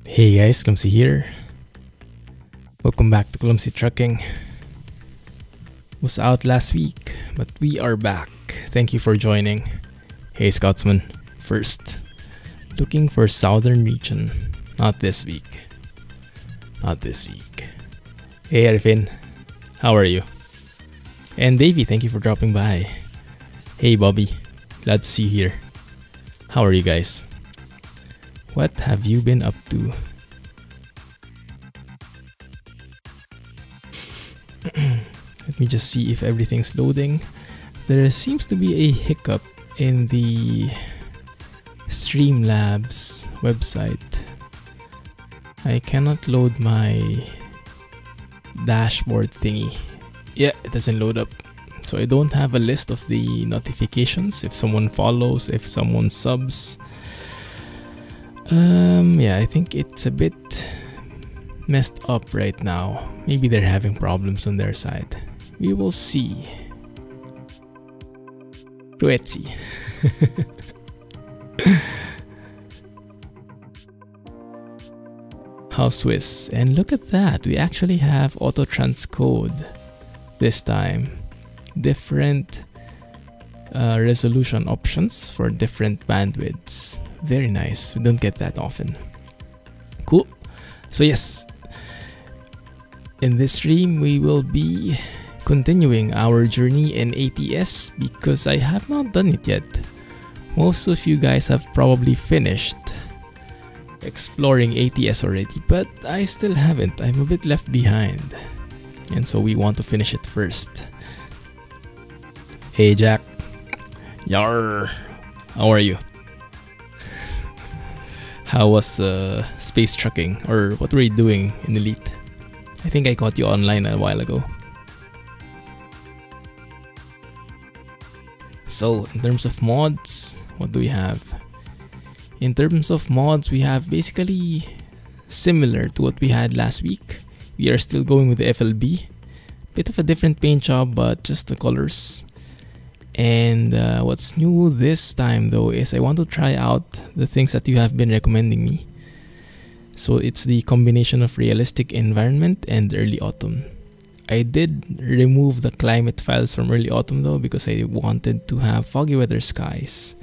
Hey guys, Clumsy here. Welcome back to Clumsy Trucking. Was out last week, but we are back. Thank you for joining. Hey Scotsman, first. Looking for Southern region. Not this week. Not this week. Hey Arifin, how are you? And Davey, thank you for dropping by. Hey Bobby, glad to see you here. How are you guys? What have you been up to? Let me just see if everything's loading. There seems to be a hiccup in the Streamlabs website. I cannot load my dashboard thingy. Yeah, it doesn't load up. So I don't have a list of the notifications, if someone follows, if someone subs. Yeah, I think it's a bit messed up right now. Maybe they're having problems on their side. We will see. Ruetzi. How Swiss. And look at that. We actually have auto transcode this time. Different resolution options for different bandwidths. Very nice. We don't get that often. Cool. So yes, in this stream we will be continuing our journey in ATS because I have not done it yet. Most of you guys have probably finished exploring ATS already, but I still haven't. I'm a bit left behind, and so we want to finish it first. Hey Jack. Yar. How are you? How was space trucking, or what were you doing in Elite? I think I caught you online a while ago. So in terms of mods, what do we have? In terms of mods, we have basically similar to what we had last week. We are still going with the FLB. Bit of a different paint job, but just the colors. And what's new this time though is I want to try out the things that you have been recommending me. So it's the combination of realistic environment and early autumn. I did remove the climate files from early autumn though because I wanted to have foggy weather skies.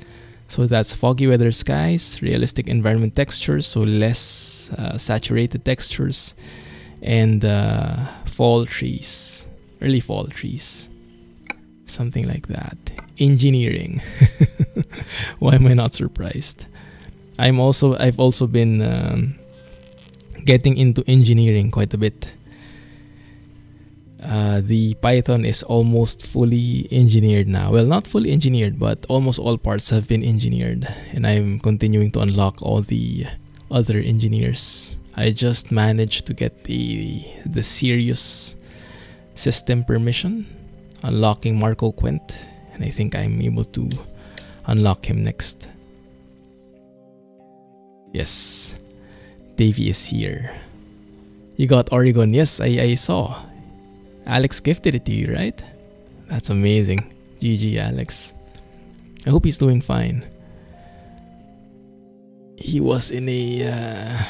So that's foggy weather skies, realistic environment textures, so less saturated textures, and fall trees, early fall trees. Something like that. Engineering. Why am I not surprised? I've also been getting into engineering quite a bit. The Python is almost fully engineered now. Well, not fully engineered, but almost all parts have been engineered, and I'm continuing to unlock all the other engineers. I just managed to get the serious system permission, unlocking Marco Quint, and I think I'm able to unlock him next. Yes, Davey is here. You got Oregon. Yes, I saw. Alex gifted it to you, right? That's amazing. GG, Alex. I hope he's doing fine. He was in an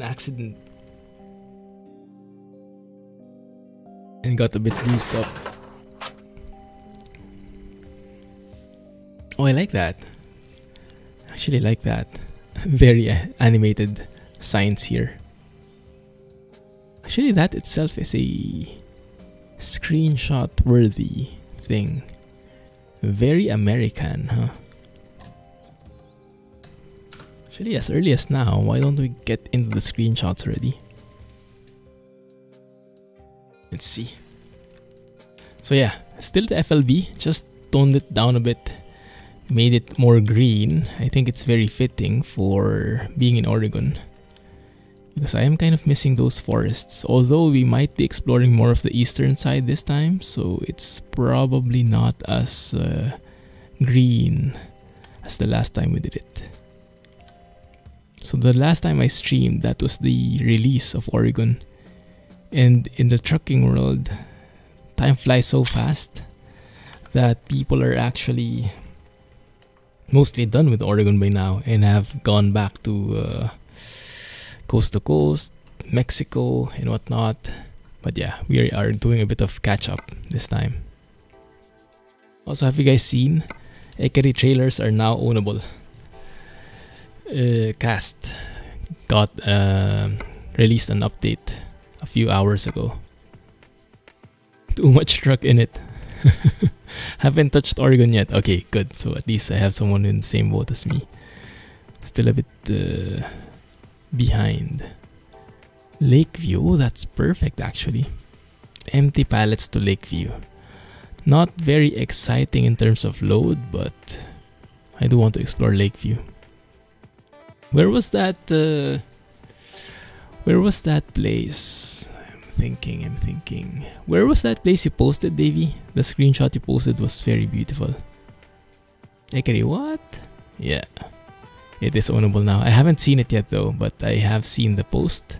accident and got a bit bruised up. Oh, I like that. Actually, I like that. Very animated signs here. Actually, that itself is a screenshot worthy thing. Very American, huh? Actually, as early as now, why don't we get into the screenshots already? Let's see. So yeah, still the FLB, just toned it down a bit, made it more green. I think it's very fitting for being in Oregon, because I am kind of missing those forests, although we might be exploring more of the eastern side this time, so it's probably not as green as the last time we did it. So the last time I streamed, that was the release of Oregon. And in the trucking world, time flies so fast that people are actually mostly done with Oregon by now and have gone back to coast, Mexico and whatnot. But yeah, we are doing a bit of catch up this time. Also, have you guys seen Ekari trailers are now ownable? Cast got released an update a few hours ago. Too much truck in it. Haven't touched Oregon yet. Okay, good. So at least I have someone in the same boat as me. Still a bit behind. Lakeview, oh, that's perfect actually. Empty pallets to Lakeview. Not very exciting in terms of load, but I do want to explore Lakeview. Where was that place? I'm thinking. Where was that place you posted, Davey? The screenshot you posted was very beautiful. Ekari, what? Yeah. It is ownable now. I haven't seen it yet though, but I have seen the post.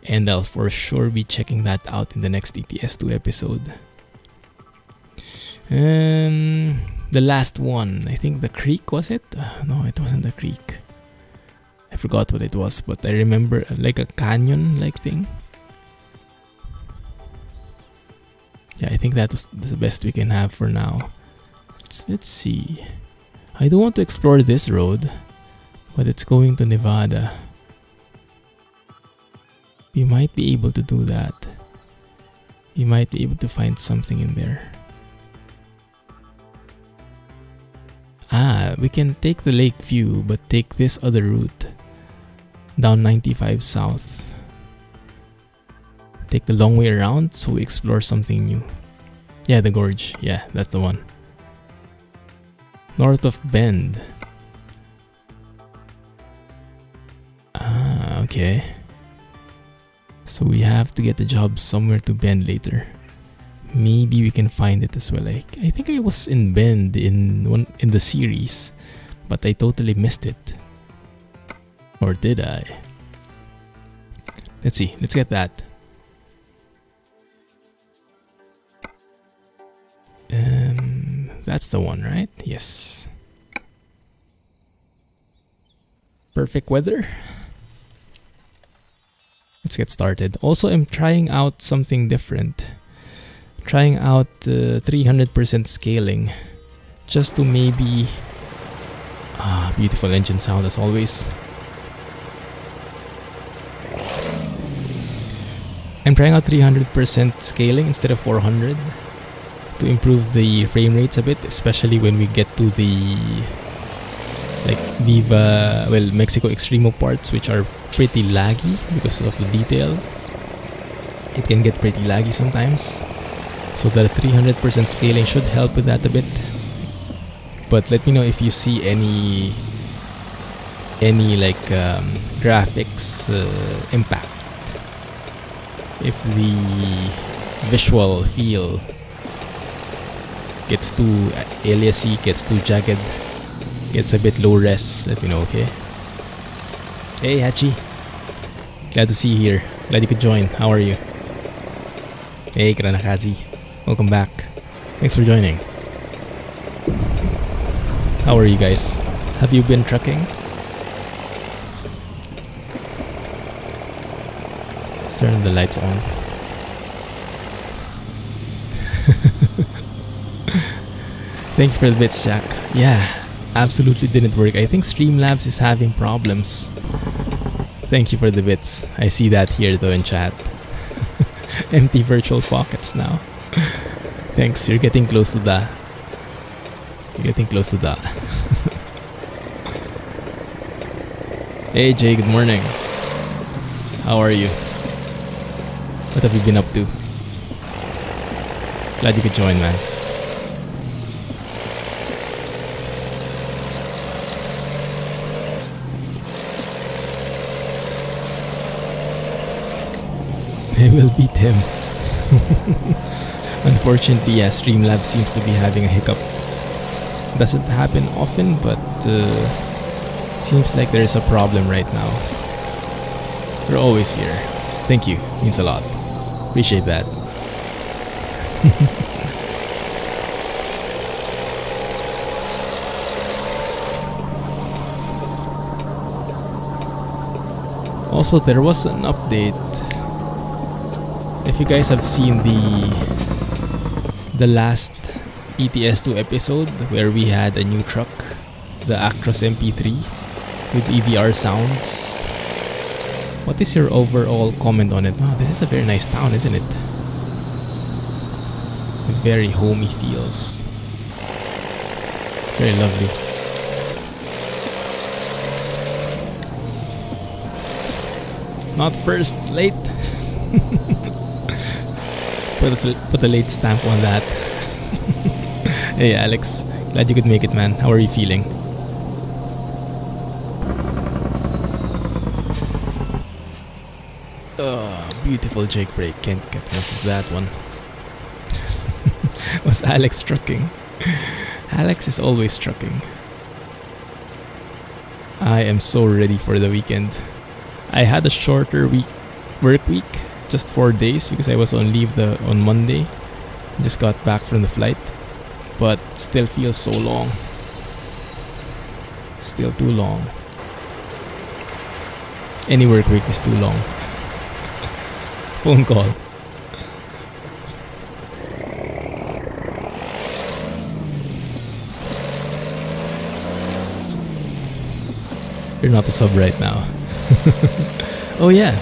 And I'll for sure be checking that out in the next ATS2 episode. The last one, I think the creek, was it? No, it wasn't the creek. I forgot what it was, but I remember like a canyon-like thing. Yeah, I think that was the best we can have for now. Let's see. I do want to explore this road, but it's going to Nevada. We might be able to do that. We might be able to find something in there. Ah, we can take the Lakeview, but take this other route. Down 95 south. Take the long way around so we explore something new. Yeah, the gorge. Yeah, that's the one. North of Bend. Ah, okay. So we have to get the job somewhere to Bend later. Maybe we can find it as well. I think I was in Bend in the series, but I totally missed it. Or did I? Let's see. Let's get that. That's the one, right? Yes. Perfect weather. Let's get started. Also, I'm trying out something different. Trying out 300% scaling. Just to maybe... Ah, beautiful engine sound as always. I'm trying out 300% scaling instead of 400 to improve the frame rates a bit, especially when we get to the Mexico Extremo parts, which are pretty laggy because of the detail. It can get pretty laggy sometimes, so the 300% scaling should help with that a bit. But let me know if you see any graphics impact. If the visual feel gets too aliasy, gets too jagged, gets a bit low res, let me know, okay? Hey Hachi, glad to see you here. Glad you could join. How are you? Hey Kranakazi, welcome back. Thanks for joining. How are you guys? Have you been trucking? Let's turn the lights on. Thank you for the bits, Jack. Yeah, absolutely didn't work. I think Streamlabs is having problems. Thank you for the bits. I see that here though in chat. Empty virtual pockets now. Thanks, you're getting close to that. You're getting close to that. Hey Jay, good morning. How are you? What have you been up to? Glad you could join, man. I will beat him. Unfortunately, yeah, Streamlabs seems to be having a hiccup. Doesn't happen often, but seems like there is a problem right now. You're always here. Thank you. Means a lot. Appreciate that. Also, there was an update. If you guys have seen the last ATS2 episode where we had a new truck, the Actros MP3 with EVR sounds. What is your overall comment on it? Wow, this is a very nice town, isn't it? Very homey feels. Very lovely. Not first, late. Put a late stamp on that. Hey Alex, glad you could make it, man. How are you feeling? Beautiful jake brake. Can't get enough of that one. Was Alex trucking? Alex is always trucking. I am so ready for the weekend. I had a shorter work week, just 4 days, because I was on leave on Monday. I just got back from the flight, but still feels so long. Still too long. Any work week is too long. Phone call. You're not a sub right now. Oh yeah,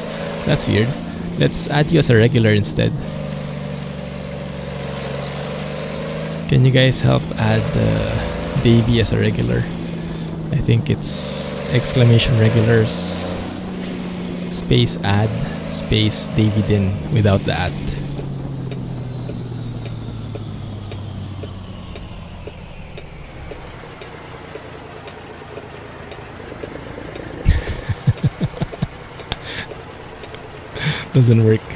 that's weird. Let's add you as a regular instead. Can you guys help add Davey as a regular? I think it's !regulars space add space Davidin without the at. Doesn't work.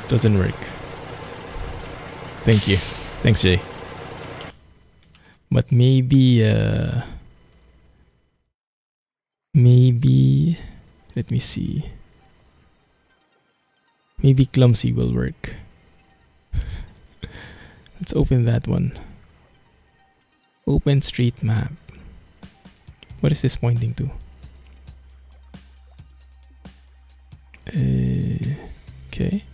Doesn't work. Thank you. Thanks, Jay. But maybe let me see. Maybe Clumsy will work. Let's open that one. Open street map. What is this pointing to? Okay.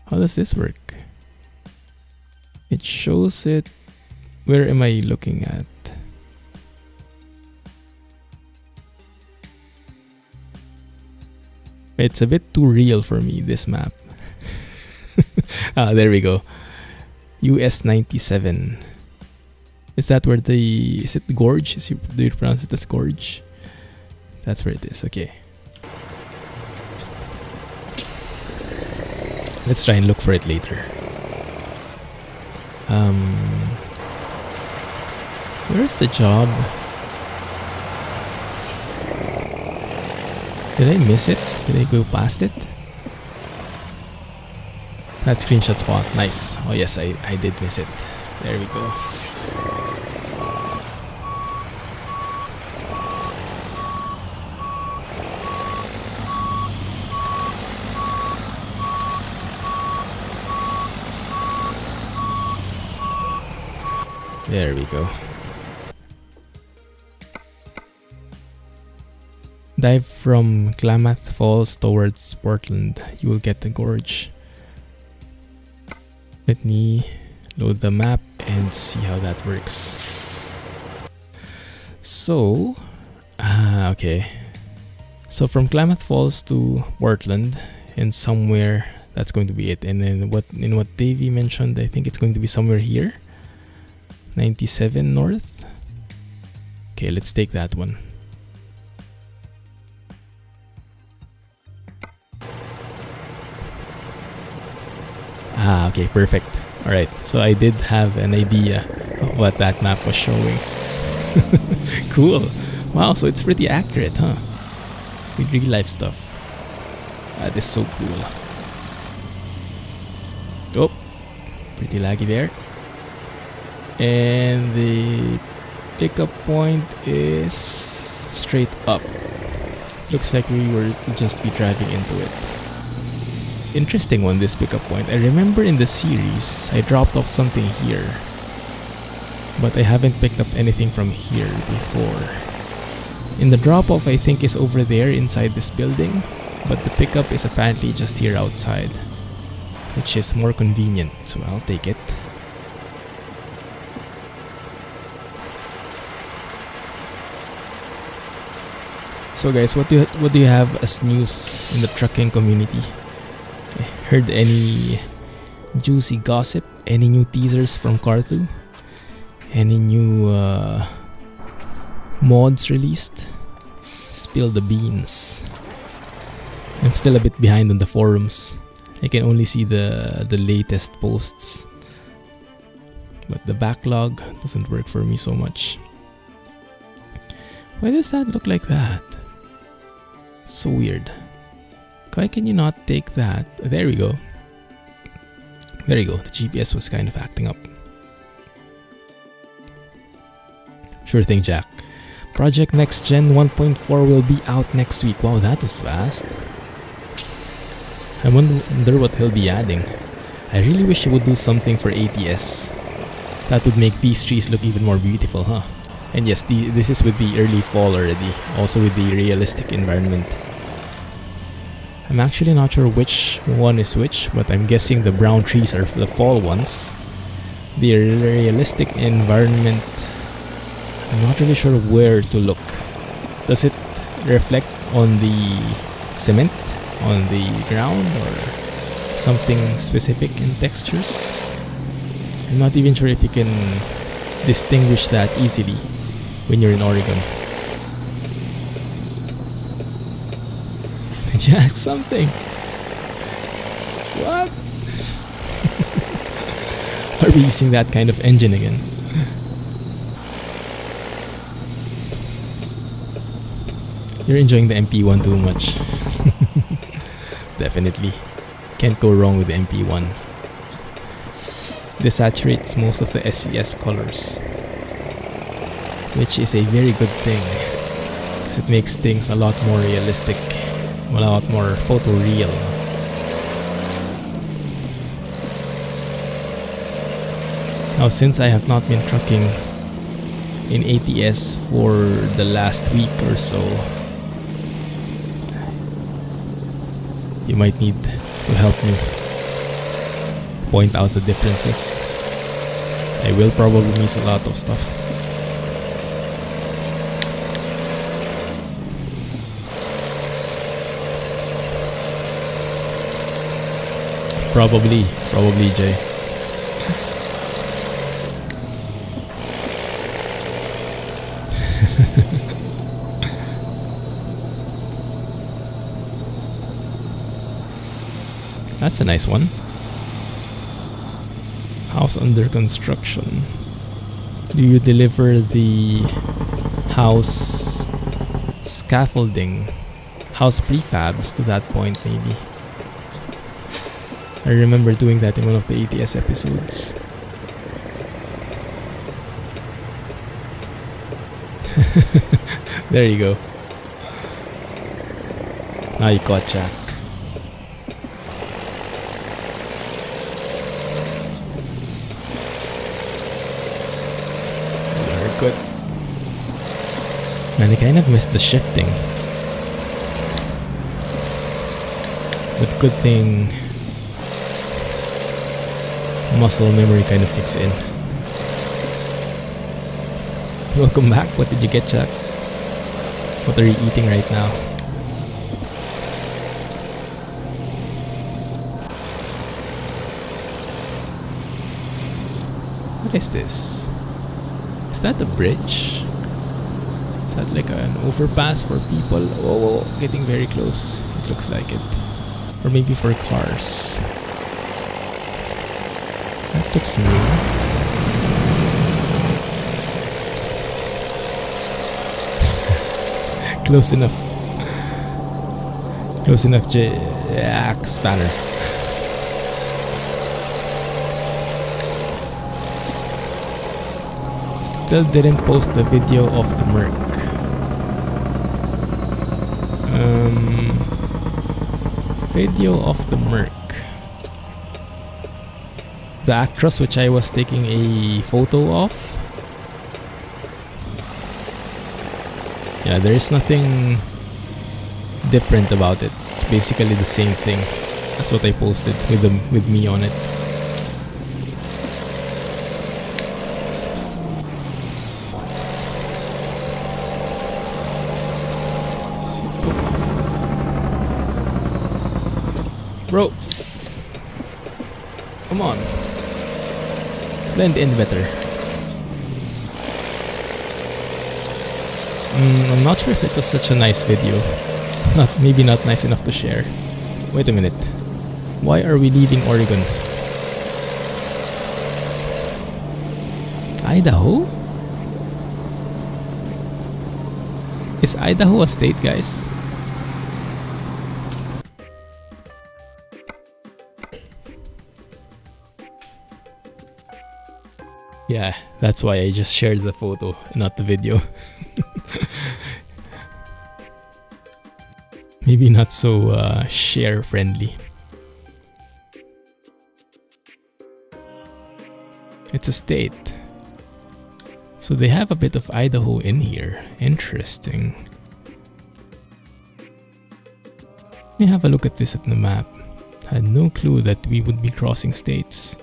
How does this work? It shows it. Where am I looking at? It's a bit too real for me, this map. Ah, there we go. US 97. Is that where is it Gorge? Do you pronounce it as Gorge? That's where it is, okay. Let's try and look for it later. Where's the job? Did I miss it? Did I go past it? That screenshot spot. Nice. Oh yes, I did miss it. There we go. There we go. Dive from Klamath Falls towards Portland. You will get the gorge. Let me load the map and see how that works. So, okay. So from Klamath Falls to Portland, and somewhere that's going to be it. And then what Davey mentioned, I think it's going to be somewhere here. 97 north. Okay, let's take that one. Ah, okay, perfect. Alright, so I did have an idea of what that map was showing. Cool. Wow, so it's pretty accurate, huh? With real life stuff. That is so cool. Oh, pretty laggy there. And the pickup point is straight up. Looks like we will just be driving into it. Interesting one, this pickup point. I remember in the series I dropped off something here, but I haven't picked up anything from here before. In the drop-off, I think is over there inside this building, but the pickup is apparently just here outside, which is more convenient, so I'll take it. So guys, what do you have as news in the trucking community? Heard any juicy gossip? Any new teasers from Car2? Any new mods released? Spill the beans. I'm still a bit behind on the forums. I can only see the latest posts, but the backlog doesn't work for me so much. Why does that look like that? So weird. Why can you not take that? There we go. There you go. The GPS was kind of acting up. Sure thing, Jack. Project Next Gen 1.4 will be out next week. Wow, that was fast. I wonder what he'll be adding. I really wish he would do something for ATS. That would make these trees look even more beautiful, huh? And yes, this is with the early fall already. Also with the realistic environment. I'm actually not sure which one is which, but I'm guessing the brown trees are the fall ones. The realistic environment, I'm not really sure where to look. Does it reflect on the cement, on the ground, or something specific in textures? I'm not even sure if you can distinguish that easily when you're in Oregon. Did you ask something? What? Are we using that kind of engine again? You're enjoying the MP1 too much. Definitely. Can't go wrong with the MP1. Desaturates most of the SCS colors, which is a very good thing because it makes things a lot more realistic, a lot more photoreal. Now, since I have not been trucking in ATS for the last week or so, you might need to help me point out the differences. I will probably miss a lot of stuff. Probably, Jay. That's a nice one. House under construction. Do you deliver the house scaffolding, house prefabs to that point maybe? I remember doing that in one of the ATS episodes. There you go. Now you caught Jack. Very good. And I kind of missed the shifting. But good thing muscle memory kind of kicks in. Welcome back. What did you get, Jack? What are you eating right now? What is this? Is that a bridge? Is that like an overpass for people? Oh, getting very close. It looks like it. Or maybe for cars. That looks new. Close enough. Close enough, Jack Spanner. Still didn't post the video of the Merc. Video of the Merc. The Actros, which I was taking a photo of. Yeah, there is nothing different about it. It's basically the same thing. That's what I posted with me on it. Bro, come on, blend in better. I'm not sure if it was such a nice video. Maybe not nice enough to share. Wait a minute. Why are we leaving Oregon? Idaho? Is Idaho a state, guys? Yeah, that's why I just shared the photo, not the video. Maybe not so share friendly. It's a state. So they have a bit of Idaho in here. Interesting. Let me have a look at this at the map. Had no clue that we would be crossing states.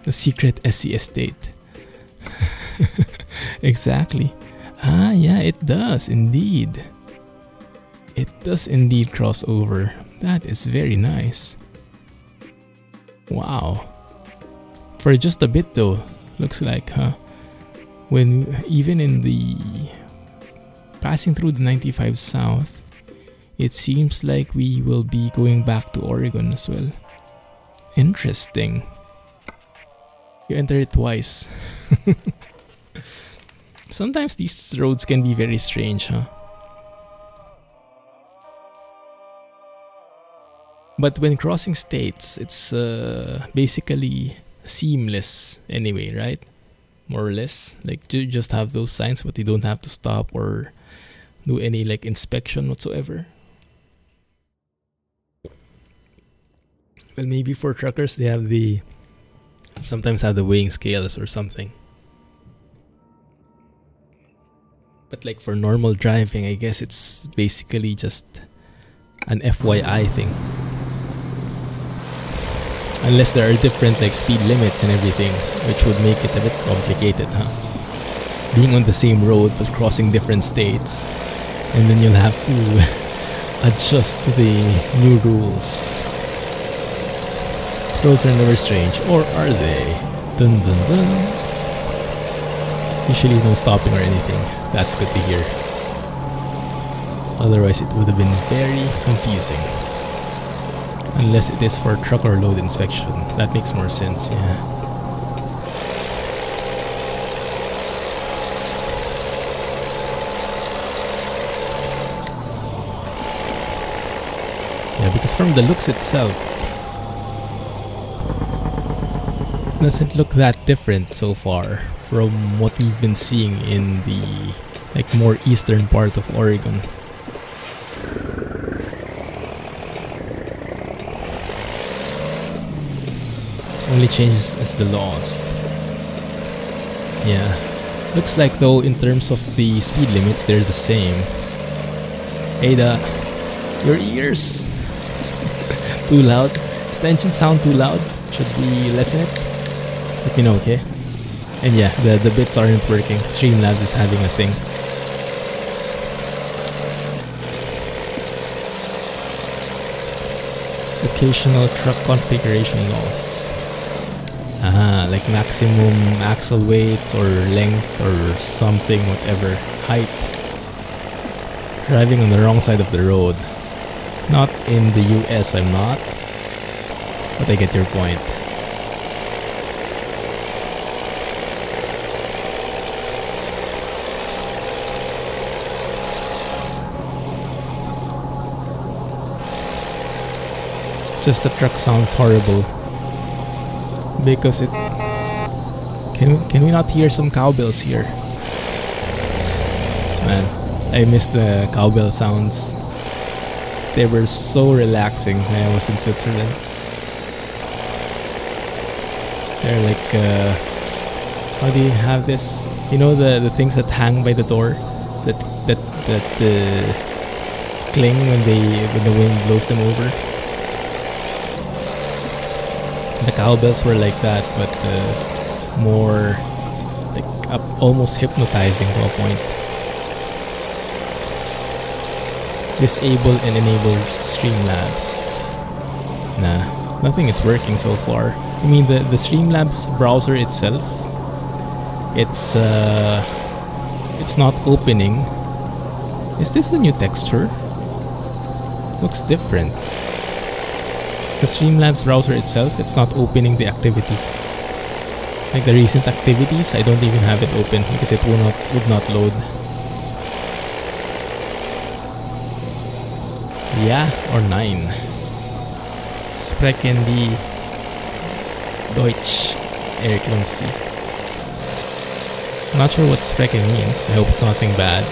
The secret SCS state. Exactly. Ah, yeah, it does indeed. It does indeed cross over. That is very nice. Wow. For just a bit though, looks like, huh? When even in the passing through the 95 South, it seems like we will be going back to Oregon as well. Interesting. You enter it twice. Sometimes these roads can be very strange, huh? But when crossing states, it's basically seamless anyway, right? More or less. Like you just have those signs, but you don't have to stop or do any like inspection whatsoever. Well, maybe for truckers, they have sometimes have the weighing scales or something. But like for normal driving, I guess it's basically just an FYI thing. Unless there are different like speed limits and everything, which would make it a bit complicated, huh? Being on the same road but crossing different states, and then you'll have to adjust to the new rules. Roads are never strange, or are they? Dun dun dun. Usually no stopping or anything. That's good to hear. Otherwise it would have been very confusing. Unless it is for truck or load inspection. That makes more sense, yeah. Yeah, because from the looks itself, doesn't look that different so far from what we've been seeing in the like more eastern part of Oregon. Only changes as the laws. Yeah, looks like though in terms of the speed limits they're the same. Ada, your ears too loud. Does the engine sound too loud? Should we lessen it? Let me know, okay? And yeah, the bits aren't working. Streamlabs is having a thing. Occasional truck configuration loss. Ah, like maximum axle weight or length or something, whatever. Height. Driving on the wrong side of the road. Not in the US, I'm not. But I get your point. Just the truck sounds horrible because it can we not hear some cowbells here? Man, I miss the cowbell sounds. They were so relaxing when I was in Switzerland. They're like How do you have this? You know the things that hang by the door, that cling when the wind blows them over. The cowbells were like that, but more like almost hypnotizing to a point. Disable and enable Streamlabs. Nah, nothing is working so far. I mean the Streamlabs browser itself, it's not opening. Is this a new texture? Looks different. The Streamlabs browser itself, it's not opening the activity. Like the recent activities, I don't even have it open because it would not load. Yeah or nein? Sprechen die Deutsch, Clumsy. I'm not sure what sprechen means. I hope it's nothing bad.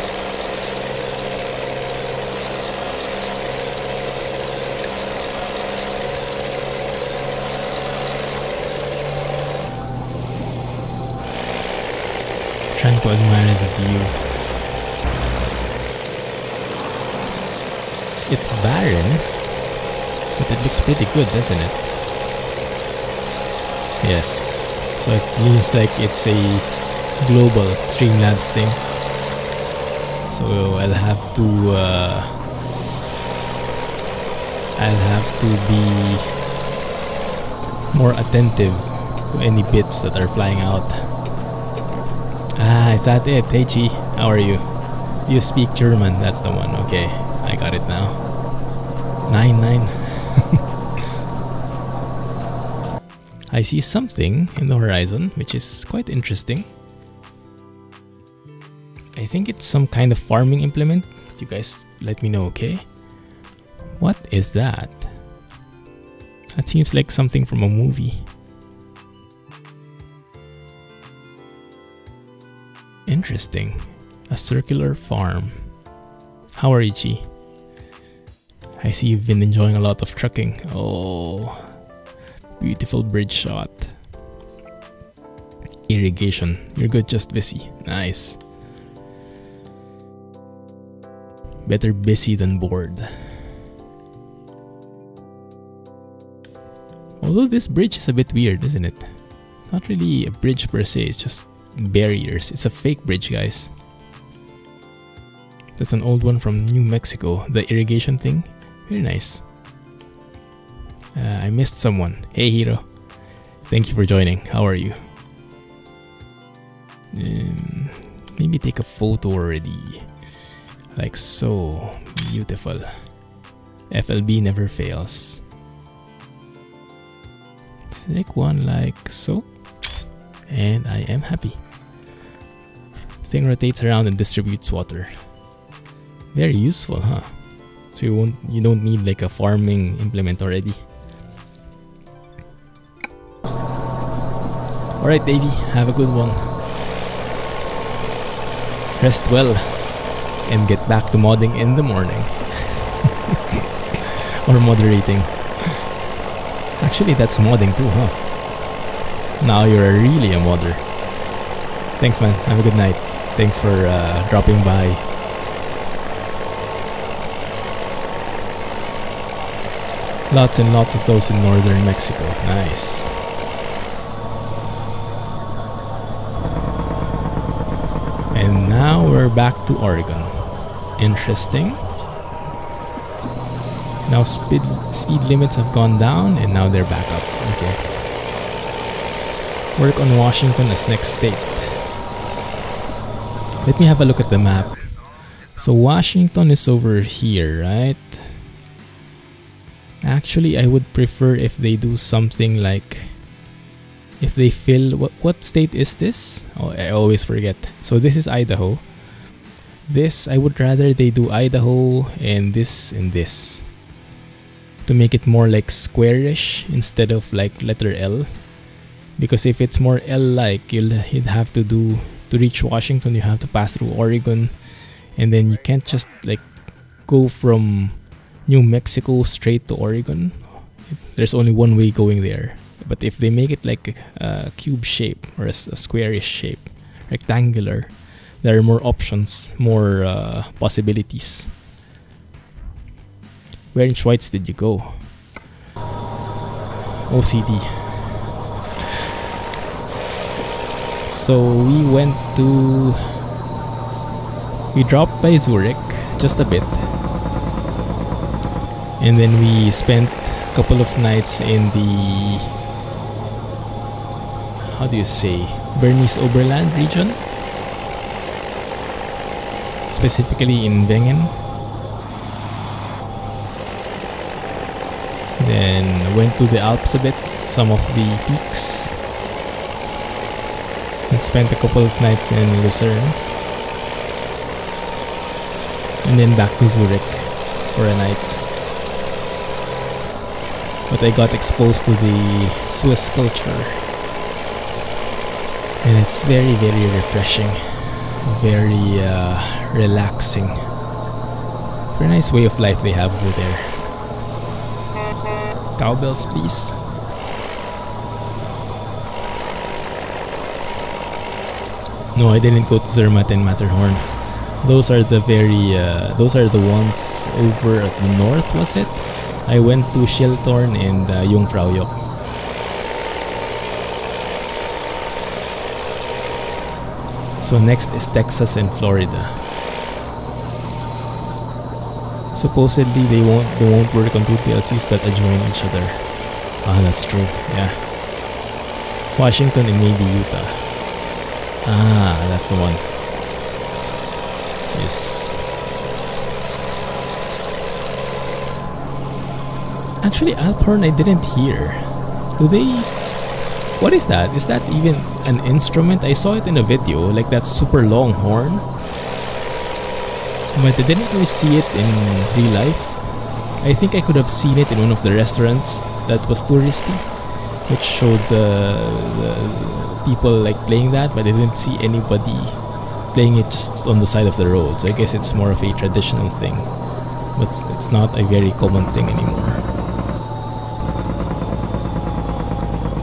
Trying to admire the view. It's barren, but it looks pretty good, doesn't it? Yes, so it seems like it's a global Streamlabs thing. So I'll have to be more attentive to any bits that are flying out. Ah, is that it? Hey Chi, how are you? Do you speak German? That's the one. Okay, I got it now. 9. I see something in the horizon, which is quite interesting. I think it's some kind of farming implement. You guys let me know, okay? What is that? That seems like something from a movie. Interesting. A circular farm. How are you, Chi? I see you've been enjoying a lot of trucking. Oh, beautiful bridge shot. Irrigation. You're good, just busy. Nice. Better busy than bored. Although this bridge is a bit weird, isn't it? Not really a bridge per se, it's just barriers. It's a fake bridge, guys. That's an old one from New Mexico. The irrigation thing. Very nice. I missed someone. Hey Hiro. Thank you for joining. How are you? Maybe take a photo already. Like so. Beautiful. FLB never fails. Take one like so. And I am happy. Thing rotates around and distributes water. Very useful, huh? So you don't need like a farming implement already. Alright Davey, have a good one. Rest well and get back to modding in the morning. Or moderating. Actually that's modding too, huh? Now you're really a modder. Thanks man, have a good night. Thanks for dropping by. Lots and lots of those in northern Mexico. Nice. And now we're back to Oregon. Interesting. Now speed limits have gone down and now they're back up. Okay. Work on Washington as next state. Let me have a look at the map. So Washington is over here, right? Actually, I would prefer if they do something like, if they fill, what state is this? Oh, I always forget. So this is Idaho. This, I would rather they do Idaho and this, to make it more like squarish instead of like letter L. Because if it's more L-like, you'd have to do, to reach Washington, you have to pass through Oregon. And then you can't just like go from New Mexico straight to Oregon. There's only one way going there. But if they make it like a cube shape or a squarish shape, rectangular, there are more options, more possibilities. Where in Schweiz did you go? OCD. So we dropped by Zurich just a bit, and then we spent a couple of nights in the, how do you say, Bernese Oberland region, specifically in Wengen. Then went to the Alps a bit, some of the peaks, and spent a couple of nights in Lucerne, and then back to Zurich for a night. But I got exposed to the Swiss culture, and it's very, very refreshing, very relaxing. Very nice way of life they have over there. Cowbells, please. No, I didn't go to Zermatt and Matterhorn. Those are the ones over at the north, was it? I went to Schilthorn and Jungfraujoch. So next is Texas and Florida. Supposedly they won't work on two TLCs that adjoin each other. Ah, that's true. Yeah. Washington and maybe Utah. Ah, that's the one. Yes. Actually, Alphorn I didn't hear. Do they? What is that? Is that even an instrument? I saw it in a video, like that super long horn. But I didn't really see it in real life. I think I could have seen it in one of the restaurants that was touristy, which showed the people like playing that, but I didn't see anybody playing it just on the side of the road. So I guess it's more of a traditional thing, but it's not a very common thing anymore.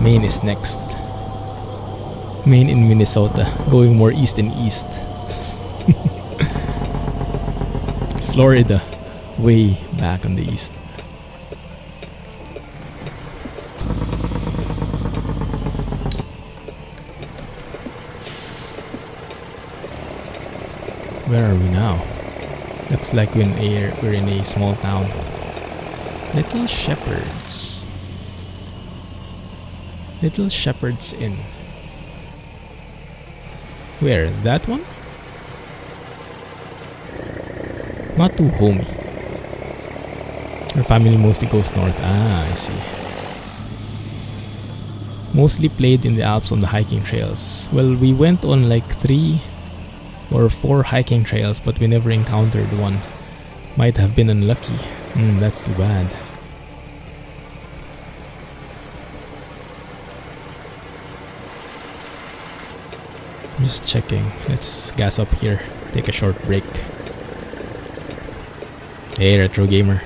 Maine is next. Maine in Minnesota, going more east and east. Florida, way back on the east. Where are we now? Looks like we're in a small town. Little Shepherds. Little Shepherds Inn. Where? That one? Not too homey. Our family mostly goes north. Ah, I see. Mostly played in the Alps on the hiking trails. Well, we went on like 3 or 4 hiking trails, but we never encountered one. Might have been unlucky. That's too bad. I'm just checking. Let's gas up here. Take a short break. Hey, Retro Gamer.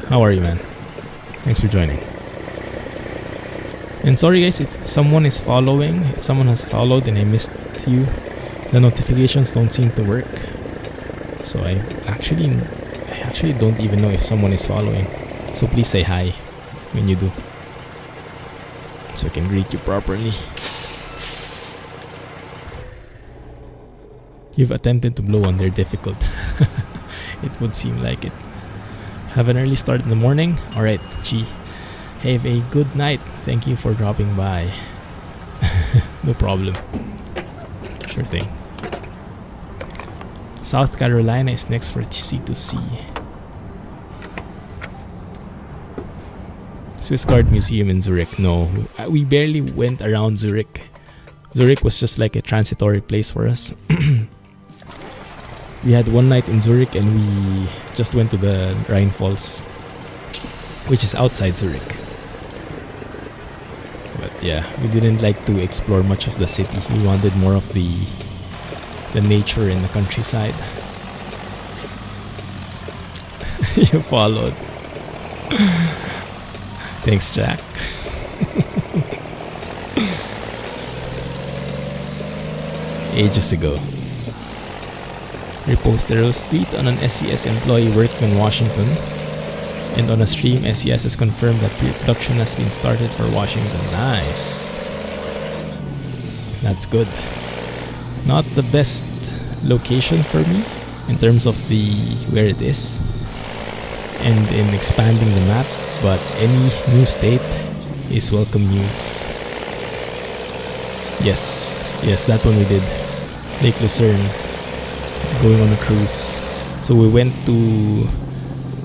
How are you, man? Thanks for joining. And sorry guys if someone is following, if someone has followed and I missed you, the notifications don't seem to work. So I actually don't even know if someone is following. So please say hi when you do, so I can greet you properly. You've attempted to blow one, they're difficult. It would seem like it. Have an early start in the morning? Alright, Chi. Have a good night. Thank you for dropping by. No problem. Sure thing. South Carolina is next for C2C. Swiss Guard Museum in Zurich. No, we barely went around Zurich. Zurich was just like a transitory place for us. We had one night in Zurich and we just went to the Rhine Falls, which is outside Zurich. But yeah, we didn't like to explore much of the city. We wanted more of the nature in the countryside. You followed. Thanks, Jack. Ages ago. Reposted a tweet on an SCS employee working in Washington. And on a stream, SCS has confirmed that pre-production has been started for Washington. Nice. That's good. Not the best location for me in terms of where it is and in expanding the map, but any new state is welcome news. Yes, that one we did. Lake Lucerne, going on a cruise. So we went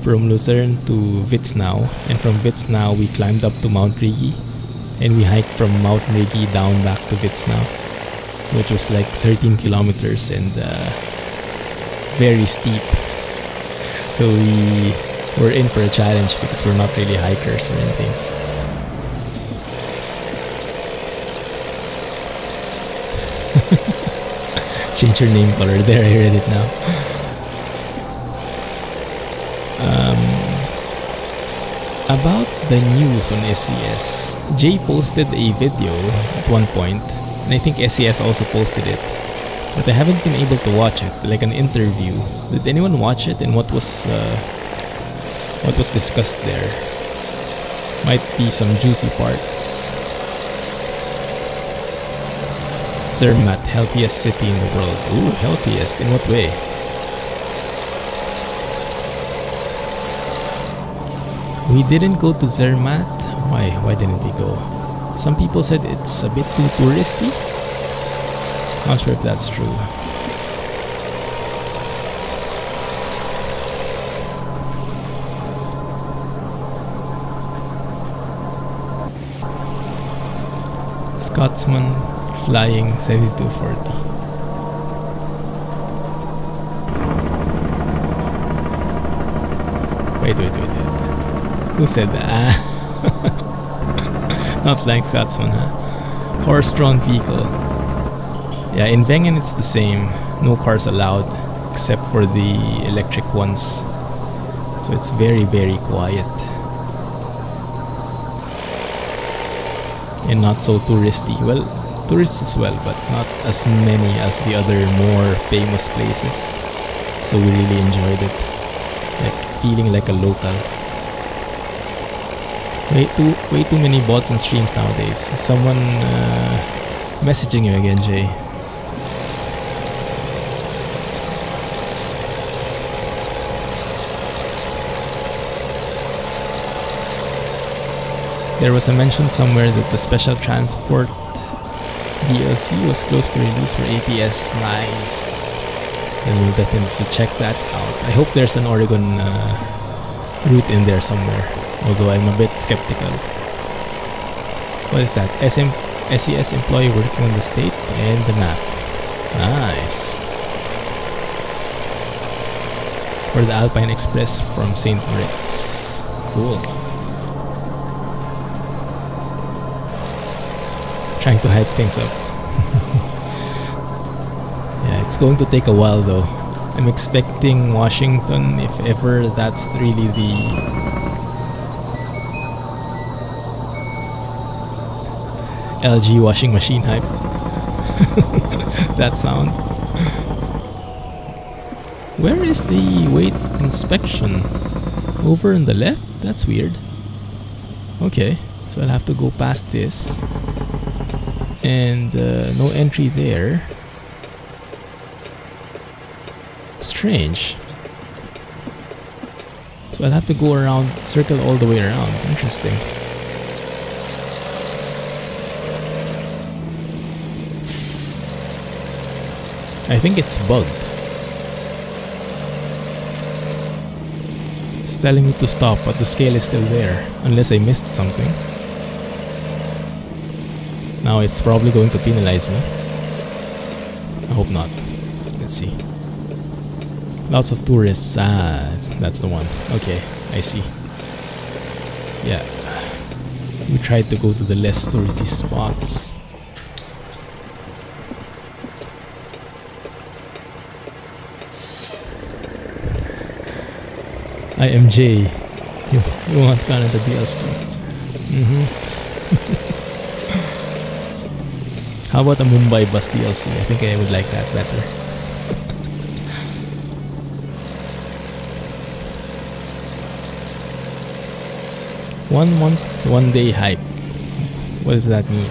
from Lucerne to Vitznau, and from Vitznau we climbed up to Mount Rigi, and we hiked from Mount Rigi down back to Vitznau, which was like 13 kilometers and very steep. So we were in for a challenge because we're not really hikers or anything. Change your name color. There, I read it now. About the news on SCS, Jay posted a video at one point, and I think SCS also posted it, but I haven't been able to watch it, like an interview. Did anyone watch it, and what was discussed there? Might be some juicy parts. Zermatt, healthiest city in the world. Ooh, healthiest? In what way? We didn't go to Zermatt. Why didn't we go? Some people said it's a bit too touristy. Not sure if that's true. Scotsman flying 7240. Wait. Who said that? Not flying Scotsman, huh? Horse-drawn vehicle. Yeah, in Wengen it's the same. No cars allowed except for the electric ones. So it's very, very quiet. And not so touristy. Well, tourists as well, but not as many as the other more famous places. So we really enjoyed it. Like feeling like a local. Way too many bots and streams nowadays. Someone messaging you again, Jay. There was a mention somewhere that the special transport DLC was close to release for ATS. Nice. Then we'll definitely check that out. I hope there's an Oregon route in there somewhere, although I'm a bit skeptical. What is that? SCS employee working on the state and the map. Nice. For the Alpine Express from St. Moritz. Cool. Trying to hype things up. Yeah, it's going to take a while though. I'm expecting Washington, if ever that's really the LG washing machine hype. That sound. Where is the weight inspection? Over on the left? That's weird. Okay, so I'll have to go past this. And no entry there. Strange. So I'll have to go around, circle all the way around. Interesting. I think it's bugged. It's telling me to stop, but the scale is still there. Unless I missed something. Now it's probably going to penalize me. I hope not. Let's see. Lots of tourists. Ah, that's the one. Okay, I see. Yeah. We tried to go to the less touristy spots. I am Jay. You want Canada DLC? How about a Mumbai bus DLC? I think I would like that better. One month, 1 day hype. What does that mean?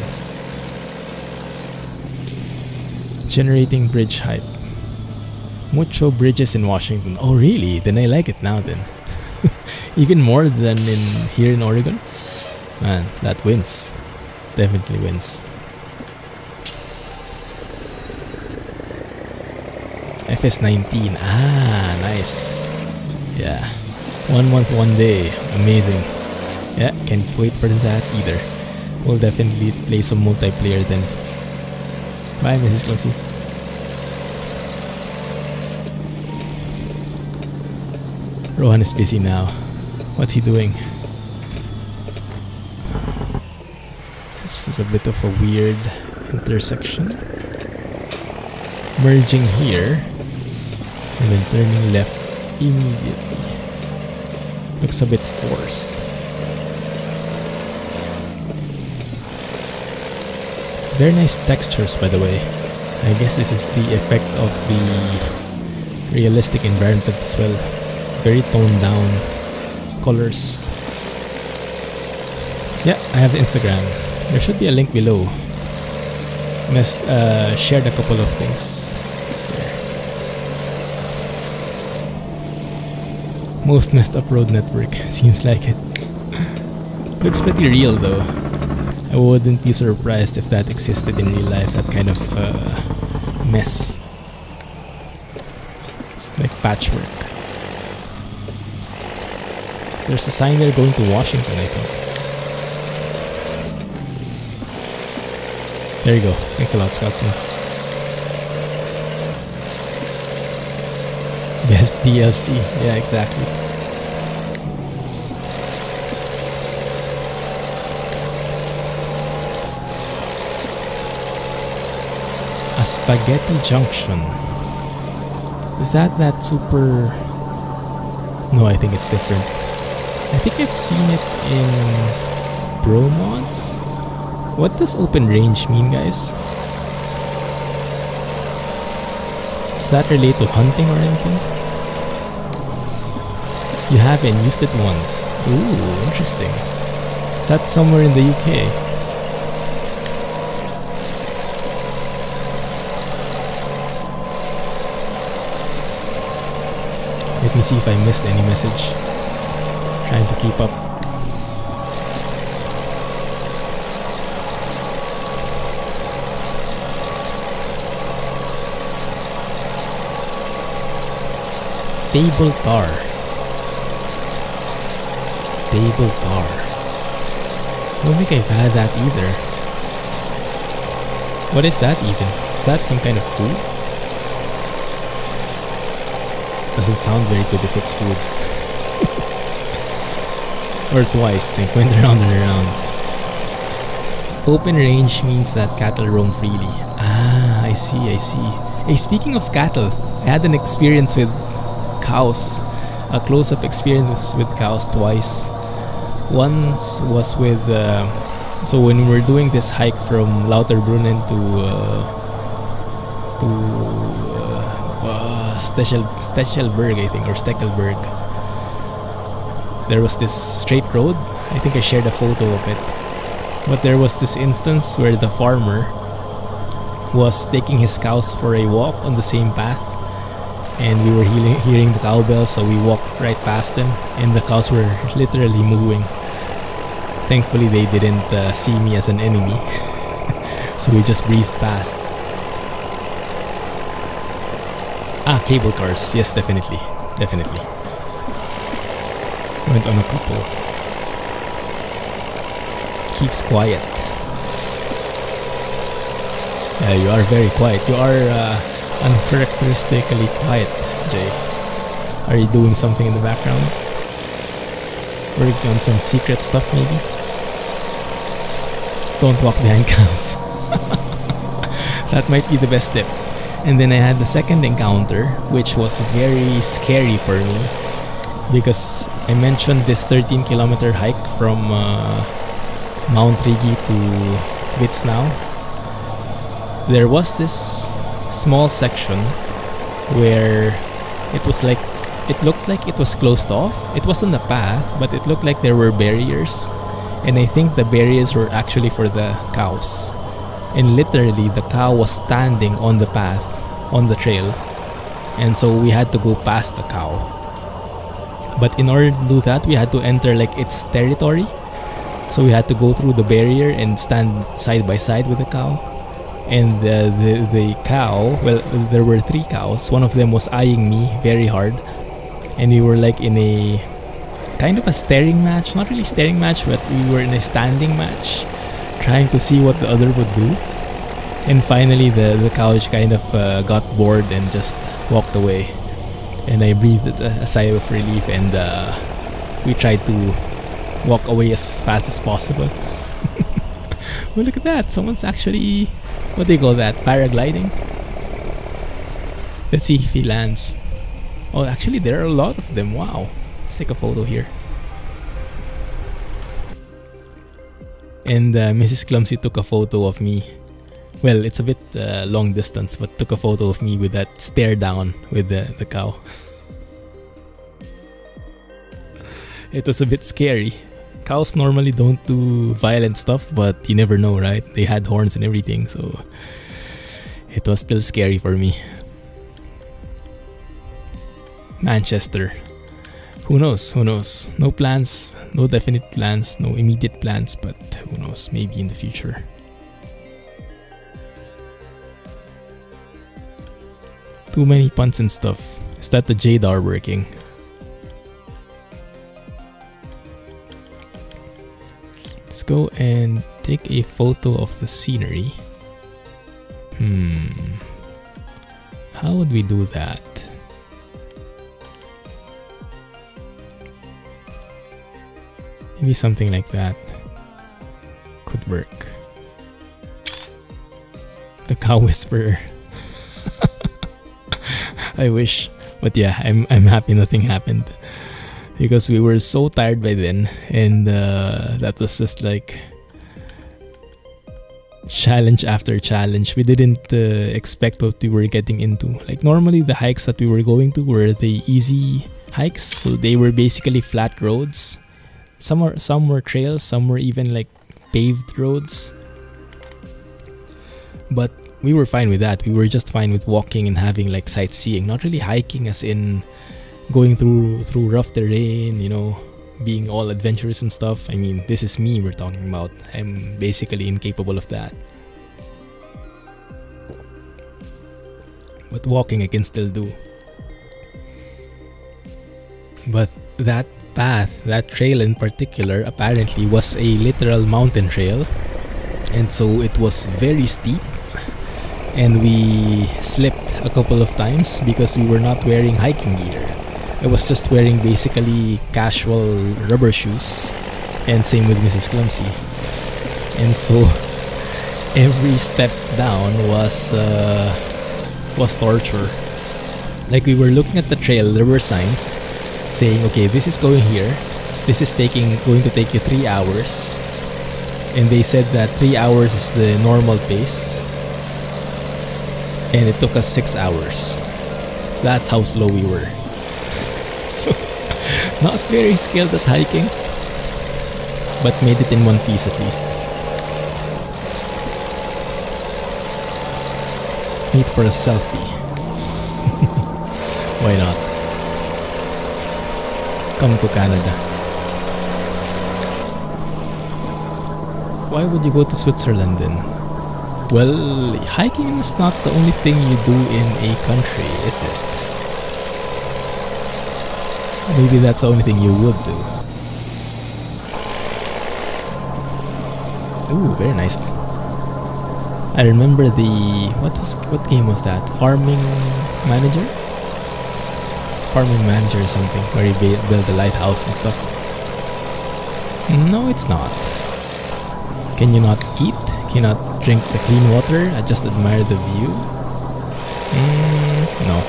Generating bridge hype. Mucho bridges in Washington. Oh really? Then I like it now then. Even more than here in Oregon? Man, that wins. Definitely wins. FS19. Ah, nice. Yeah. 1 month, 1 day. Amazing. Yeah, can't wait for that either. We'll definitely play some multiplayer then. Bye, Mrs. Clumsy. Rohan is busy now. What's he doing? This is a bit of a weird intersection. Merging here and then turning left immediately. Looks a bit forced. Very nice textures, by the way. I guess this is the effect of the realistic environment as well. Very toned down colors. Yeah, I have Instagram. There should be a link below. Shared a couple of things there. Most messed up road network. Seems like it. Looks pretty real though. I wouldn't be surprised if that existed in real life, that kind of mess. It's like patchwork. There's a sign there going to Washington, I think. There you go. Thanks a lot, Scotsman. Best DLC. Yeah, exactly. Spaghetti Junction. Is that super... No, I think it's different. I think I've seen it in Pro Mods. What does open range mean, guys? Does that relate to hunting or anything? You haven't used it once. Ooh, interesting. Is that somewhere in the UK? Let me see if I missed any message. Trying to keep up. Table tar. Table tar. I don't think I've had that either. What is that even? Is that some kind of food? Doesn't sound very good if it's food. Or twice, think, went around and around. Open range means that cattle roam freely. Ah, I see, I see. Hey, speaking of cattle, I had an experience with cows. A close-up experience with cows twice. Once was with... so when we were doing this hike from Lauterbrunnen to Stechelberg, I think, or Steckelberg. There was this straight road. I think I shared a photo of it. But there was this instance where the farmer was taking his cows for a walk on the same path, and we were hearing the cowbells, so we walked right past them, and the cows were literally mooing. Thankfully, they didn't see me as an enemy, so we just breezed past. Ah, cable cars. Yes, definitely. Definitely. Went on a couple. Keeps quiet. Yeah, you are very quiet. You are uncharacteristically quiet, Jay. Are you doing something in the background? Working on some secret stuff, maybe? Don't walk behind cows. That might be the best tip. And then I had the second encounter, which was very scary for me, because I mentioned this 13-kilometer hike from Mount Rigi to Wits now, there was this small section where it was like, it looked like it was closed off. It wasn't a path, but it looked like there were barriers. And I think the barriers were actually for the cows. And literally, the cow was standing on the path, on the trail. And so we had to go past the cow. But in order to do that, we had to enter like its territory. So we had to go through the barrier and stand side by side with the cow. And the cow, well, there were 3 cows. One of them was eyeing me very hard. And we were like in a kind of a staring match. Not really staring match, but we were in a standing match, trying to see what the other would do. And finally the cow kind of got bored and just walked away. And I breathed a sigh of relief, and we tried to walk away as fast as possible. Well, look at that. Someone's actually, what do you call that? Paragliding? Let's see if he lands. Oh, actually, there are a lot of them. Wow. Let's take a photo here. And Mrs. Clumsy took a photo of me. Well, it's a bit long distance, but took a photo of me with that stare down with the cow. It was a bit scary. Cows normally don't do violent stuff, but you never know, right? They had horns and everything, so it was still scary for me. Manchester. Who knows? Who knows? No plans, no definite plans, no immediate plans, but who knows? Maybe in the future. Too many puns and stuff. Is that the JDAR working? Let's go and take a photo of the scenery. How would we do that? Maybe something like that could work. The cow whisperer. I wish, but yeah, I'm happy nothing happened, because we were so tired by then, and that was just like challenge after challenge. We didn't expect what we were getting into. Like normally the hikes that we were going to were the easy hikes, so they were basically flat roads. Some were trails, some were even like paved roads. But we were fine with that. We were just fine with walking and having like sightseeing, not really hiking as in going through rough terrain, you know, being all adventurous and stuff. I mean, this is me we're talking about. I'm basically incapable of that. But walking I can still do. But that path, that trail in particular, apparently was a literal mountain trail. And so it was very steep. And we slipped a couple of times because we were not wearing hiking gear. I was just wearing basically casual rubber shoes, and same with Mrs. Clumsy. And so every step down was torture. Like we were looking at the trail, there were signs saying, okay, this is going here. This is going to take you 3 hours. And they said that 3 hours is the normal pace. And it took us 6 hours. That's how slow we were. So, not very skilled at hiking, but made it in one piece at least. Meet for a selfie. Why not? Come to Canada. Why would you go to Switzerland then? Well, hiking is not the only thing you do in a country, is it? Maybe that's the only thing you would do. Ooh, very nice. I remember what game was that? Farming Manager or something, where you build a lighthouse and stuff. No, it's not. Can you not eat? Can you not drink the clean water? I just admire the view? No.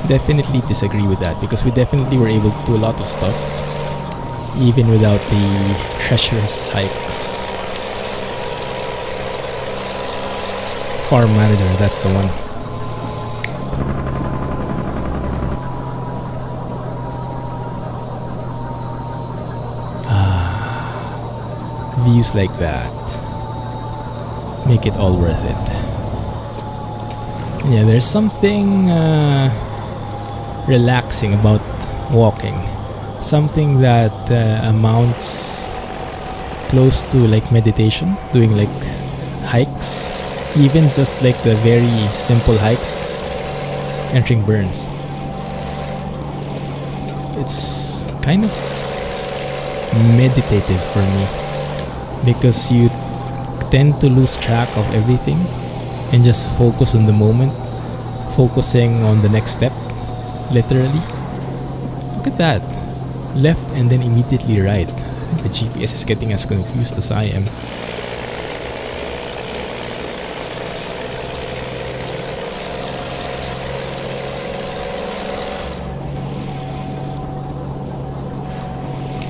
Definitely disagree with that, because we definitely were able to do a lot of stuff. even without the treacherous hikes. Farm manager, that's the one. Views like that make it all worth it. Yeah, there's something relaxing about walking, something that amounts close to like meditation, doing like hikes, even just like the very simple hikes, entering burns. It's kind of meditative for me, because you tend to lose track of everything and just focus on the moment, focusing on the next step, literally. Look at that. Left and then immediately right. The GPS is getting as confused as I am.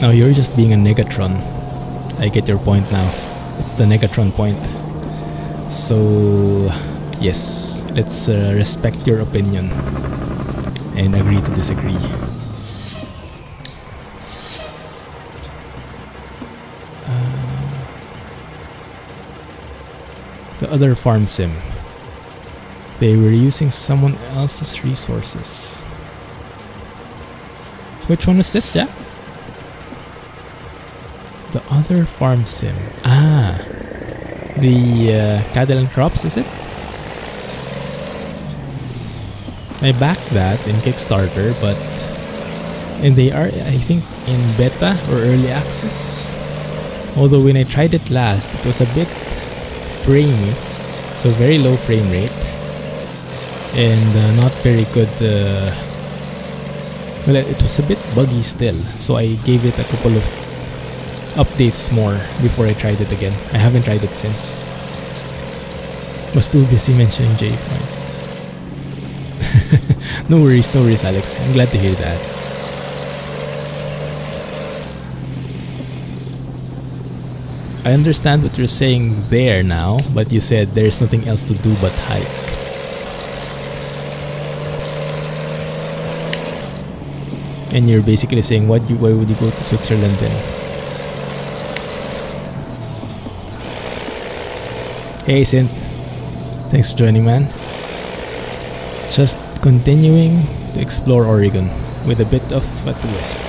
Now you're just being a negatron. I get your point now. It's the negatron point. So yes, let's respect your opinion and agree to disagree. The other farm sim, they were using someone else's resources. Which one is this, Jack? The other farm sim. Ah, the cattle and crops, is it? I backed that in Kickstarter, and they are, I think, in beta or early access. Although when I tried it last, it was a bit framey, so very low frame rate, and not very good. Well, it was a bit buggy still, so I gave it a couple of updates more before I tried it again. I haven't tried it since. Was too busy mentioning J twice. No worries, Alex. I'm glad to hear that. I understand what you're saying there now, but you said there's nothing else to do but hike. And you're basically saying, why would you go to Switzerland then? Hey Synth, thanks for joining, man. Just continuing to explore Oregon with a bit of a twist.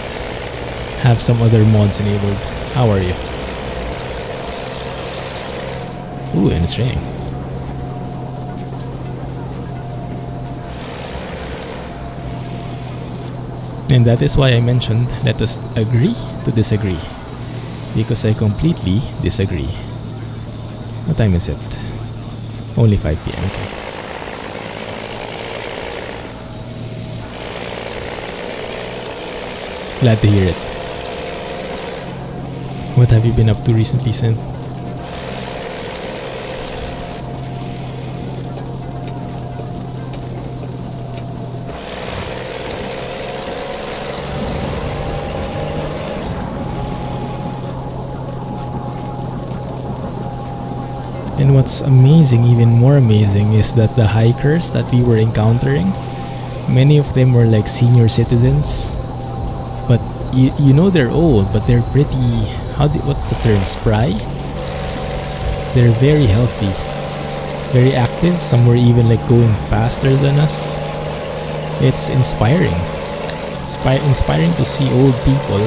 Have some other mods enabled. How are you? Ooh, and it's raining. And that is why I mentioned let us agree to disagree, because I completely disagree. What time is it? Only 5 PM, okay. Glad to hear it. What have you been up to recently, Synth? And what's amazing, even more amazing, is that the hikers that we were encountering, many of them were like senior citizens. But you know they're old, but they're pretty, what's the term, spry? They're very healthy, very active. Some were even like going faster than us. It's inspiring. Inspiring to see old people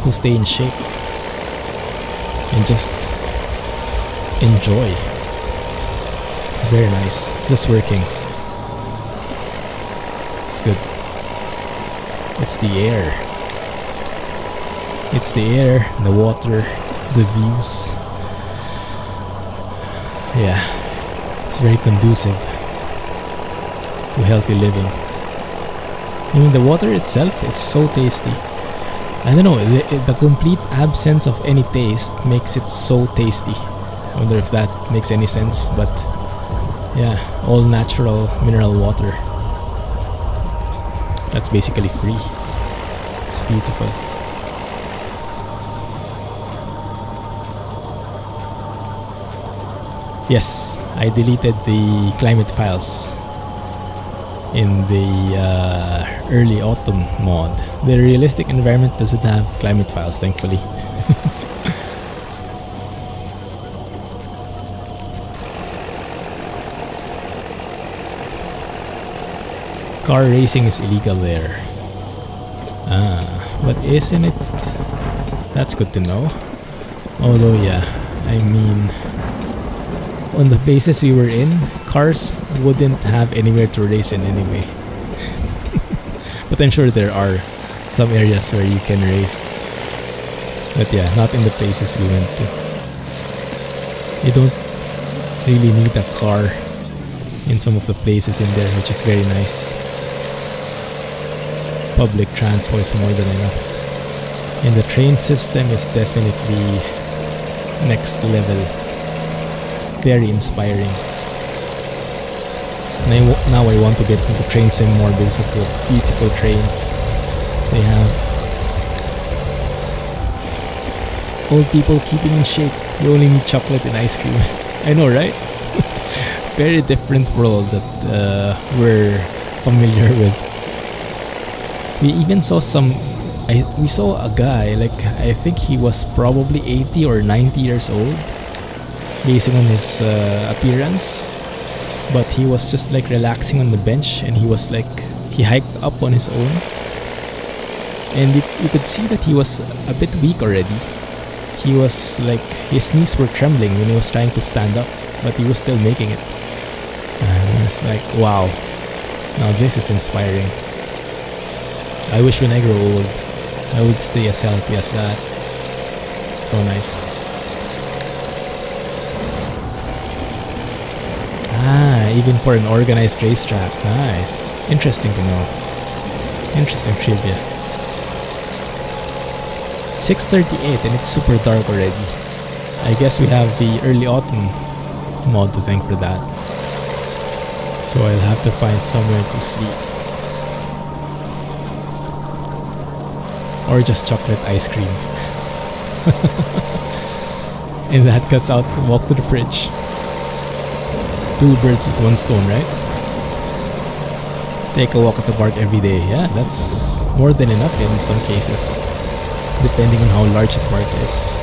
who stay in shape and just enjoy. Very nice. Just working. It's good. It's the air. It's the air, the water, the views. Yeah, it's very conducive to healthy living. I mean, the water itself is so tasty. I don't know, the complete absence of any taste makes it so tasty. I wonder if that makes any sense, but yeah, all natural mineral water. That's basically free. It's beautiful. Yes, I deleted the climate files in the early autumn mod. The realistic environment doesn't have climate files, thankfully. Car racing is illegal there. But isn't it? That's good to know. Although, yeah, I mean, on the bases we were in, cars wouldn't have anywhere to race in anyway. But I'm sure there are some areas where you can race. But yeah, not in the places we went to. You don't really need a car in some of the places in there, which is very nice. Public transport is more than enough. And the train system is definitely next level. Very inspiring. Now I want to get into train sim more because of the beautiful trains they have. Old people keeping in shape. You only need chocolate and ice cream. I know, right? Very different world that we're familiar with. We even saw we saw a guy, like, I think he was probably 80 or 90 years old, basing on his appearance. But he was just like relaxing on the bench, and he was like, he hiked up on his own. And you could see that he was a bit weak already. He was like, his knees were trembling when he was trying to stand up, but he was still making it. And it's like, wow, now this is inspiring. I wish when I grow old, I would stay as healthy as that. So nice. Even for an organized racetrack. Nice. Interesting to know. Interesting trivia. 6:38 and it's super dark already. I guess we have the early autumn mod to thank for that. So I'll have to find somewhere to sleep. Or just chocolate ice cream. And that cuts out the walk to the fridge. 2 birds with 1 stone, right? Take a walk at the park every day. Yeah, that's more than enough in some cases, depending on how large the park is.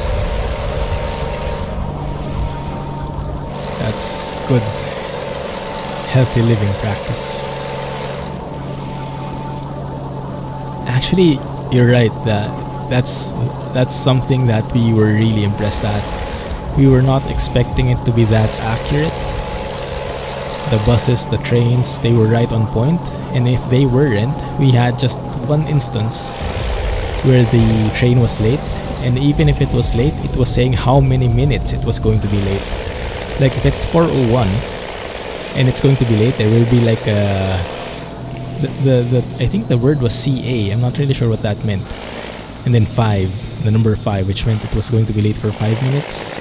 That's good, healthy living practice. Actually, you're right. That's something that we were really impressed at. We were not expecting it to be that accurate. The buses, the trains, they were right on point. And if they weren't, we had just one instance where the train was late. And even if it was late, it was saying how many minutes it was going to be late. Like if it's 4:01 and it's going to be late, there will be like a... I think the word was CA. I'm not really sure what that meant. And then 5, the number 5, which meant it was going to be late for 5 minutes.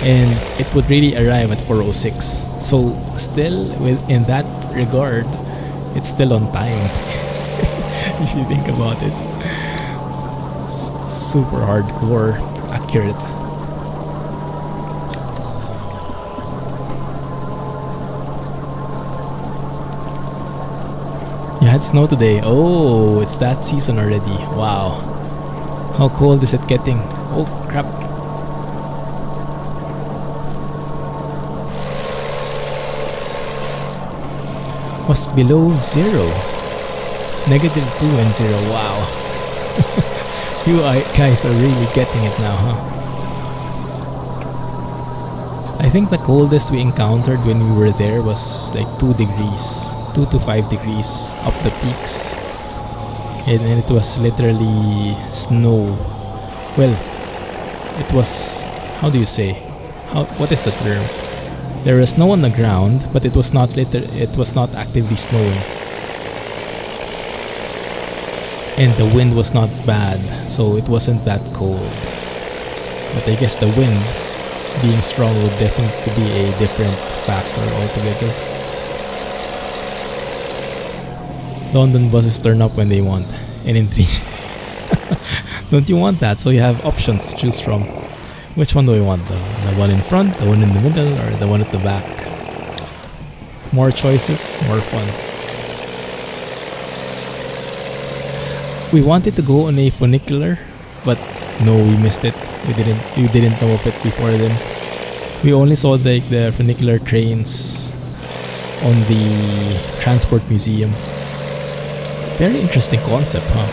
And it would really arrive at 4:06. So still, in that regard, it's still on time. If you think about it, it's super hardcore accurate. You had snow today. Oh, it's that season already. Wow. How cold is it getting? Oh crap. Was below 0. -2 and 0. Wow. You guys are really getting it now, huh? I think the coldest we encountered when we were there was like 2 degrees. 2 to 5 degrees up the peaks. And it was literally snow. Well, it was... How do you say? What is the term? There was snow on the ground, but it was not actively snowing. And the wind was not bad, so it wasn't that cold. But I guess the wind being strong would definitely be a different factor altogether. London buses turn up when they want, and in 3. Don't you want that? So you have options to choose from. Which one do I want though? The one in front, the one in the middle, or the one at the back? More choices, more fun. We wanted to go on a funicular, but no, we missed it. We didn't know of it before then. We only saw the funicular trains on the transport museum. Very interesting concept, huh?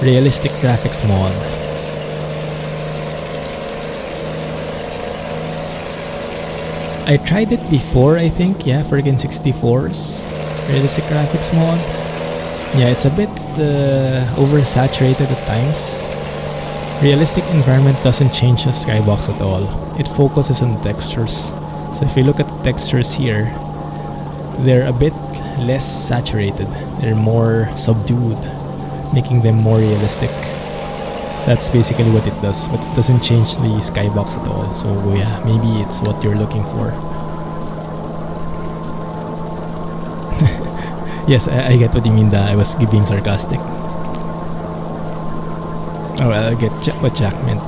Realistic graphics mod. I tried it before, I think, yeah, for N64's realistic graphics mod. Yeah, it's a bit oversaturated at times. Realistic environment doesn't change the skybox at all. It focuses on the textures. So if you look at the textures here, they're a bit less saturated. They're more subdued, making them more realistic. That's basically what it does, but it doesn't change the skybox at all. So yeah, maybe it's what you're looking for. Yes, I get what you mean. I was being sarcastic. Oh, well, I get what Jack meant.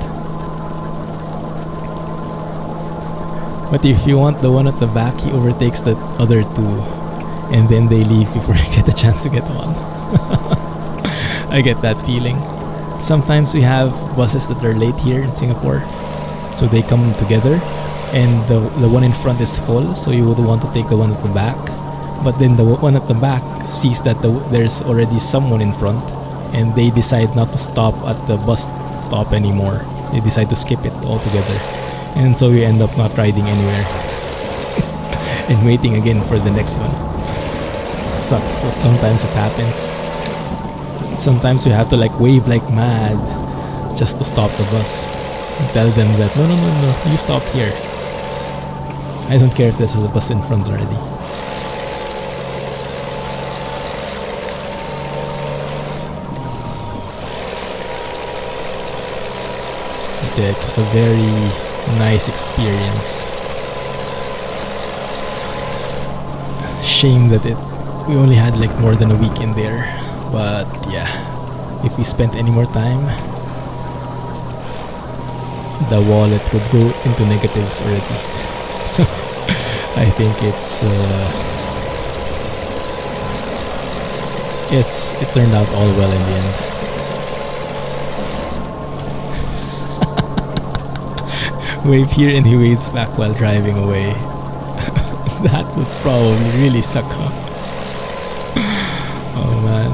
But if you want the one at the back, he overtakes the other two, and then they leave before I get a chance to get one. I get that feeling. Sometimes we have buses that are late here in Singapore, so they come together, and the one in front is full, so you would want to take the one at the back. But then the one at the back sees that there's already someone in front, and they decide not to stop at the bus stop anymore. They decide to skip it altogether, and so you end up not riding anywhere and waiting again for the next one. It sucks, but sometimes it happens. Sometimes you have to like wave like mad just to stop the bus and tell them that no, you stop here. I don't care if there's a bus in front already. It was a very nice experience. Shame that we only had like more than a week in there, but yeah, if we spent any more time, the wallet would go into negatives already. So I think it turned out all well in the end. Wave here and he waves back while driving away. That would probably really suck, huh? Oh man,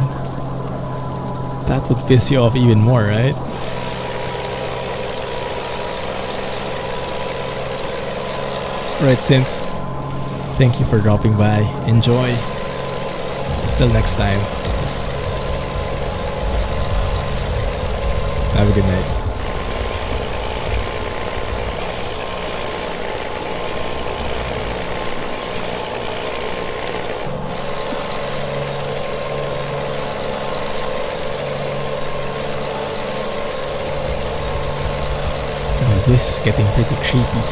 that would piss you off even more, right? Right, Synth, thank you for dropping by. Enjoy. Till next time. Have a good night. This is getting pretty creepy.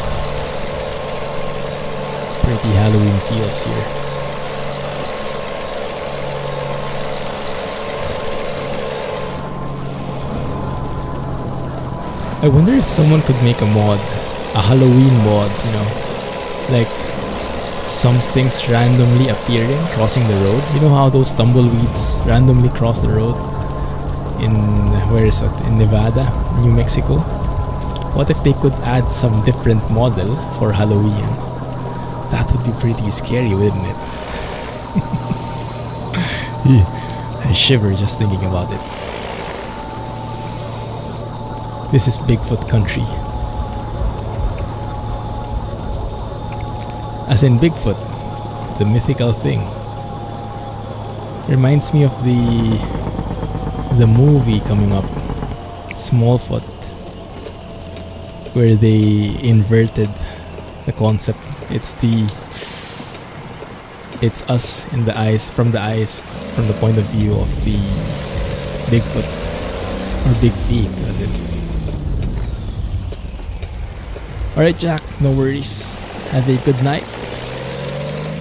Pretty Halloween feels here. I wonder if someone could make a mod, a Halloween mod, you know, like some things randomly appearing, crossing the road. You know how those tumbleweeds randomly cross the road in, where is it? In Nevada, New Mexico. What if they could add some different model for Halloween? That would be pretty scary, wouldn't it? I shiver just thinking about it. This is Bigfoot country. As in Bigfoot, the mythical thing. Reminds me of the movie coming up, Smallfoot, where they inverted the concept. It's us in the eyes, from the point of view of the Bigfoots, or Big Feet, was it? Alright, Jack, no worries. Have a good night.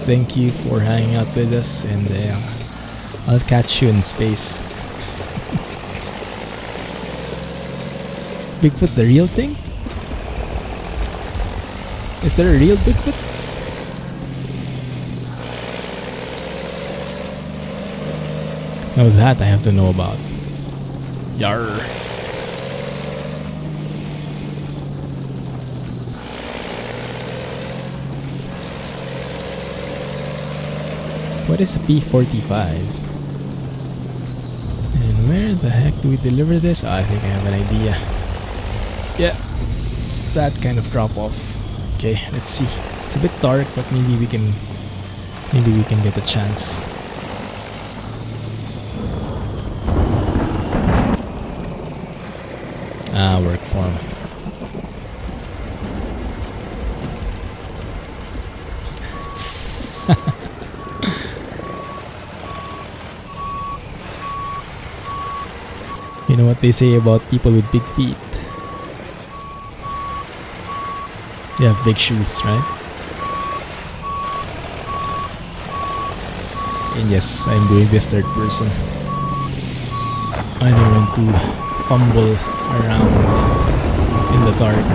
Thank you for hanging out with us, and I'll catch you in space. Bigfoot, the real thing? Is there a real Bigfoot? Now that I have to know about. Yarr. What is a P45? And where the heck do we deliver this? Oh, I think I have an idea. Yeah, it's that kind of drop off. Okay, let's see. It's a bit dark, but maybe we can get a chance. Ah, work form. You know what they say about people with big feet? They have big shoes, right? And yes, I'm doing this third person. I don't want to fumble around in the dark.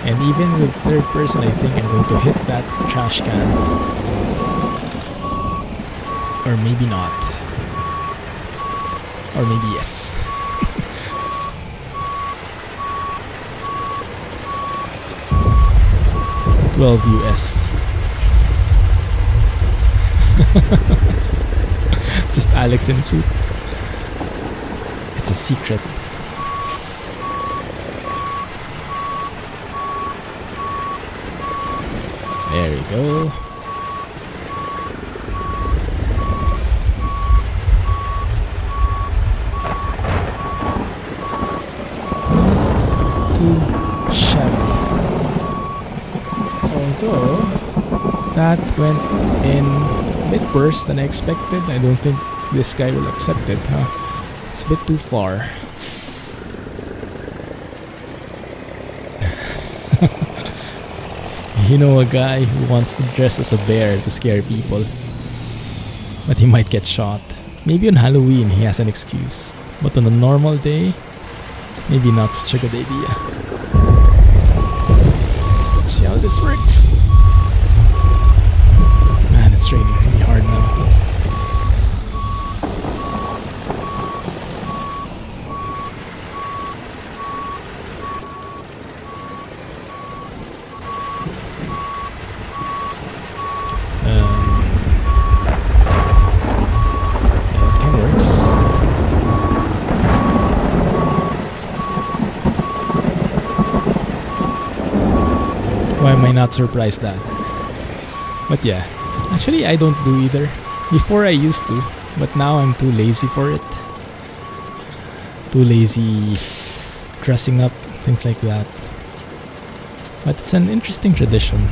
And even with third person, I think I'm going to hit that trash can. Or maybe not. Or maybe yes. $12 US. Just Alex in a suit. It's a secret. There we go. Although that went in a bit worse than I expected. I don't think this guy will accept it, huh? It's a bit too far. You know, a guy who wants to dress as a bear to scare people, but he might get shot. Maybe on Halloween he has an excuse, but on a normal day, maybe not such a good idea. Let's see how this works. Man, it's raining really hard now. Why am I not surprised that? But yeah, actually I don't do either. Before I used to, but now I'm too lazy for it. Too lazy dressing up, things like that. But it's an interesting tradition,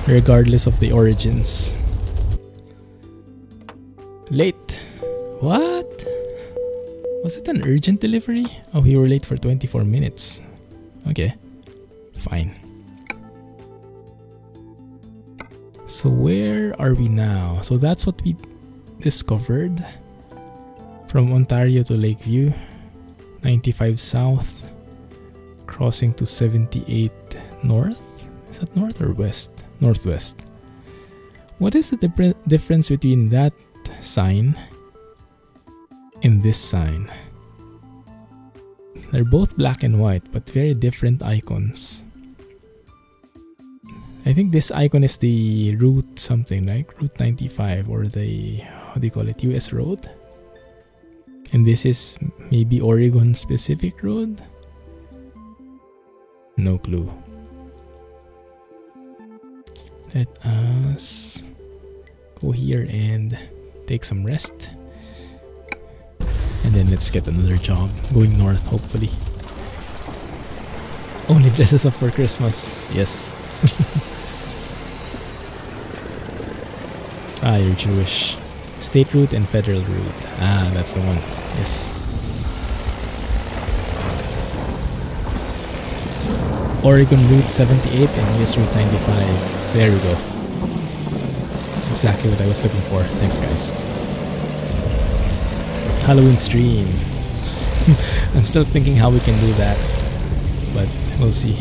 regardless of the origins. Late. What? Was it an urgent delivery? Oh, we were late for 24 minutes. Okay. Fine. So where are we now? So that's what we discovered. From Ontario to Lakeview, 95 south, crossing to 78 north. Is that north or west? Northwest. What is the difference between that sign and this sign? They're both black and white, but very different icons. I think this icon is the route something, like Route 95, or the, how do you call it, US road? And this is maybe Oregon specific road? No clue. Let us go here and take some rest. And then let's get another job going north, hopefully. Only dresses up for Christmas. Yes. Ah, you're Jewish. State route and federal route. Ah, that's the one. Yes. Oregon Route 78 and US Route 95. There we go. Exactly what I was looking for. Thanks, guys. Halloween stream. I'm still thinking how we can do that, but we'll see.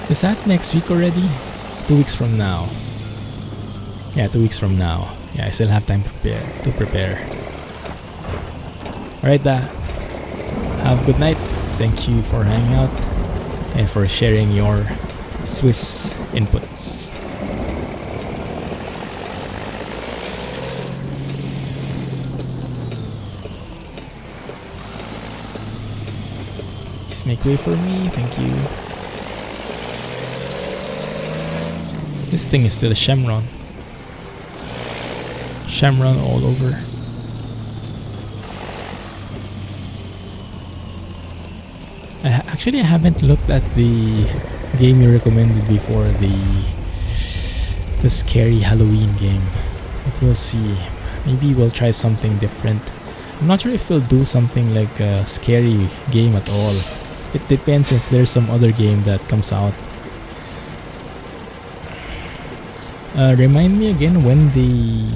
Is that next week already? 2 weeks from now. Yeah, 2 weeks from now. Yeah, I still have time to prepare. Alright, have a good night. Thank you for hanging out and for sharing your Swiss inputs. Just make way for me, thank you. This thing is still a Shamron. Shamron all over. Actually, I haven't looked at the game you recommended before, the scary Halloween game. But we'll see. Maybe we'll try something different. I'm not sure if we'll do something like a scary game at all. It depends if there's some other game that comes out. Remind me again when the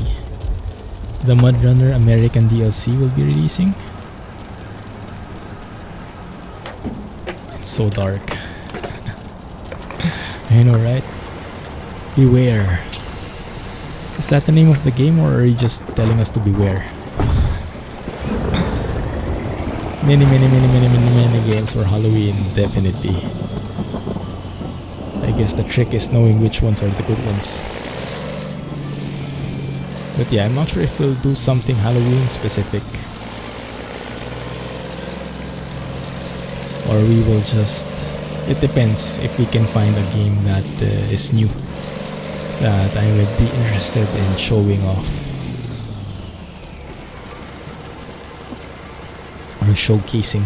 Mudrunner American DLC will be releasing. It's so dark. I know, right? Beware. Is that the name of the game, or are you just telling us to beware? Many games for Halloween, definitely. I guess the trick is knowing which ones are the good ones. But yeah, I'm not sure if we'll do something Halloween specific, or we will just... It depends if we can find a game that is new, that I would be interested in showing off or showcasing.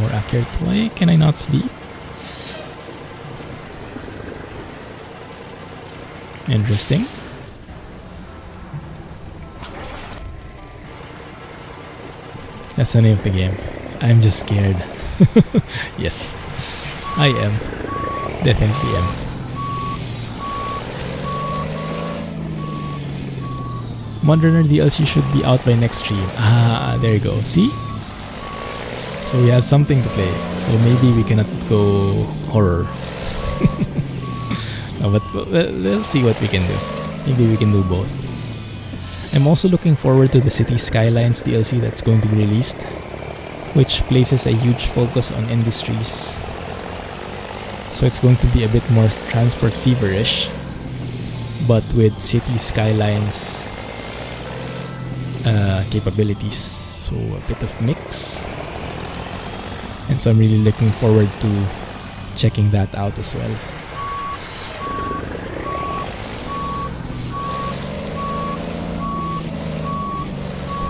More accurate. Why can I not sleep? Interesting. That's the name of the game. I'm just scared. Yes, I am. Definitely am. Mudrunner DLC should be out by next stream. Ah, there you go. See? So we have something to play. So maybe we cannot go horror. No, but we'll see what we can do. Maybe we can do both. I'm also looking forward to the City Skylines DLC that's going to be released, which places a huge focus on industries. So it's going to be a bit more transport feverish, but with City Skylines capabilities. So a bit of mix. And so I'm really looking forward to checking that out as well.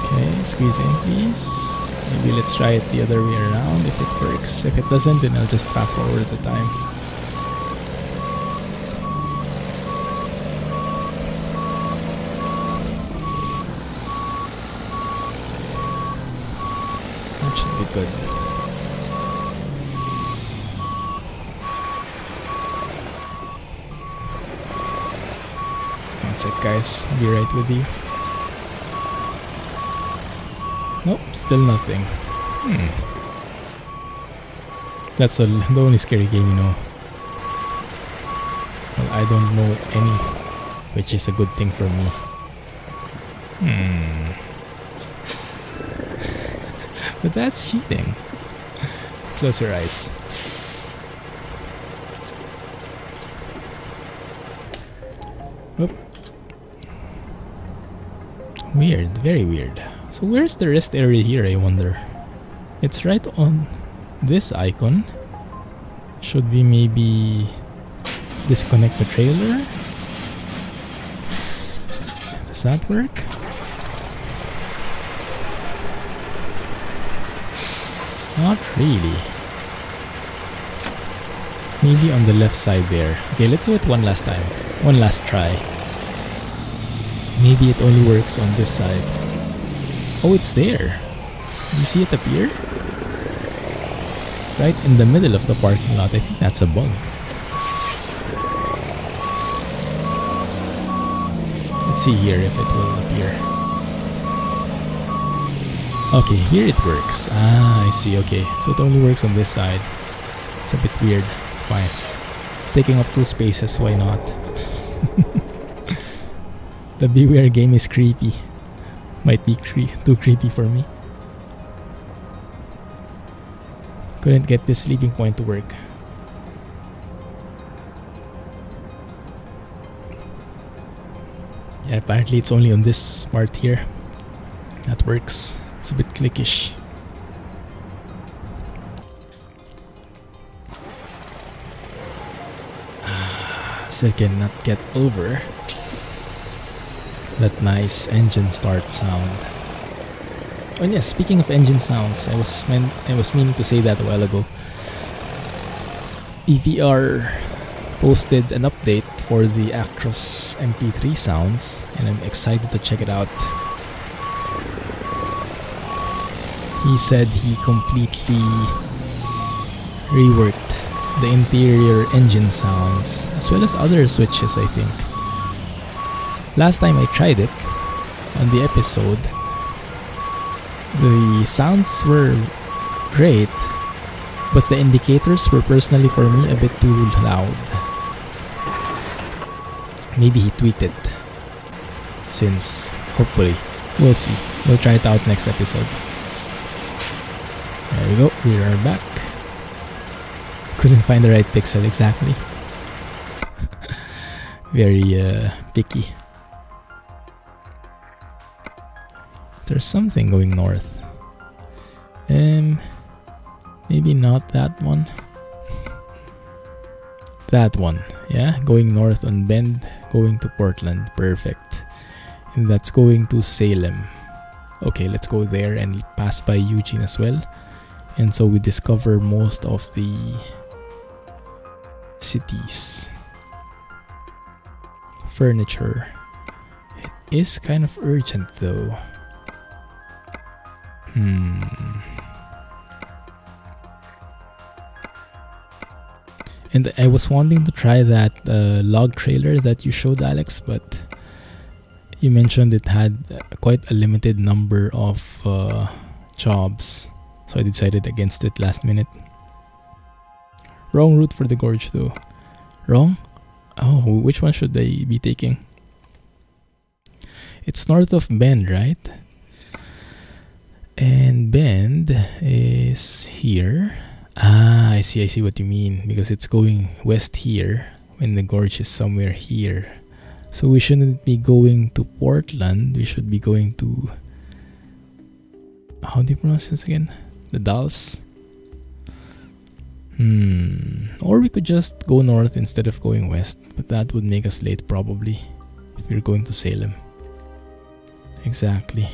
Okay, squeeze in please. Maybe let's try it the other way around if it works. If it doesn't, then I'll just fast forward the time. That should be good. One sec guys, I'll be right with you. Nope, still nothing. That's the only scary game you know. Well, I don't know any, which is a good thing for me. But that's cheating. Close your eyes. Oop. Weird, very weird. So where's the rest area here, I wonder? It's right on this icon. Should we maybe disconnect the trailer? Does that work? Not really. Maybe on the left side there. Okay, let's do it one last time. One last try. Maybe it only works on this side. Oh, it's there. You see it appear? Right in the middle of the parking lot. I think that's a bug. Let's see here if it will appear. Okay, here it works. Ah, I see. Okay, so it only works on this side. It's a bit weird. It's fine. Taking up 2 spaces, why not? The Beware game is creepy. Might be too creepy for me. Couldn't get this sleeping point to work. Yeah, apparently it's only on this part here that works. It's a bit clickish. Still cannot get over that nice engine start sound. Oh yes, speaking of engine sounds, I was meaning to say that a while ago. EVR posted an update for the Actros MP3 sounds, and I'm excited to check it out. He said he completely reworked the interior engine sounds as well as other switches, I think. Last time I tried it on the episode, the sounds were great, but the indicators were personally for me a bit too loud. Maybe he tweaked it since, hopefully. We'll see. We'll try it out next episode. There we go. We are back. Couldn't find the right pixel exactly. Very picky. There's something going north. Maybe not that one. That one. Yeah, going north on Bend, going to Portland. Perfect. And that's going to Salem. Okay, let's go there and pass by Eugene as well. And so we discover most of the cities. Furniture. It is kind of urgent though. And I was wanting to try that log trailer that you showed, Alex, but you mentioned it had quite a limited number of jobs, so I decided against it last minute. Wrong route for the gorge though. Wrong? Oh, which one should I be taking? It's north of Bend, right? And Bend is here. Ah, I see what you mean, because it's going west here when the gorge is somewhere here. So we shouldn't be going to Portland, we should be going to... How do you pronounce this again? The Dalles? Or we could just go north instead of going west, but that would make us late probably if we're going to Salem. Exactly.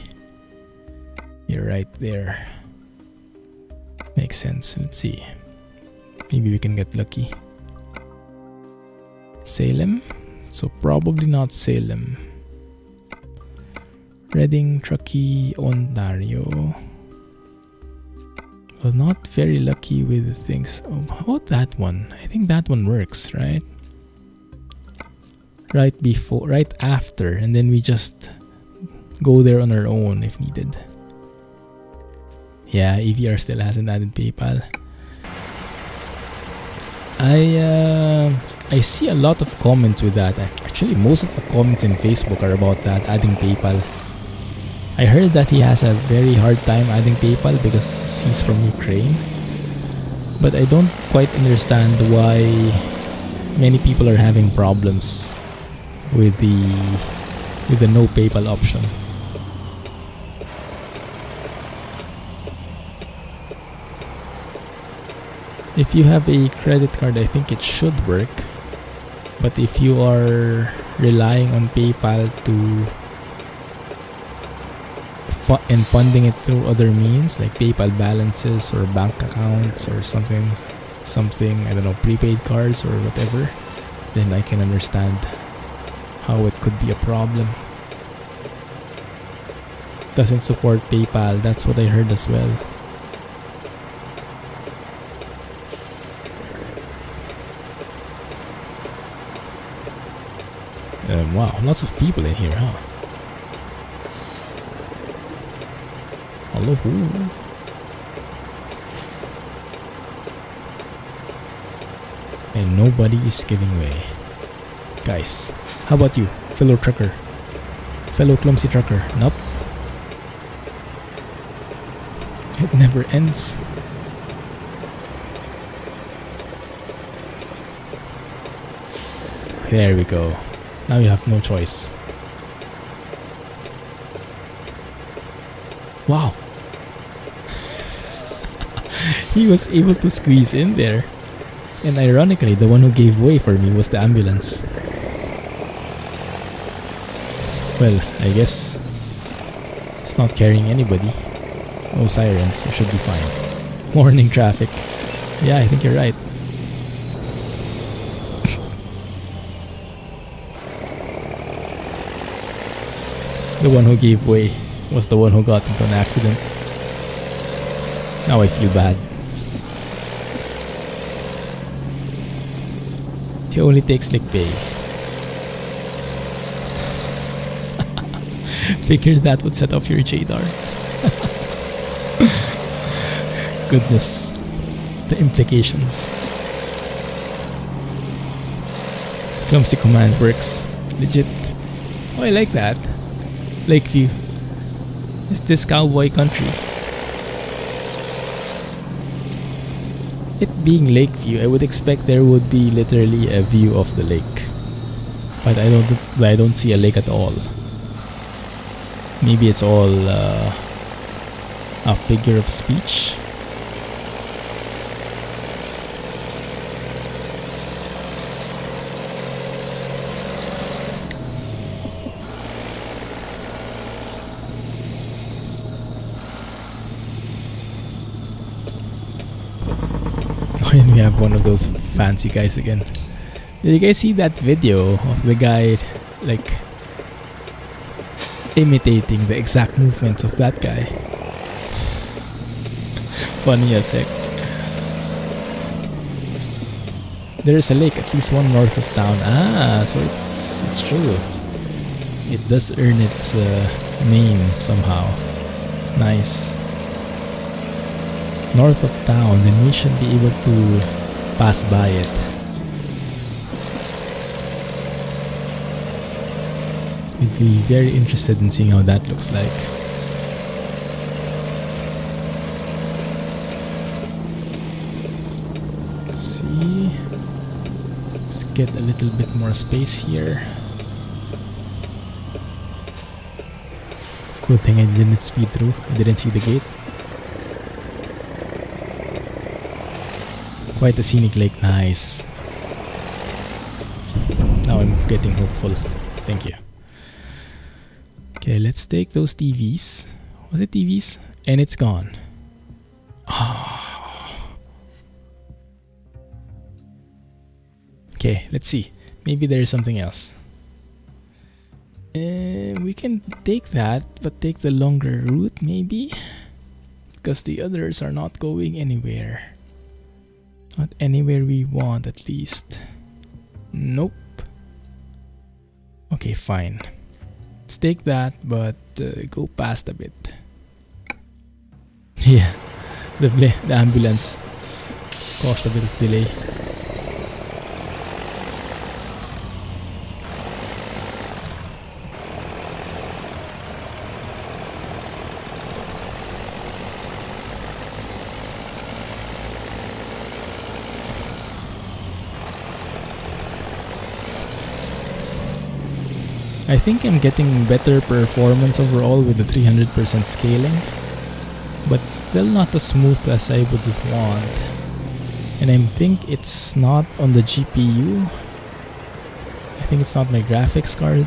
You're right there. Makes sense. Let's see. Maybe we can get lucky. Salem? So probably not Salem. Reading, Truckee, Ontario. Well, not very lucky with things. Oh, how about that one? I think that one works, right? Right before, right after, and then we just go there on our own if needed. Yeah, EVR still hasn't added PayPal. I see a lot of comments with that. Actually, most of the comments in Facebook are about that, adding PayPal. I heard that he has a very hard time adding PayPal because he's from Ukraine. But I don't quite understand why many people are having problems with the no PayPal option. If you have a credit card, I think it should work. But if you are relying on PayPal and funding it through other means like PayPal balances or bank accounts or something, I don't know, prepaid cards or whatever, then I can understand how it could be a problem. Doesn't support PayPal, that's what I heard as well. Wow, lots of people in here, huh? Hello. And nobody is giving way. Guys, how about you, fellow trucker? Fellow clumsy trucker? Nope. It never ends. There we go. Now you have no choice. Wow. He was able to squeeze in there. And ironically, the one who gave way for me was the ambulance. Well, I guess it's not carrying anybody. No sirens, so should be fine. Morning traffic. Yeah, I think you're right. The one who gave way was the one who got into an accident. Now I feel bad. He only takes slick pay. Figured that would set off your JDAR. Goodness. The implications. Clumsy command works. Legit. Oh, I like that. Lakeview. Is this cowboy country? It being Lakeview, I would expect there would be literally a view of the lake. But I don't see a lake at all. Maybe it's all a figure of speech. And we have one of those fancy guys again. Did you guys see that video of the guy like imitating the exact movements of that guy? Funny as heck. There's a lake, at least one north of town. Ah, so it's true. It does earn its name somehow. Nice. North of town, then we should be able to pass by it. We'd be very interested in seeing how that looks like. See, let's get a little bit more space here. Good thing I didn't speed through. I didn't see the gate. Quite a scenic lake, nice. Now I'm getting hopeful. Thank you. Okay, let's take those TVs. Was it TVs? And it's gone. Oh. Okay, let's see. Maybe there is something else. We can take that, but take the longer route maybe? Because the others are not going anywhere. Not anywhere we want, at least. Nope. Okay, fine. Let's take that, but go past a bit. Yeah, the ambulance caused a bit of delay. I think I'm getting better performance overall with the 300% scaling, but still not as smooth as I would want. And I think it's not on the GPU. I think it's not my graphics card.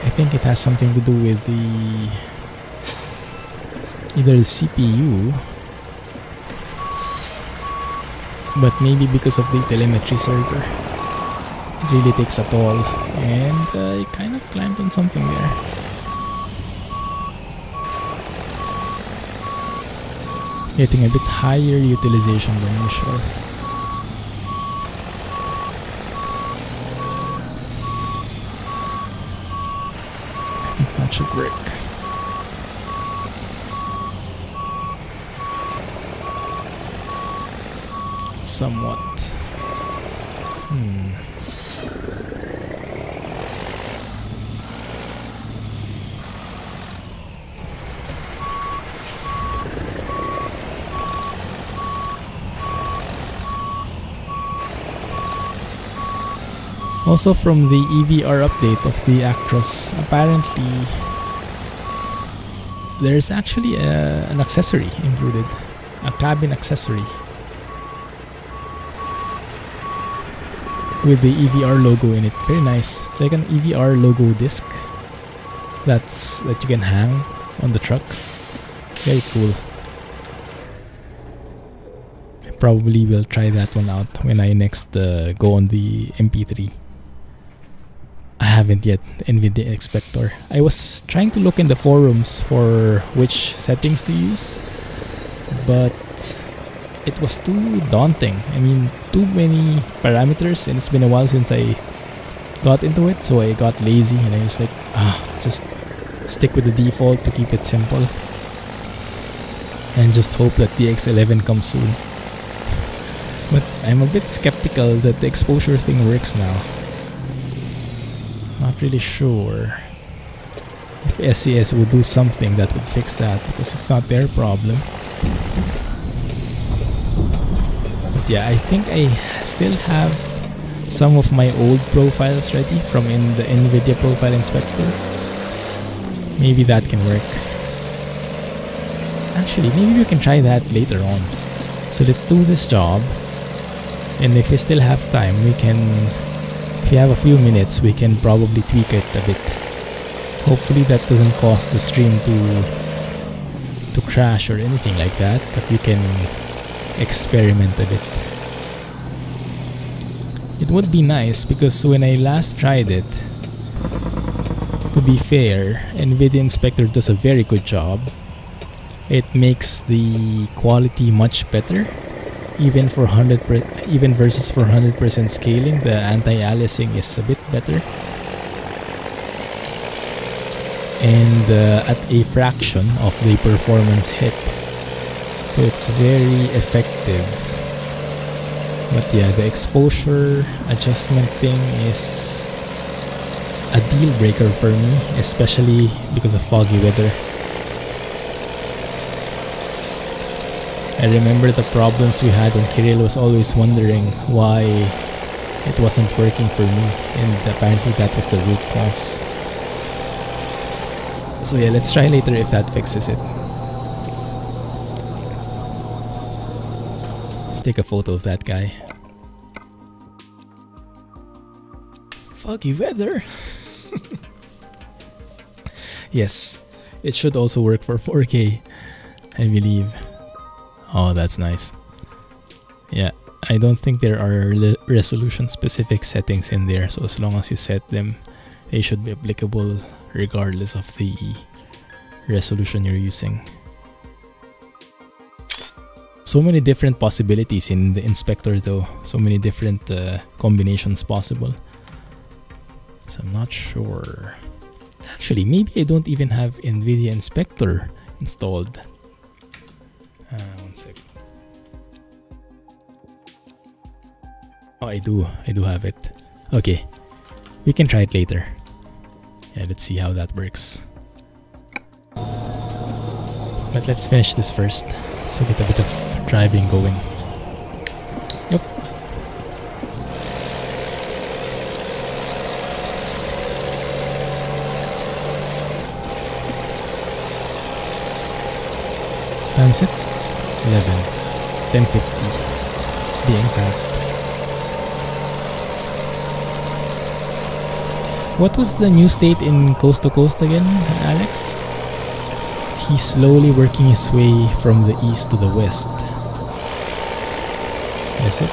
I think it has something to do with either the CPU, but maybe because of the telemetry server. It really takes a toll, and I kind of climbed on something there. Getting a bit higher utilization than usual. might work. Somewhat. Also from the EVR update of the Actros, apparently there's actually an accessory included, a cabin accessory with the EVR logo in it. Very nice. It's like an EVR logo disc that you can hang on the truck. Very cool. I probably will try that one out when I next go on the MP3. I haven't yet, Nvidia Inspector. I was trying to look in the forums for which settings to use, but it was too daunting. I mean, too many parameters, and it's been a while since I got into it, so I got lazy and I was like, just stick with the default to keep it simple and just hope that the X11 comes soon. But I'm a bit skeptical that the exposure thing works now. Not really sure if SCS would do something that would fix that, because it's not their problem. But yeah, I think I still have some of my old profiles ready from in the Nvidia Profile Inspector. Maybe that can work. Actually, maybe we can try that later on. So let's do this job, and if we still have time, we can, if we have a few minutes, we can probably tweak it a bit. Hopefully that doesn't cause the stream to crash or anything like that, but we can experiment a bit. It would be nice, because when I last tried it, to be fair, Nvidia Inspector does a very good job. It makes the quality much better, even for even versus for 100% scaling. The anti-aliasing is a bit better, and at a fraction of the performance hit, so it's very effective. But yeah, the exposure adjustment thing is a deal breaker for me, especially because of foggy weather. I remember the problems we had, and Kirill was always wondering why it wasn't working for me, and apparently that was the root cause. So yeah, let's try later if that fixes it. Let's take a photo of that guy. Foggy weather! Yes, it should also work for 4K, I believe. Oh, that's nice. Yeah, I don't think there are resolution specific settings in there, so as long as you set them, they should be applicable regardless of the resolution you're using. So many different possibilities in the inspector though, so many different combinations possible. So I'm not sure. Actually, maybe I don't even have Nvidia Inspector installed. One sec. Oh, I do have it. Okay, we can try it later. Yeah, let's see how that works. But let's finish this first, so get a bit of driving going. Yep. Time's it? 10:50. Be exact. What was the new state in Coast to Coast again, Alex? He's slowly working his way from the east to the west. Is it?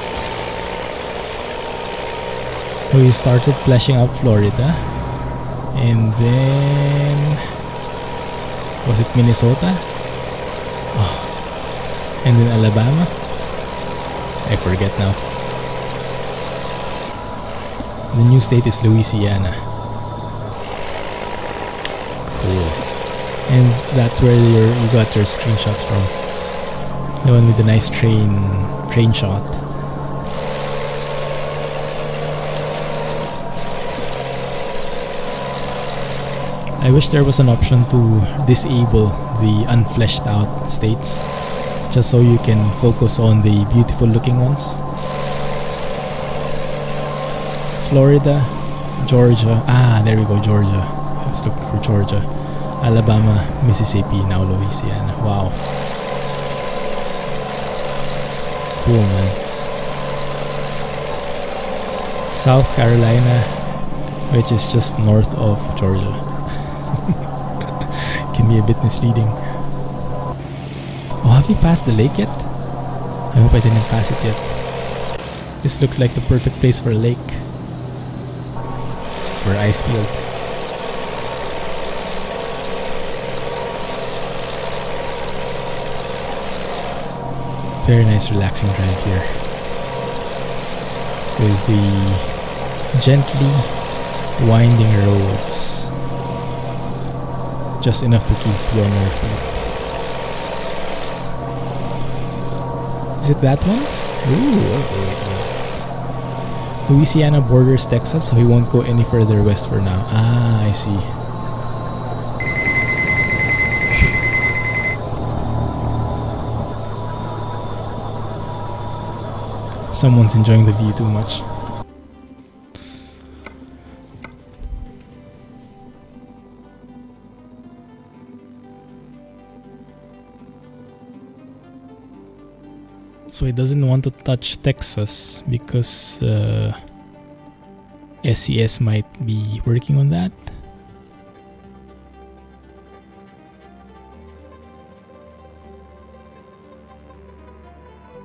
So he started fleshing out Florida, and then was it Minnesota? Oh. And then Alabama? I forget now. The new state is Louisiana. Cool. And that's where you got your screenshots from. The one with the nice train shot. I wish there was an option to disable the unfleshed out states, just so you can focus on the beautiful looking ones. Florida, Georgia. Ah, there we go, Georgia. I was looking for Georgia. Alabama, Mississippi, now Louisiana. Wow. Cool, man. South Carolina, which is just north of Georgia. Can be a bit misleading. Oh, have we passed the lake yet? I hope I didn't pass it yet. This looks like the perfect place for a lake. It's for ice field. Very nice relaxing drive here. With the gently winding roads. Just enough to keep you on your feet. Is it that one? Ooh, Louisiana borders Texas, so he won't go any further west for now. Ah, I see. Someone's enjoying the view too much. So he doesn't want to touch Texas because SCS might be working on that.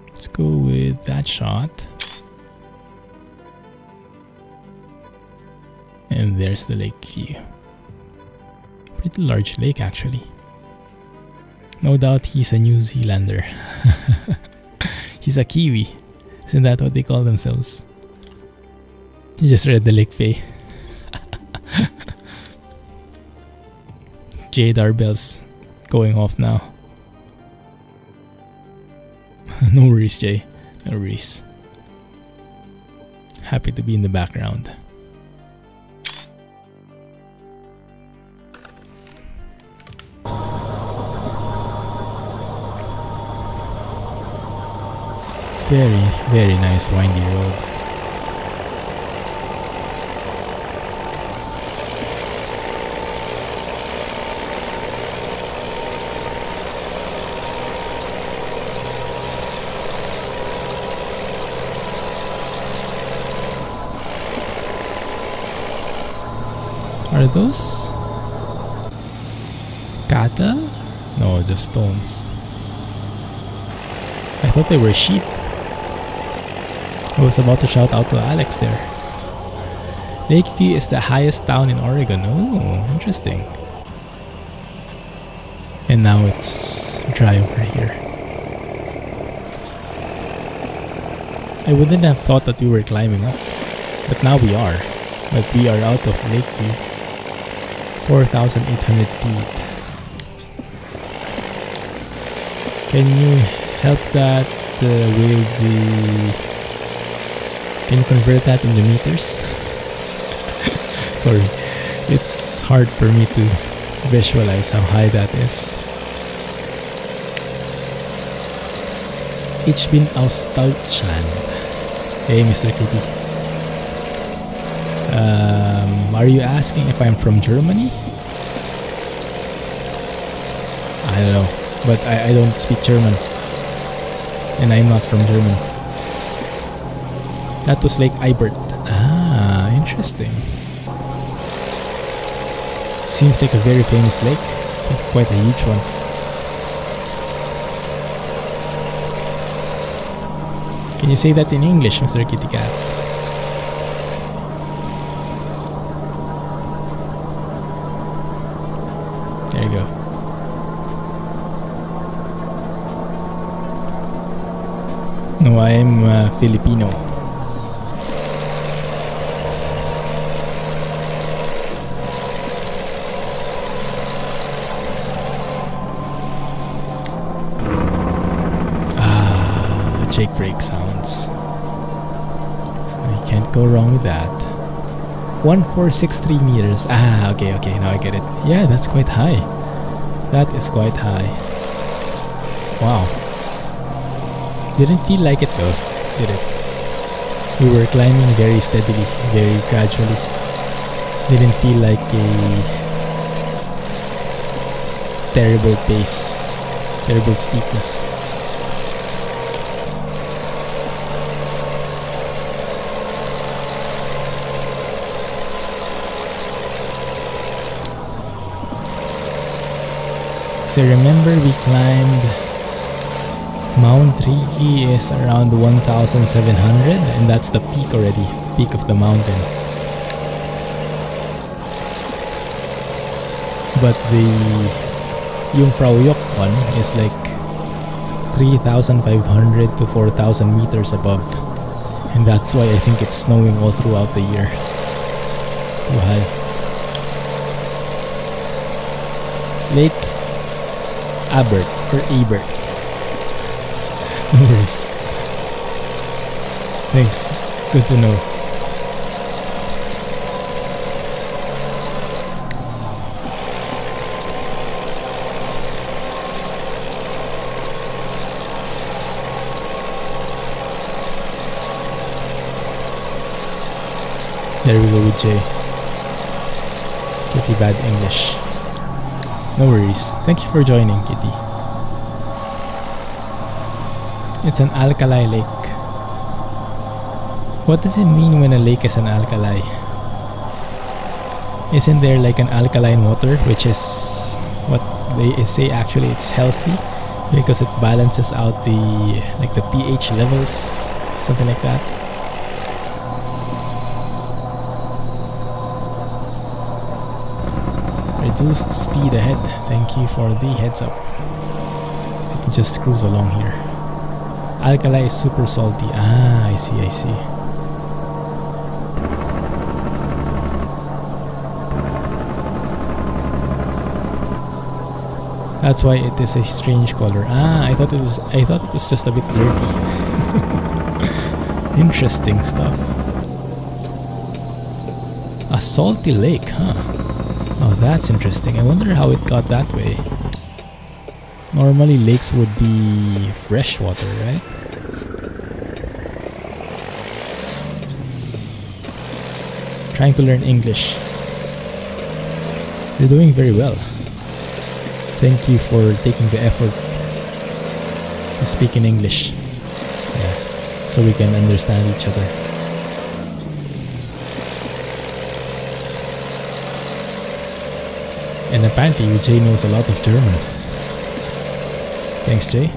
Let's go with that shot. And there's the lake view. Pretty large lake actually. No doubt he's a New Zealander. He's a Kiwi. Isn't that what they call themselves? You just read the lake pay. Jade bell's going off now. No worries, Jay. No worries. Happy to be in the background. Very, very nice windy road. Are those cattle? No, just stones. I thought they were sheep. I was about to shout out to Alex there. Lakeview is the highest town in Oregon. Oh, interesting. And now it's dry over here. I wouldn't have thought that we were climbing up, but now we are. But we are out of Lakeview. 4,800 feet. Can you help that with the... Can you convert that into meters? Sorry, it's hard for me to visualize how high that is. Ich bin aus Deutschland. Hey, Mr. Kitty. Are you asking if I'm from Germany? I don't know, but I don't speak German. And I'm not from Germany. That was Lake Ibert. Ah, interesting. Seems like a very famous lake. It's quite a huge one. Can you say that in English, Mr. Kitty Cat? There you go. No, I'm Filipino. Jake brake sounds. You can't go wrong with that. 1463 meters. Ah, okay, now I get it. Yeah, that's quite high. That is quite high. Wow. Didn't feel like it though, did it? We were climbing very steadily, very gradually. Didn't feel like a terrible pace, terrible steepness. So remember we climbed Mount Rigi is around 1,700 and that's the peak already, peak of the mountain. But the Jungfraujoch one is like 3,500 to 4,000 meters above. And that's why I think it's snowing all throughout the year. Too high. Lake Abert or Ebert. No worries. Thanks. Good to know. There we go with Jay. Kitty bad English. No worries. Thank you for joining, Kitty. It's an alkali lake. What does it mean when a lake is an alkali? Isn't there like an alkaline water, which is what they say actually it's healthy because it balances out the like the pH levels, something like that. Reduced speed ahead. Thank you for the heads up. Let me just cruise along here. Alkali is super salty. Ah, I see, I see. That's why it is a strange color. Ah, I thought it was just a bit dirty. Interesting stuff. A salty lake, huh? Oh, that's interesting. I wonder how it got that way. Normally lakes would be fresh water, right? Trying to learn English. You're doing very well. Thank you for taking the effort to speak in English. Yeah, so we can understand each other. And apparently Jay knows a lot of German. Thanks, Jay.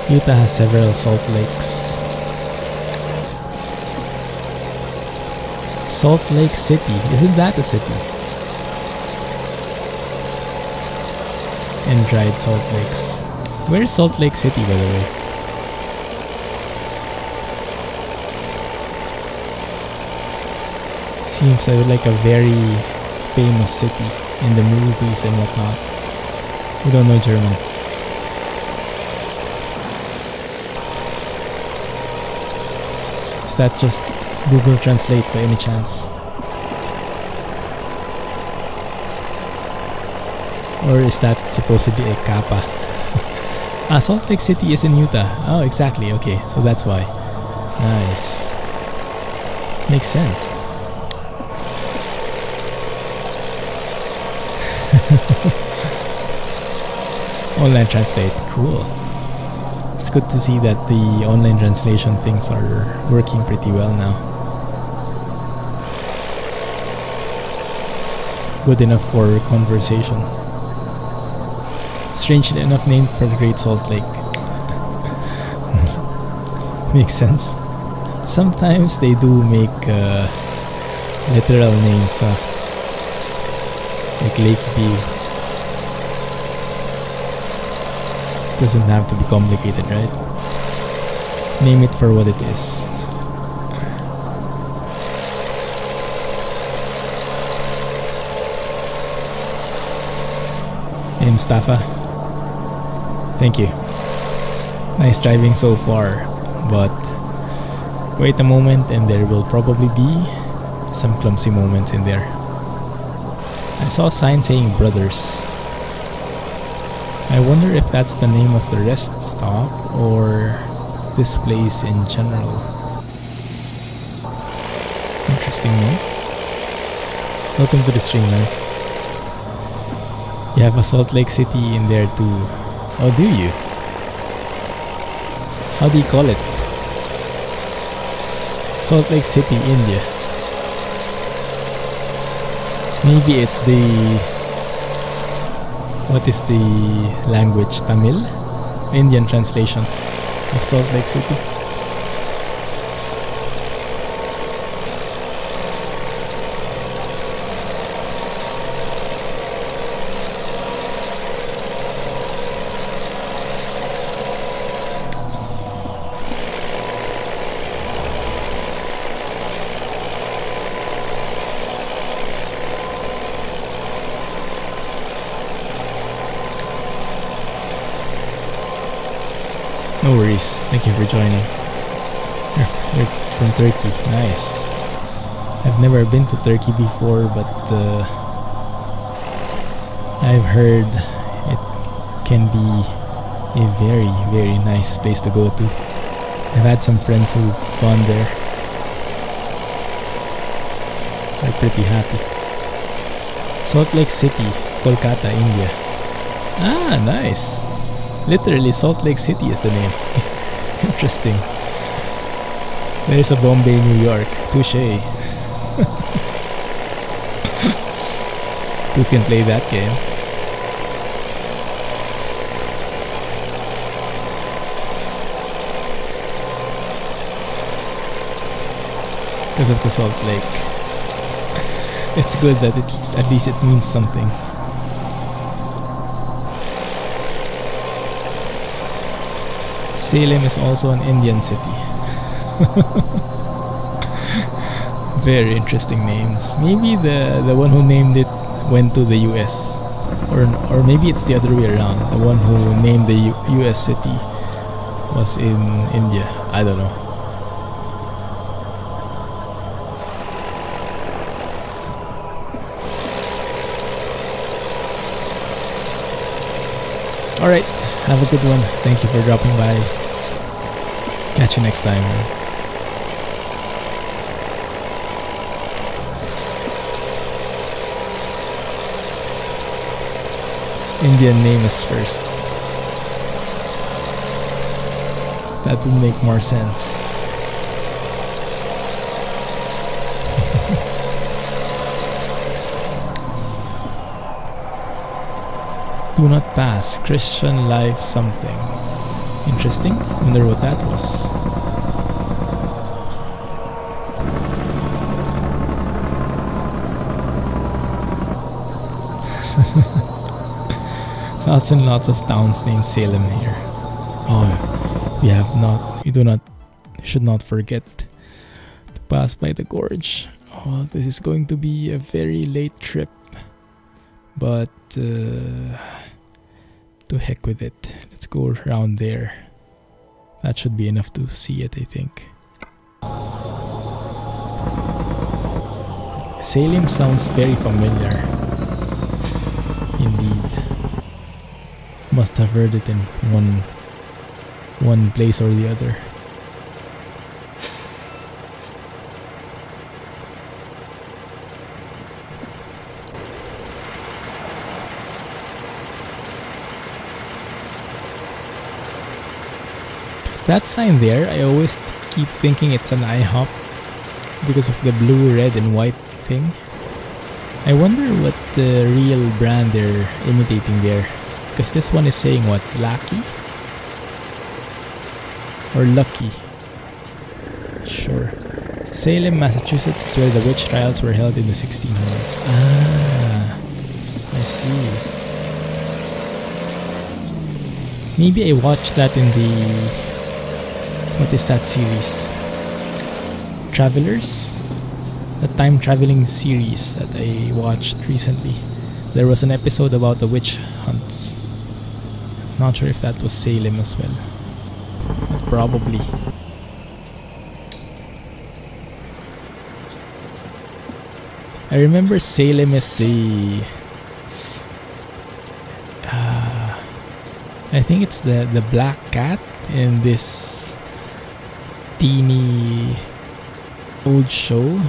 Utah has several salt lakes. Salt Lake City, isn't that a city? And dried salt lakes. Where's Salt Lake City, by the way? Seems like a very famous city in the movies and whatnot. We don't know German. Is that just Google Translate by any chance? Or is that supposedly a kappa? Ah, Salt Lake City is in Utah. Oh, exactly. Okay, so that's why. Nice. Makes sense. Online translate, cool. It's good to see that the online translation things are working pretty well now. Good enough for conversation. Strangely enough named for the Great Salt Lake. Makes sense. Sometimes they do make literal names, like Lakeview. Doesn't have to be complicated, right? Name it for what it is. Hey Mustafa, thank you. Nice driving so far, but wait a moment and there will probably be some clumsy moments in there. I saw a sign saying brothers. I wonder if that's the name of the rest stop or this place in general. Interesting name. Welcome to the stream, man. You have a Salt Lake City in there too. Oh, do you? How do you call it? Salt Lake City, India. Maybe it's the... What is the language? Tamil? Indian translation of Salt Lake City. No worries, thank you for joining. You're from Turkey, nice. I've never been to Turkey before, but I've heard it can be a very, very nice place to go to. I've had some friends who've gone there. They're pretty happy. Salt Lake City, Kolkata, India. Ah, nice. Literally, Salt Lake City is the name. Interesting. There's a Bombay, New York. Touché. Who can play that game? Because of the Salt Lake. It's good that at least it means something. Salem is also an Indian city. Very interesting names. Maybe the one who named it went to the US, or maybe it's the other way around. The one who named the US city was in India. I don't know. Alright, have a good one. Thank you for dropping by. Catch you next time, man. Indian name is first. That would make more sense. Do not pass. Christian life something. Interesting. Wonder what that was. Lots and lots of towns named Salem here. Oh, we should not forget to pass by the gorge. Oh, this is going to be a very late trip. But to heck with it. Let's go around there. That should be enough to see it, I think. Salem sounds very familiar. Indeed. Must have heard it in one place or the other. That sign there, I always keep thinking it's an IHOP because of the blue, red, and white thing. I wonder what the real brand they're imitating there. Because this one is saying what? Lucky? Or Lucky? Sure. Salem, Massachusetts is where the witch trials were held in the 1600s. Ah, I see. Maybe I watched that in the... What is that series? Travelers? The time traveling series that I watched recently. There was an episode about the witch hunts. Not sure if that was Salem as well. Probably. I remember Salem is the... I think it's the black cat in this teeny old show.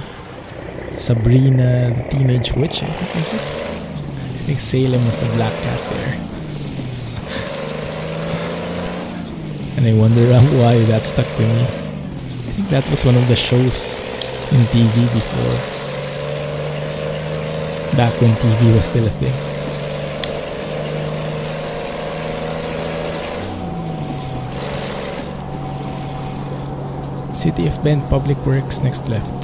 Sabrina the Teenage Witch, I think was it? I think Salem was the black cat there. And I wonder why that stuck to me. I think that was one of the shows in TV before. Back when TV was still a thing. City of Bend Public Works, next left.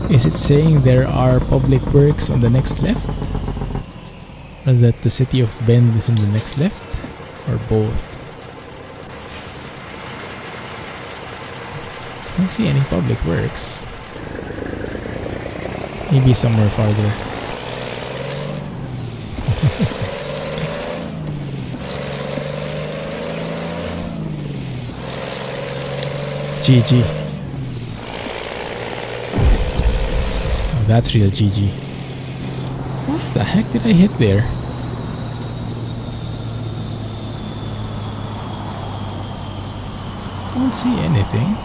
Is it saying there are public works on the next left? Or that the City of Bend is in the next left? Or both? I don't see any public works. Maybe somewhere farther. GG. Oh, that's real GG. What the heck did I hit there? Don't see anything.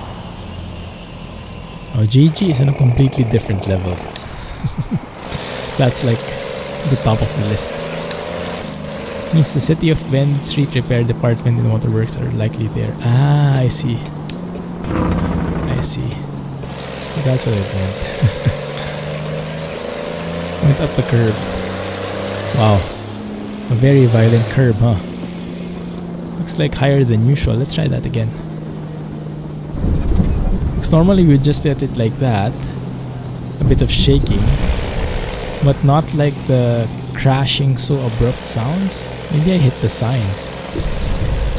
Oh, GG is on a completely different level. That's like the top of the list. Means the City of Bend Street Repair Department and Waterworks are likely there. Ah, I see. I see. So that's what it meant. Went up the curb. Wow. A very violent curb, huh? Looks like higher than usual. Let's try that again. Because normally we just get it like that. A bit of shaking. But not like the crashing so abrupt sounds. Maybe I hit the sign.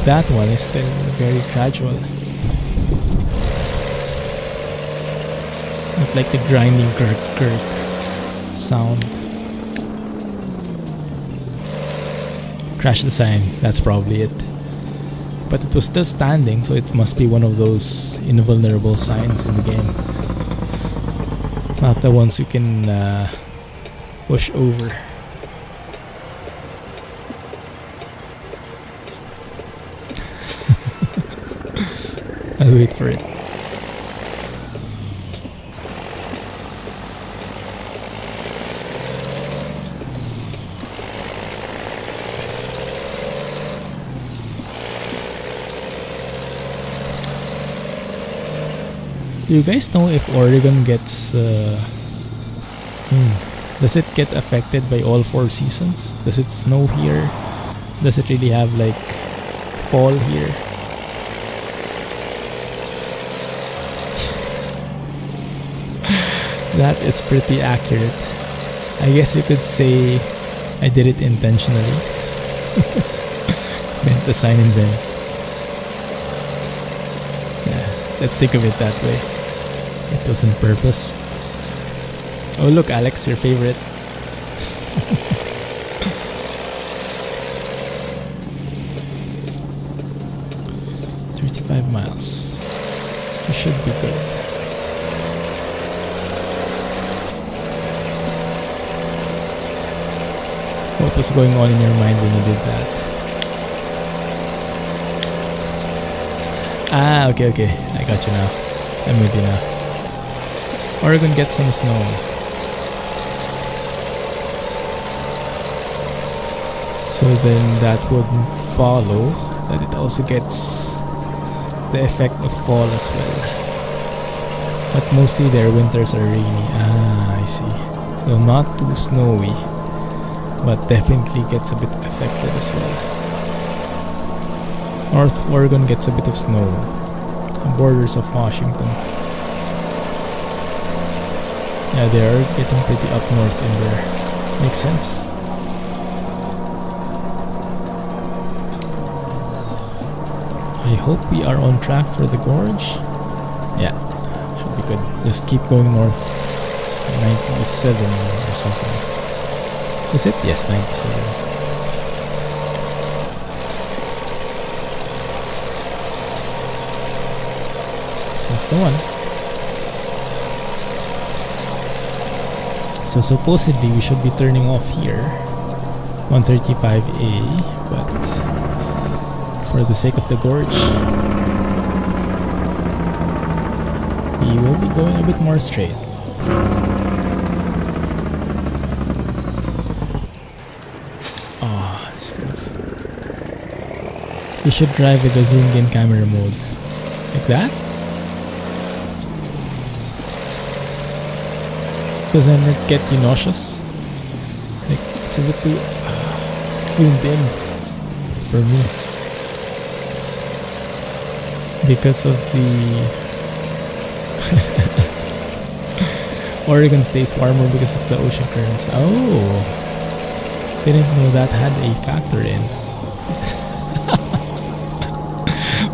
That one is still very gradual. Not like the grinding kirk sound. Crash the sign, that's probably it. But it was still standing, so it must be one of those invulnerable signs in the game. Not the ones you can push over. I'll wait for it. Do you guys know if Oregon gets... does it get affected by all 4 seasons? Does it snow here? Does it really have like fall here? That is pretty accurate. I guess you could say I did it intentionally. Bent the sign and bent. Yeah, let's think of it that way. It was on purpose. Oh look, Alex, your favorite. 35 miles. We should be good. What was going on in your mind when you did that? Ah, okay. I got you now. I'm with you now. Oregon gets some snow. So then that would follow that it also gets the effect of fall as well. But mostly their winters are rainy. Ah, I see. So not too snowy, but definitely gets a bit affected as well. North Oregon gets a bit of snow. The borders of Washington. Yeah, they are getting pretty up north in there. Makes sense. I hope we are on track for the gorge. Yeah, should we could just keep going north. 97 or something. Is it? Yes, 97. That's the one. So supposedly we should be turning off here, 135A, but for the sake of the gorge, we will be going a bit more straight. You should drive with a zoomed in camera mode. Like that? Doesn't it get you nauseous? Like, it's a bit too zoomed in for me. Because of the Oregon stays warmer because of the ocean currents. Oh, didn't know that had a factor in.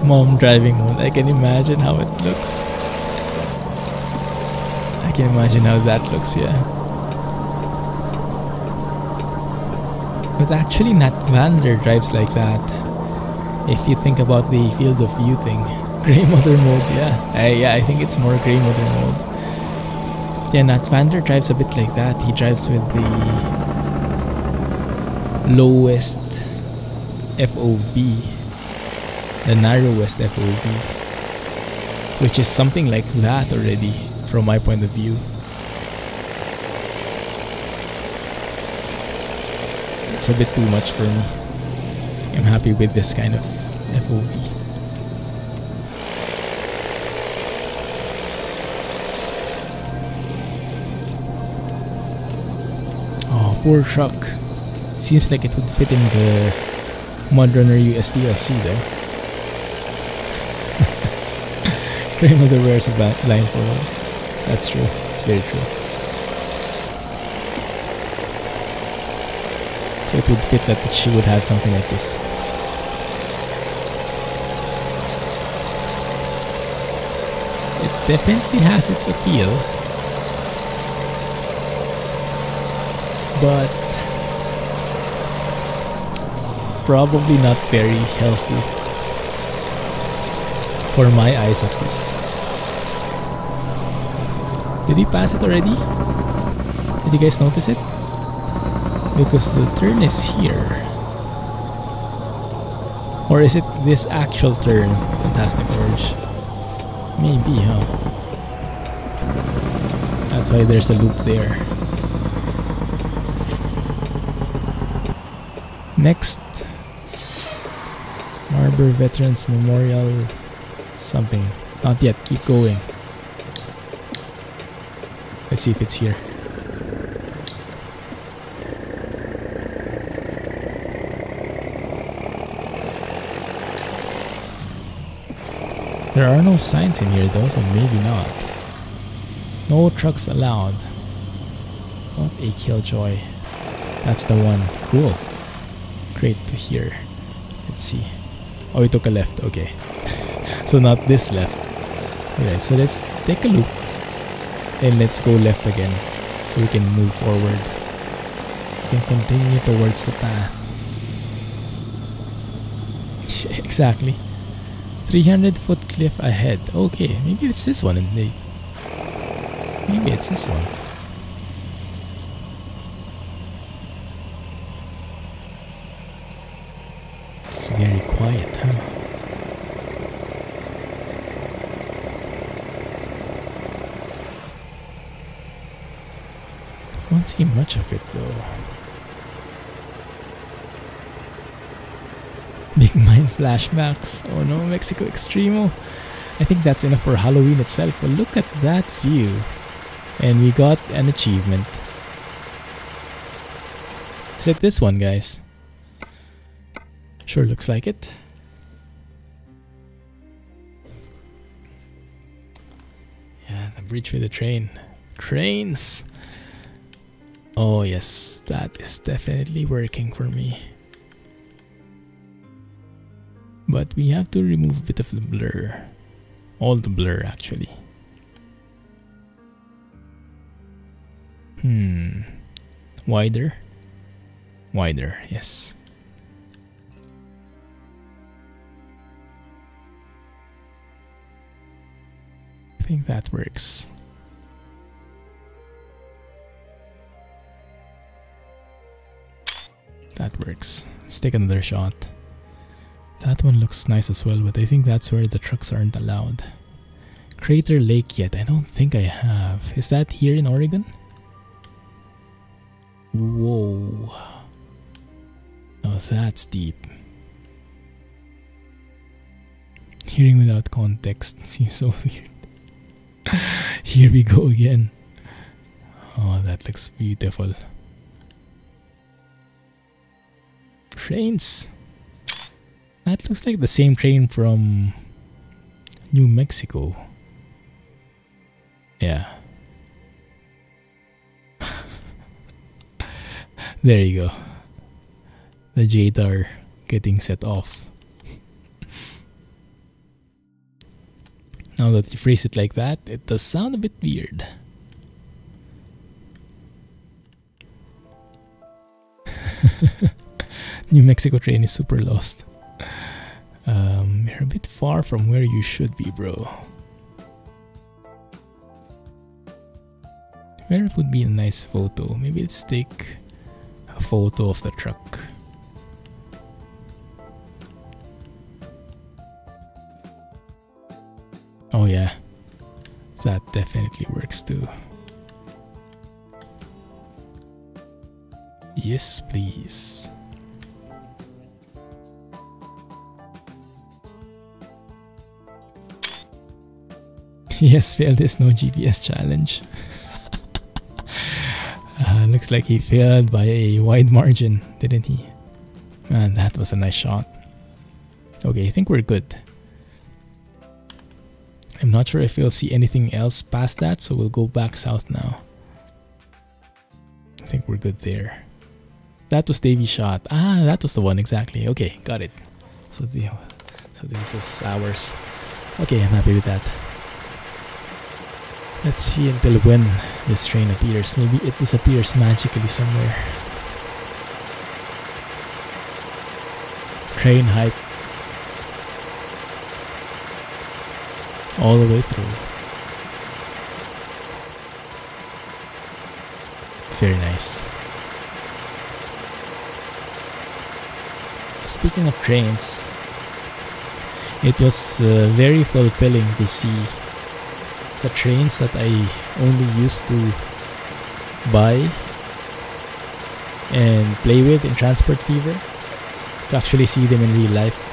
Mom driving mode. I can imagine how it looks. I can imagine how that looks, yeah. But actually Nat Vander drives like that. If you think about the field of view thing. Grey mother mode, yeah. Yeah, I think it's more grey mother mode. Yeah, Nat Vander drives a bit like that. He drives with the lowest FOV. The narrowest FOV, which is something like that already from my point of view. It's a bit too much for me. I'm happy with this kind of FOV. Oh, poor truck. Seems like it would fit in the Mudrunner USDLC though. Grandmother wears a blindfold. That's true. It's very true. So it would fit that she would have something like this. It definitely has its appeal. But probably not very healthy. For my eyes at least. Did he pass it already? Did you guys notice it? Because the turn is here. Or is it this actual turn? Fantastic Gorge. Maybe, huh? That's why there's a loop there. Next, Arbor Veterans Memorial something. Not yet, keep going. Let's see if it's here. There are no signs in here though, so maybe not. No trucks allowed. What a killjoy. That's the one. Cool. Great to hear. Let's see. Oh, we took a left. Okay. So not this left. Alright, so let's take a loop. And let's go left again. So we can move forward. We can continue towards the path. Exactly. 300-foot cliff ahead. Okay, maybe it's this one indeed. Maybe it's this one. It's very quiet, huh? Don't see much of it though. Big Mind flashbacks. Oh no, Mexico Extremo. I think that's enough for Halloween itself. Well, look at that view. And we got an achievement. Is it this one, guys? Sure looks like it. Yeah, the bridge with the train. Trains! Oh yes, that is definitely working for me. But we have to remove a bit of the blur. All the blur actually. Wider? Wider, yes. I think that works. That works. Let's take another shot. That one looks nice as well, but I think that's where the trucks aren't allowed. Crater Lake yet? I don't think I have. Is that here in Oregon? Whoa. Oh, that's deep. Hearing without context seems so weird. Here we go again. Oh, that looks beautiful. Trains. That looks like the same train from New Mexico. Yeah. There you go. The JTAR getting set off. Now that you phrase it like that, it does sound a bit weird. New Mexico train is super lost. You're a bit far from where you should be, bro. Where would be a nice photo? Maybe let's take a photo of the truck. Oh yeah, that definitely works too. Yes, please. Yes, failed this no GPS challenge. Looks like he failed by a wide margin, didn't he? Man, that was a nice shot. Okay, I think we're good. I'm not sure if we'll see anything else past that, so we'll go back south now. I think we're good there. That was Davy's shot. Ah, that was the one exactly. Okay, got it. So this is ours. Okay, I'm happy with that. Let's see until when this train appears. Maybe it disappears magically somewhere. Train hype. All the way through. Very nice. Speaking of trains, it was very fulfilling to see the trains that I only used to buy and play with in Transport Fever, to actually see them in real life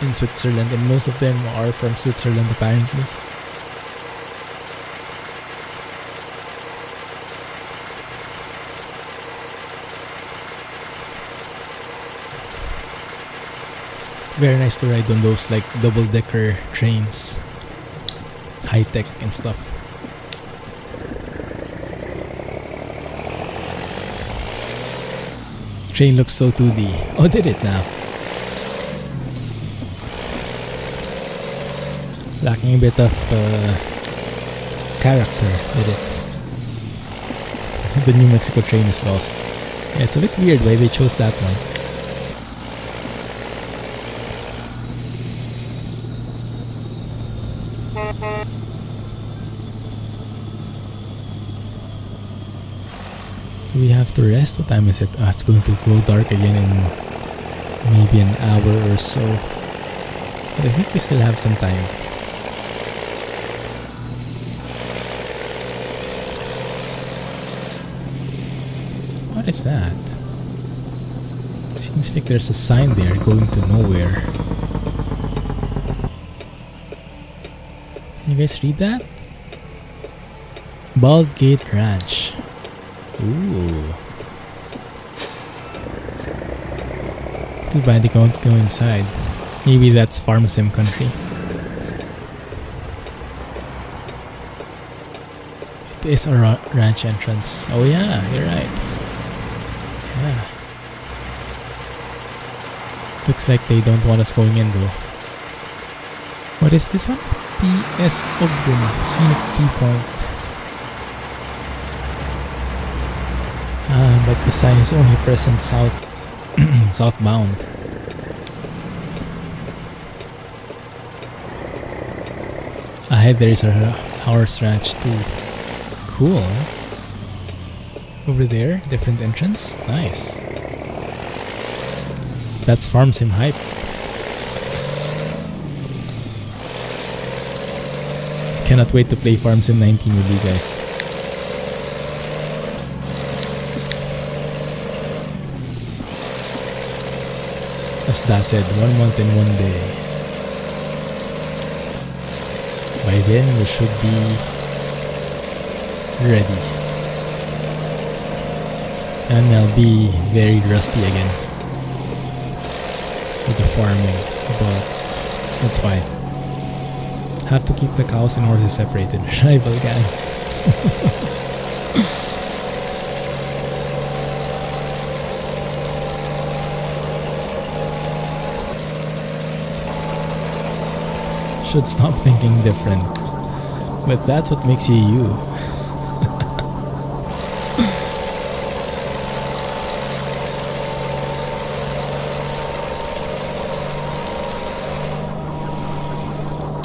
in Switzerland, and most of them are from Switzerland apparently. Very nice to ride on those like double-decker trains, high-tech and stuff. Train looks so 2D. Oh, did it now? Lacking a bit of character, did it? The New Mexico train is lost. Yeah, it's a bit weird why they chose that one. Do we have to rest? What time is it? Ah, it's going to go dark again in maybe an hour or so. But I think we still have some time. What is that? Seems like there's a sign there going to nowhere. Can you guys read that? Bald Gate Ranch. Ooh. Too bad they can't go inside. Maybe that's Farm Sim country. It is a ranch entrance. Oh yeah, you're right. Yeah. Looks like they don't want us going in though. What is this one? SPS Ogden, Scenic Viewpoint. But the sign is only present south, southbound. Ahead there is a horse ranch too. Cool. Over there, different entrance. Nice. That's Farm Sim hype. Cannot wait to play Farm Sim 19 with you guys. As Da said, 1 month and 1 day. By then we should be ready. And I'll be very rusty again with the farming, but it's fine. Have to keep the cows and horses separated. Rival gangs. Should stop thinking different, but that's what makes you you.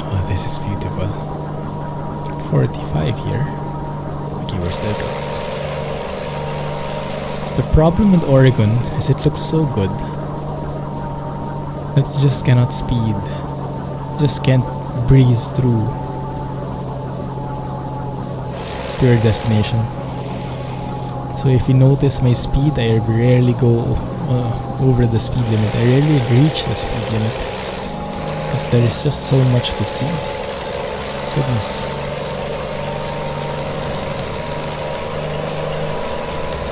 Oh, this is beautiful. 45 here. Okay, we're still going. The problem with Oregon is it looks so good that you just cannot speed. Just can't breeze through to your destination. So if you notice my speed, I rarely go over the speed limit. I rarely reach the speed limit because there is just so much to see. Goodness.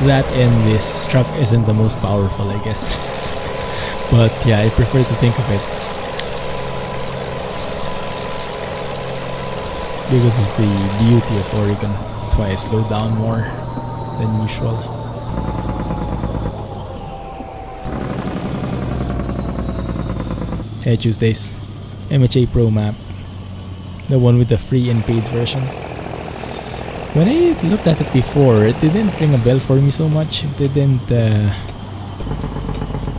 That and this truck isn't the most powerful, I guess. But yeah, I prefer to think of it because of the beauty of Oregon. That's why I slow down more than usual. Hey, Tuesdays. MHA Pro map. The one with the free and paid version. When I looked at it before, it didn't ring a bell for me so much. It didn't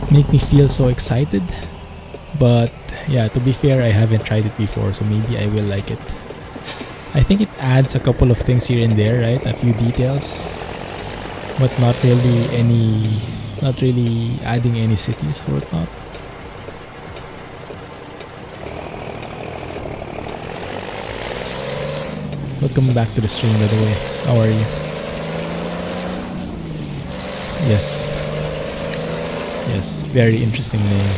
make me feel so excited. But yeah, to be fair, I haven't tried it before, so maybe I will like it. I think it adds a couple of things here and there, right? A few details, but not really adding any cities or whatnot. Welcome back to the stream, by the way. How are you? Yes. Yes, very interesting name.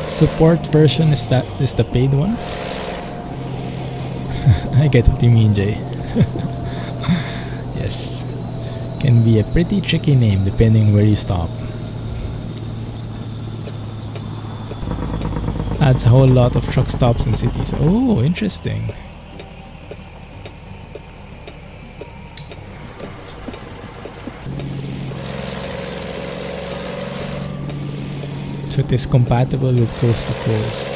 Support version is the paid one? I get what you mean, Jay. Yes. Can be a pretty tricky name depending where you stop. Adds a whole lot of truck stops in cities. Oh, interesting. So it is compatible with coast to coast.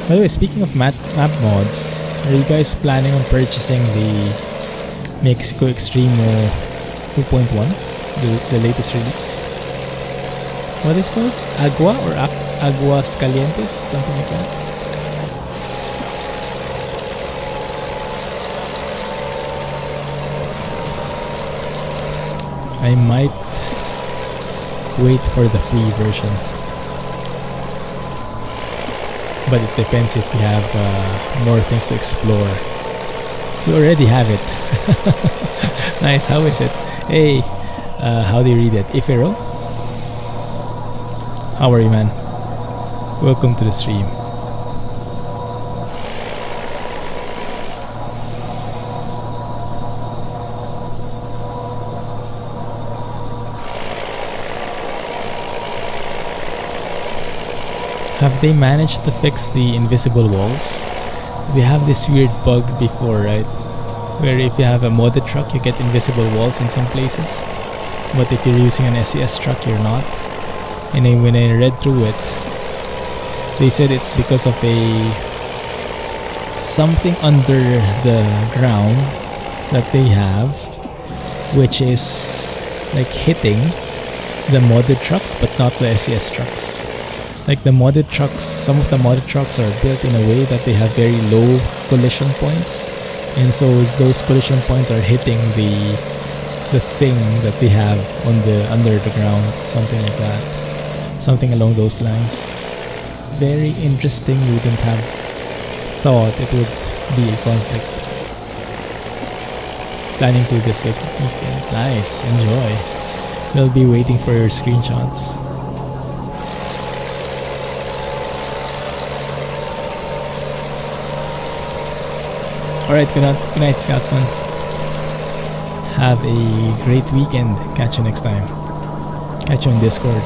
By the way, speaking of map mods, are you guys planning on purchasing the Mexico Extremo 2.1? The latest release? What is it called? Agua or Aguas Calientes? Something like that. I might wait for the free version, but it depends if you have more things to explore. You already have it. Nice, how is it? Hey, how do you read it? Ifero? How are you, man? Welcome to the stream. Have they managed to fix the invisible walls? They have this weird bug before, right? where if you have a modded truck, you get invisible walls in some places. But if you're using an SCS truck, you're not. And then when I read through it, they said it's because of something under the ground that they have, which is like hitting the modded trucks but not the SCS trucks. Like the modded trucks, some of the modded trucks are built in a way that they have very low collision points, and so those collision points are hitting the thing that they have on the under the ground, something like that, something along those lines. Very interesting. We wouldn't have thought it would be a conflict. Planning to this weekend. Nice, enjoy. We'll be waiting for your screenshots. Alright, good night, Scotsman. Have a great weekend. Catch you next time. Catch you on Discord.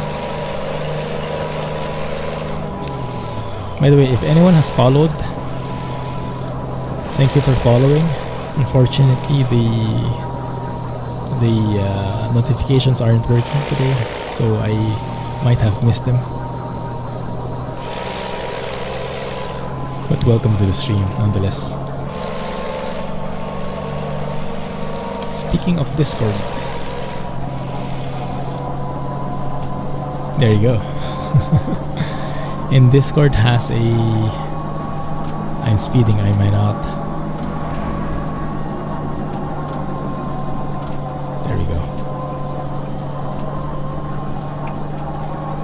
By the way, if anyone has followed, thank you for following. Unfortunately, the notifications aren't working today, so I might have missed them. But welcome to the stream, nonetheless. Speaking of Discord, there you go. And Discord has a... I'm speeding, I might not. There we go.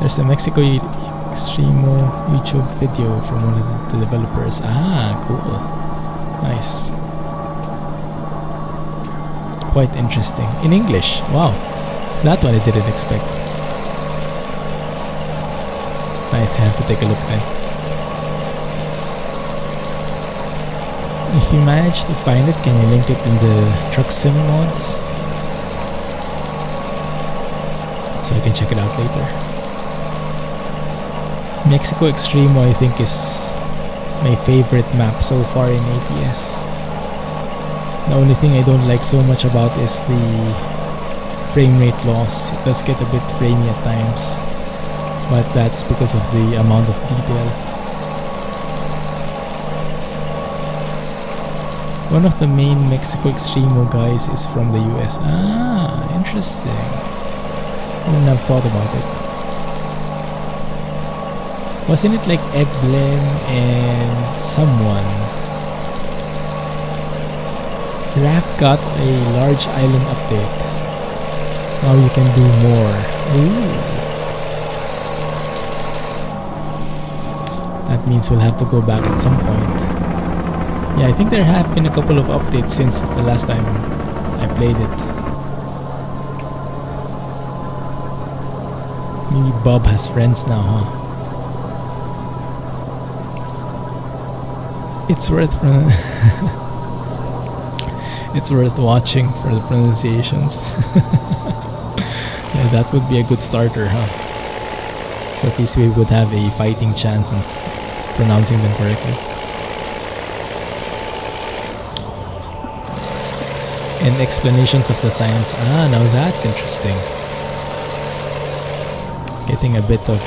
There's a Mexico Extremo YouTube video from one of the developers. Ah, cool. Nice. Quite interesting. In English. Wow. That one I didn't expect. Nice, I have to take a look then. If you manage to find it, can you link it in the Truck Sim mods? So I can check it out later. Mexico Extremo, I think, is my favorite map so far in ATS. The only thing I don't like so much about is the frame rate loss. It does get a bit framey at times, but that's because of the amount of detail. One of the main Mexico Extremo guys is from the US. Ah, interesting. Wouldn't have thought about it. Wasn't it like Eblem and someone? Raft got a large island update. Now you can do more. Ooh. That means we'll have to go back at some point. Yeah, I think there have been a couple of updates since the last time I played it. Maybe Bob has friends now, huh? It's worth it's worth watching for the pronunciations. Yeah, that would be a good starter, huh? So at least we would have a fighting chance on pronouncing them correctly. And explanations of the science. Ah, now that's interesting. Getting a bit of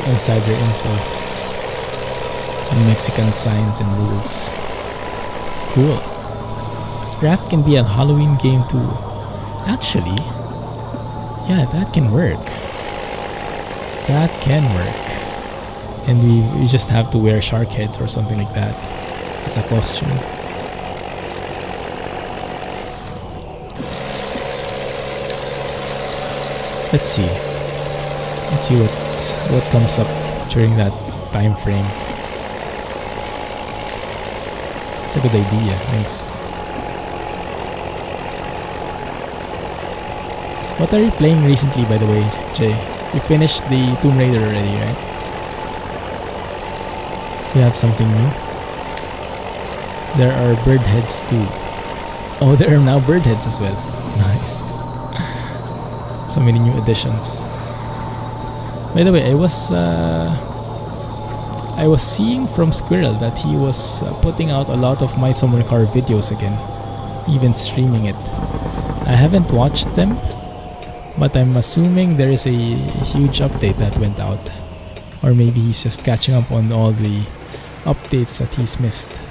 insider info on Mexican science and rules. Cool. Raft can be a Halloween game too. Actually, yeah, that can work. That can work. And we just have to wear shark heads or something like that as a costume. Let's see what comes up during that time frame. It's a good idea, thanks. What are you playing recently, by the way, Jay? You finished the Tomb Raider already, right? You have something new? There are bird heads too. Oh, there are now bird heads as well. Nice. So many new additions. By the way, I was I was seeing from Squirrel that he was putting out a lot of My Summer Car videos again, even streaming it. I haven't watched them, but I'm assuming there is a huge update that went out. Or maybe he's just catching up on all the updates that he's missed.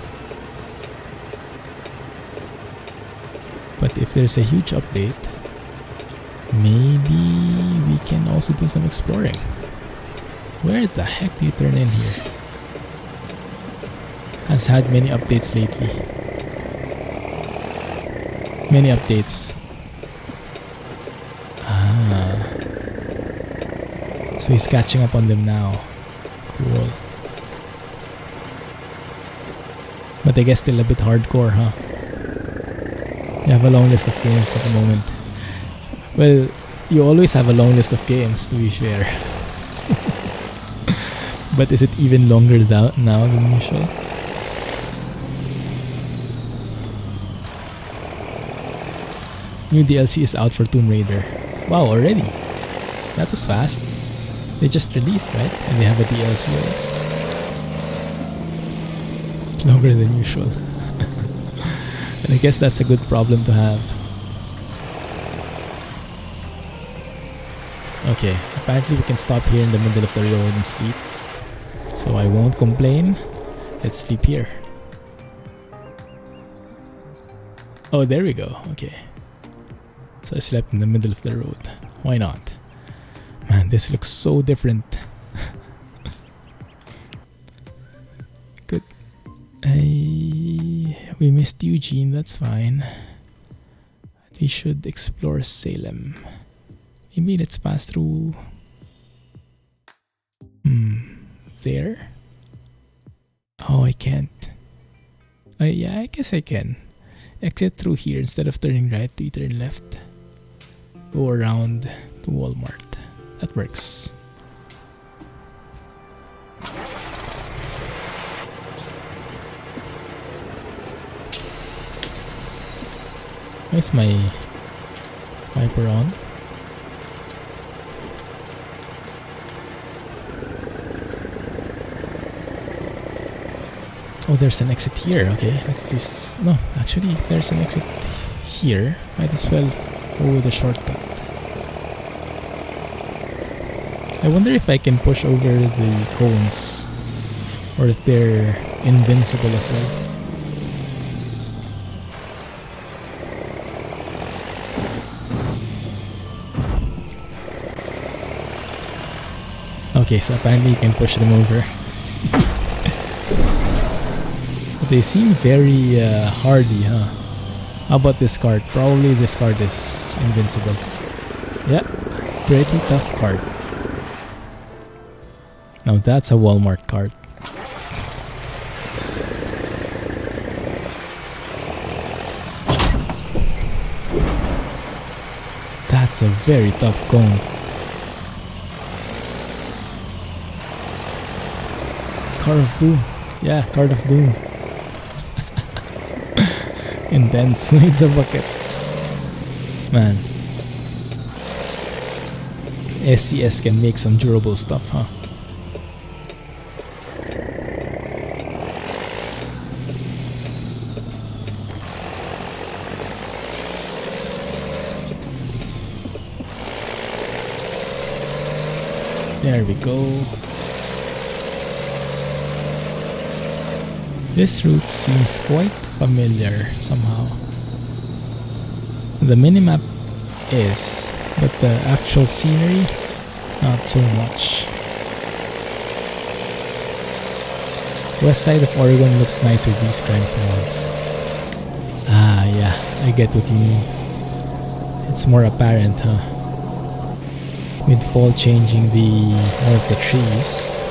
But if there's a huge update, maybe we can also do some exploring. Where the heck do you turn in here? Has had many updates lately. Many updates. Ah. So he's catching up on them now. Cool. But I guess still a bit hardcore, huh? You have a long list of games at the moment. Well, you always have a long list of games, to be fair. But is it even longer now than usual? New DLC is out for Tomb Raider. Wow, already? That was fast. They just released, right? And they have a DLC already. Longer than usual. And I guess that's a good problem to have. Okay, apparently we can stop here in the middle of the road and sleep. So I won't complain. Let's sleep here. Oh, there we go. Okay. So I slept in the middle of the road. Why not? Man, this looks so different. Good. We missed Eugene, that's fine. We should explore Salem. Maybe let's pass through... there? Oh, I can't. Yeah, I guess I can. Exit through here instead of turning right, we turn left. Go around to Walmart. That works. Where's my wiper on? Oh, there's an exit here. Okay, let's just... No, actually, if there's an exit here, might as well go with a shortcut. I wonder if I can push over the cones, or if they're invincible as well. Okay, so apparently you can push them over. They seem very hardy, huh? How about this cart? Probably this cart is invincible. Yeah, pretty tough cart. Now that's a Walmart cart. That's a very tough cone. Car of Doom. Yeah, Car of Doom. Intense. Who needs a bucket? Man. SCS can make some durable stuff, huh? There we go. This route seems quite familiar somehow. The minimap is, but the actual scenery, not so much. West side of Oregon looks nice with these crimes mods. Ah, yeah, I get what you mean. It's more apparent, huh? With fall changing more of the trees.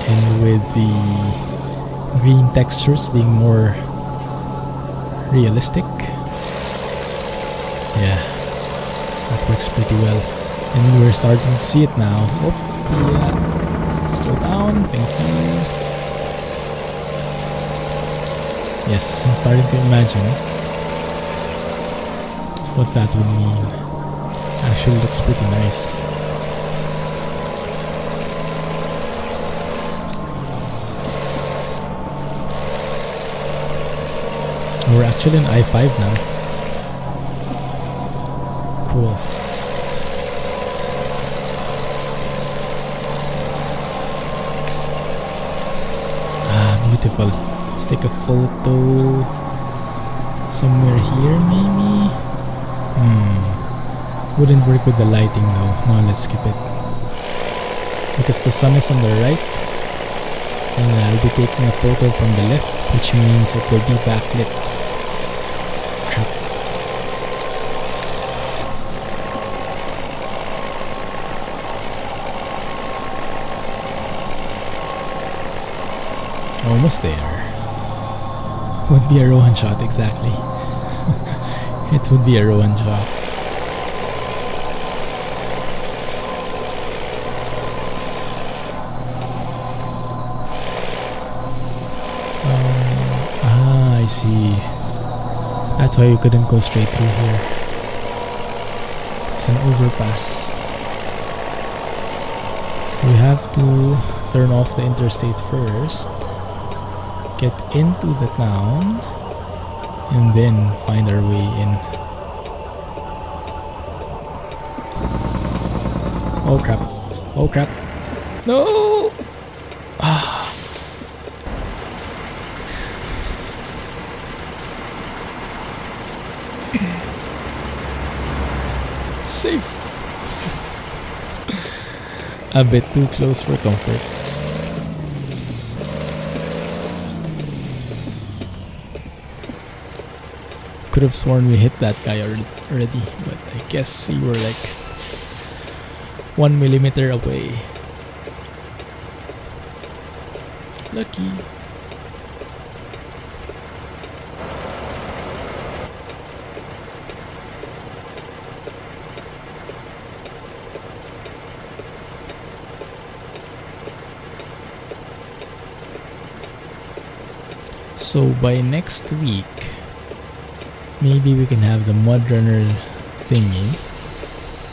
And with the green textures being more realistic. Yeah, that works pretty well. And we're starting to see it now. Oh, yeah. Slow down, thank you. Yes, I'm starting to imagine what that would mean. Actually looks pretty nice. We're actually on I-5 now. Cool. Beautiful. Let's take a photo somewhere here maybe. Wouldn't work with the lighting though. No, let's skip it. Because the sun is on the right and I'll be taking a photo from the left, which means it will be backlit. Crap. Almost there. Would be a Rohan shot, exactly. It would be a Rohan shot. I see. That's why you couldn't go straight through here. It's an overpass. So we have to turn off the interstate first, get into the town, and then find our way in. Oh crap. Oh crap. No! Ah. Safe. A bit too close for comfort. Could have sworn we hit that guy already, but I guess we were like 1 millimeter away. Lucky. So by next week, maybe we can have the mud runner thingy.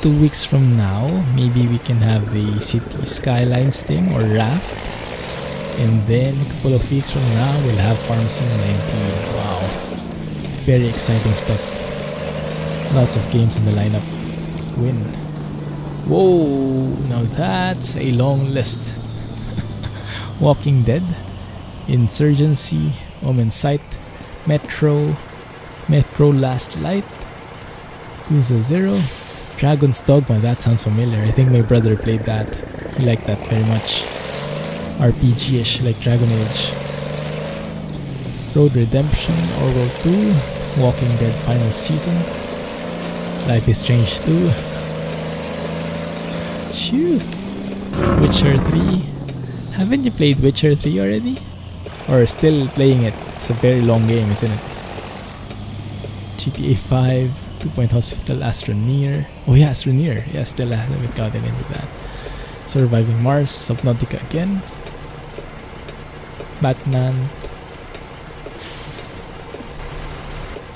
2 weeks from now, maybe we can have the city skylines thing or raft. And then a couple of weeks from now, we'll have Farm Sim 19. Wow. Very exciting stuff. Lots of games in the lineup. Win. Whoa, now that's a long list. Walking Dead, Insurgency, Omen's Sight, Metro Last Light, Yakuza 0, Dragon's Dogma. That sounds familiar. I think my brother played that. He liked that very much. RPG-ish, like Dragon Age. Road Redemption, Orwell 2, Walking Dead Final Season, Life is Strange 2, Shoo, Witcher 3. Haven't you played Witcher 3 already? Or still playing it? It's a very long game, isn't it? GTA 5, 2 Point Hospital, Astroneer. Oh yeah, Astroneer. Yeah, still haven't gotten into that. Surviving Mars, Subnautica again. Batman.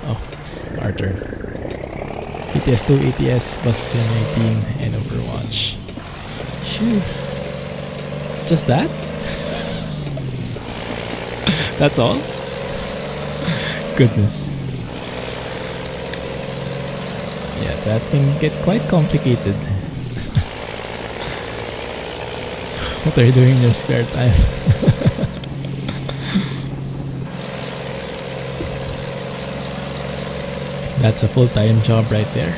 Oh, it's our turn. ATS 2, ATS, Bus Sim 18, and Overwatch. Shoo. Just that? That's all? Goodness. Yeah, that can get quite complicated. What are you doing in your spare time? That's a full-time job right there.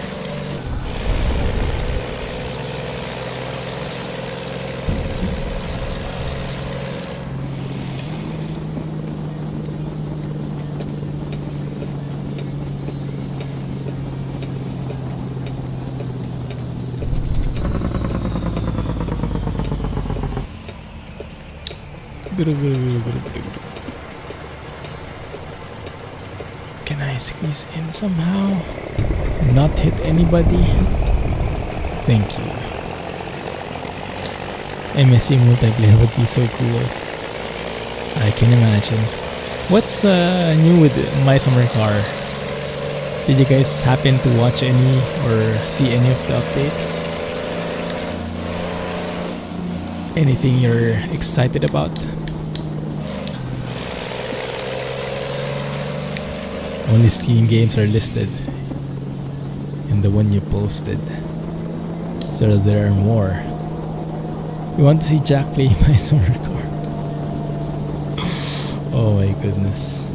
Can I squeeze in somehow? Not hit anybody? Thank you. MSC multiplayer would be so cool. I can imagine. What's new with My Summer Car? Did you guys happen to watch any or see any of the updates? Anything you're excited about? Only Steam games are listed in the one you posted. So there are more. You want to see Jack play my summer car? Oh my goodness.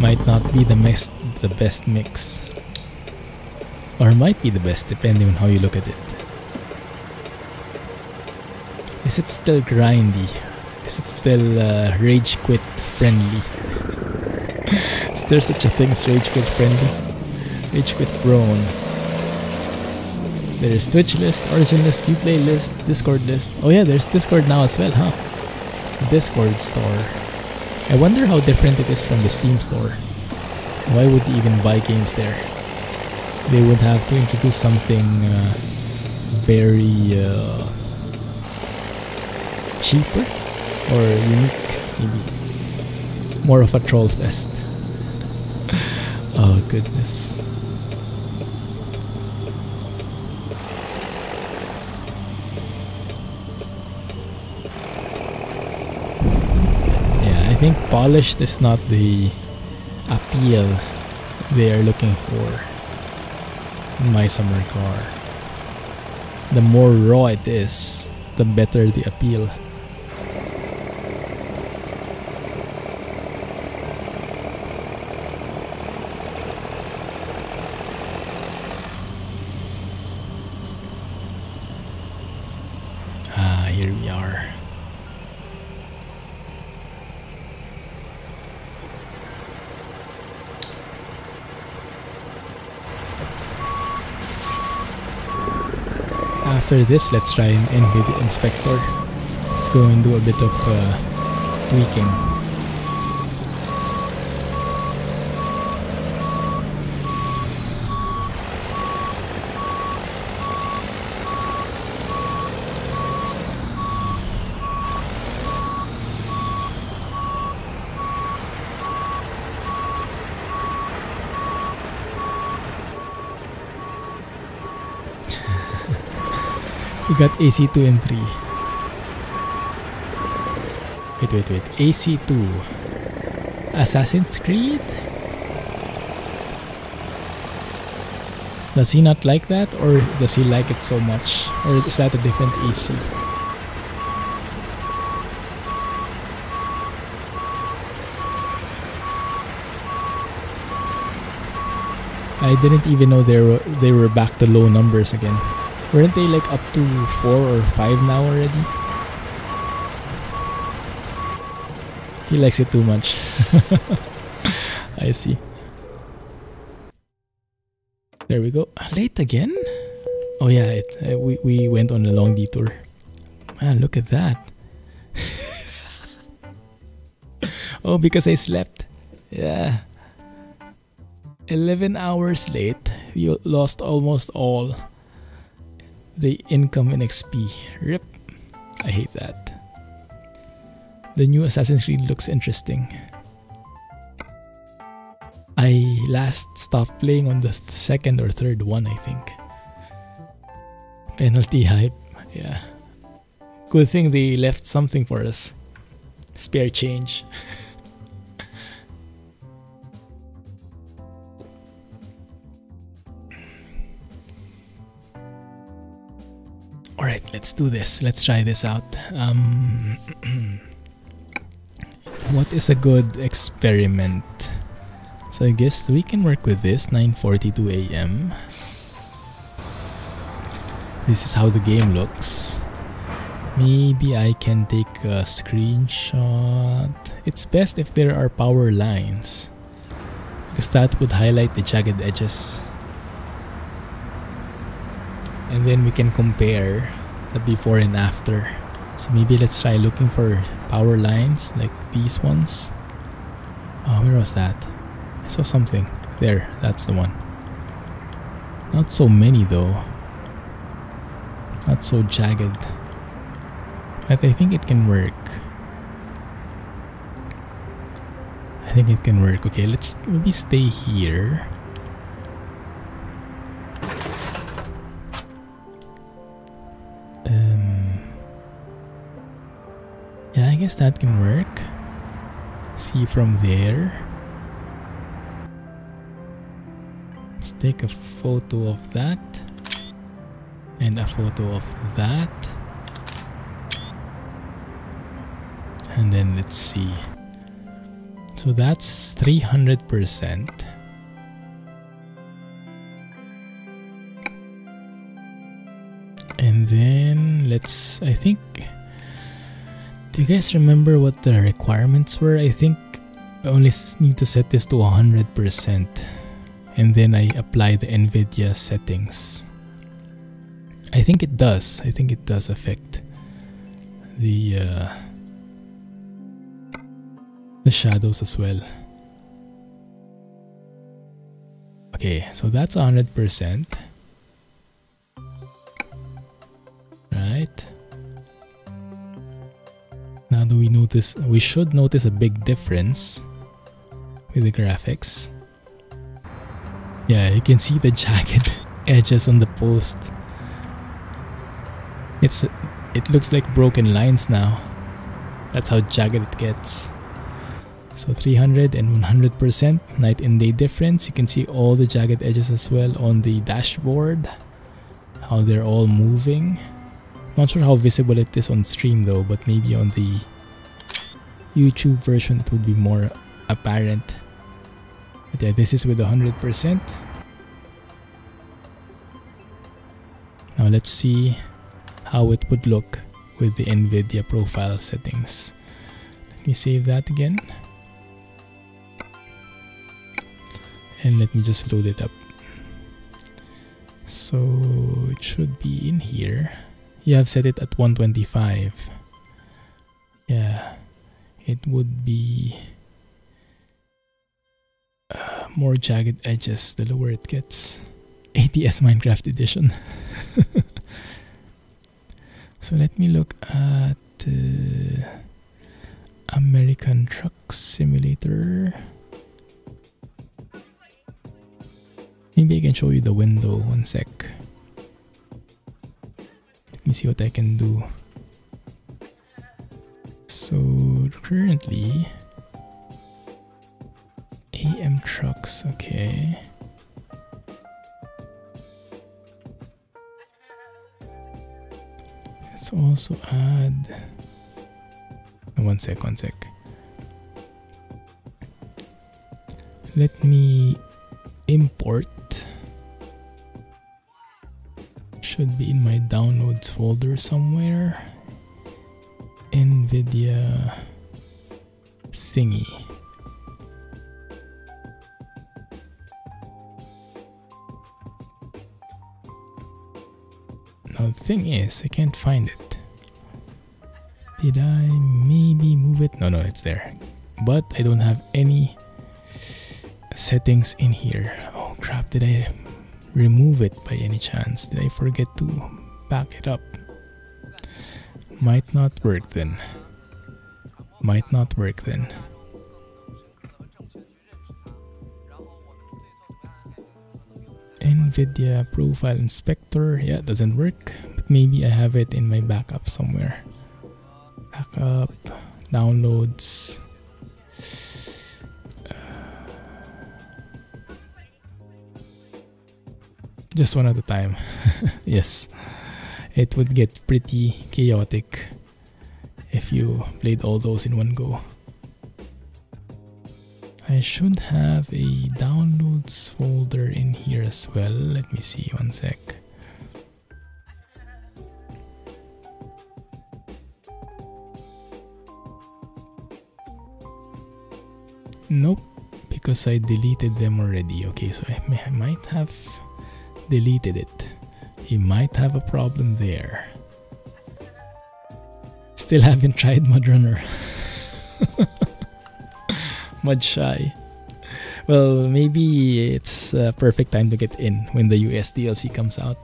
Might not be the best mix. Or might be the best, depending on how you look at it. Is it still grindy? Is it still rage quit friendly? Is there such a thing as rage quit friendly? Rage quit prone. There's Twitch list, Origin list, Uplay list, Discord list. Oh yeah, there's Discord now as well, huh? Discord store. I wonder how different it is from the Steam store. Why would you even buy games there? They would have to introduce something very cheaper or unique, maybe. More of a troll fest. Oh goodness. I think polished is not the appeal they are looking for in my summer car. The more raw it is, the better the appeal. Here we are. After this, let's try an Nvidia inspector. Let's go and do a bit of tweaking. We got AC2 and 3. Wait. AC2. Assassin's Creed? Does he not like that? Or does he like it so much? Or is that a different AC? I didn't even know they were back to low numbers again. Weren't they like up to 4 or 5 now already? He likes it too much. I see. There we go. Late again? Oh yeah, we went on a long detour. Man, look at that. Oh, because I slept. Yeah. 11 hours late. You lost almost all the income in XP. Rip. I hate that. The new Assassin's Creed looks interesting. I last stopped playing on the second or third one, I think. Penalty hype. Yeah. Good thing they left something for us. Spare change. Alright, let's do this. Let's try this out. What is a good experiment? So I guess we can work with this. 9:42 AM. This is how the game looks. Maybe I can take a screenshot. It's best if there are power lines, because that would highlight the jagged edges. And then we can compare the before and after. So maybe let's try looking for power lines like these ones. Oh, where was that? I saw something. There, that's the one. Not so many though. Not so jagged. But I think it can work. I think it can work. Okay, let's maybe stay here. guess that can work. See from there. Let's take a photo of that. And a photo of that. And then let's see. So that's 300%. And then let's, I think, do you guys remember what the requirements were? I think I only need to set this to 100%. And then I apply the Nvidia settings. I think it does. I think it does affect the shadows as well. Okay, so that's 100%. Right. Now do we notice? We should notice a big difference with the graphics. Yeah, you can see the jagged edges on the post. It looks like broken lines now. That's how jagged it gets. So 300 and 100% night and day difference. You can see all the jagged edges as well on the dashboard. How they're all moving. Not sure how visible it is on stream though, but maybe on the YouTube version it would be more apparent. But yeah, this is with 100%. Now let's see how it would look with the Nvidia profile settings. Let me save that again. And let me just load it up. So it should be in here. You have set it at 125. Yeah, it would be more jagged edges the lower it gets. ATS Minecraft Edition. So let me look at American Truck Simulator. Maybe I can show you the window, one sec. Let me see what I can do. So currently AM trucks, okay. Let's also add one sec. Let me import. Should be in my downloads folder somewhere. Nvidia thingy. Now the thing is, I can't find it. Did I maybe move it? No, it's there. But I don't have any settings in here. Oh crap, did I remove it by any chance? Did I forget to back it up? Might not work then. Nvidia Profile Inspector. Yeah, it doesn't work. But maybe I have it in my backup somewhere. Backup, downloads. Just one at a time. Yes, it would get pretty chaotic if you played all those in one go. I should have a downloads folder in here as well. Let me see, one sec. Nope, because I deleted them already. Okay, so I might have deleted it. You might have a problem there. Still haven't tried Mudrunner. Mud shy. Well, maybe it's a perfect time to get in when the US DLC comes out.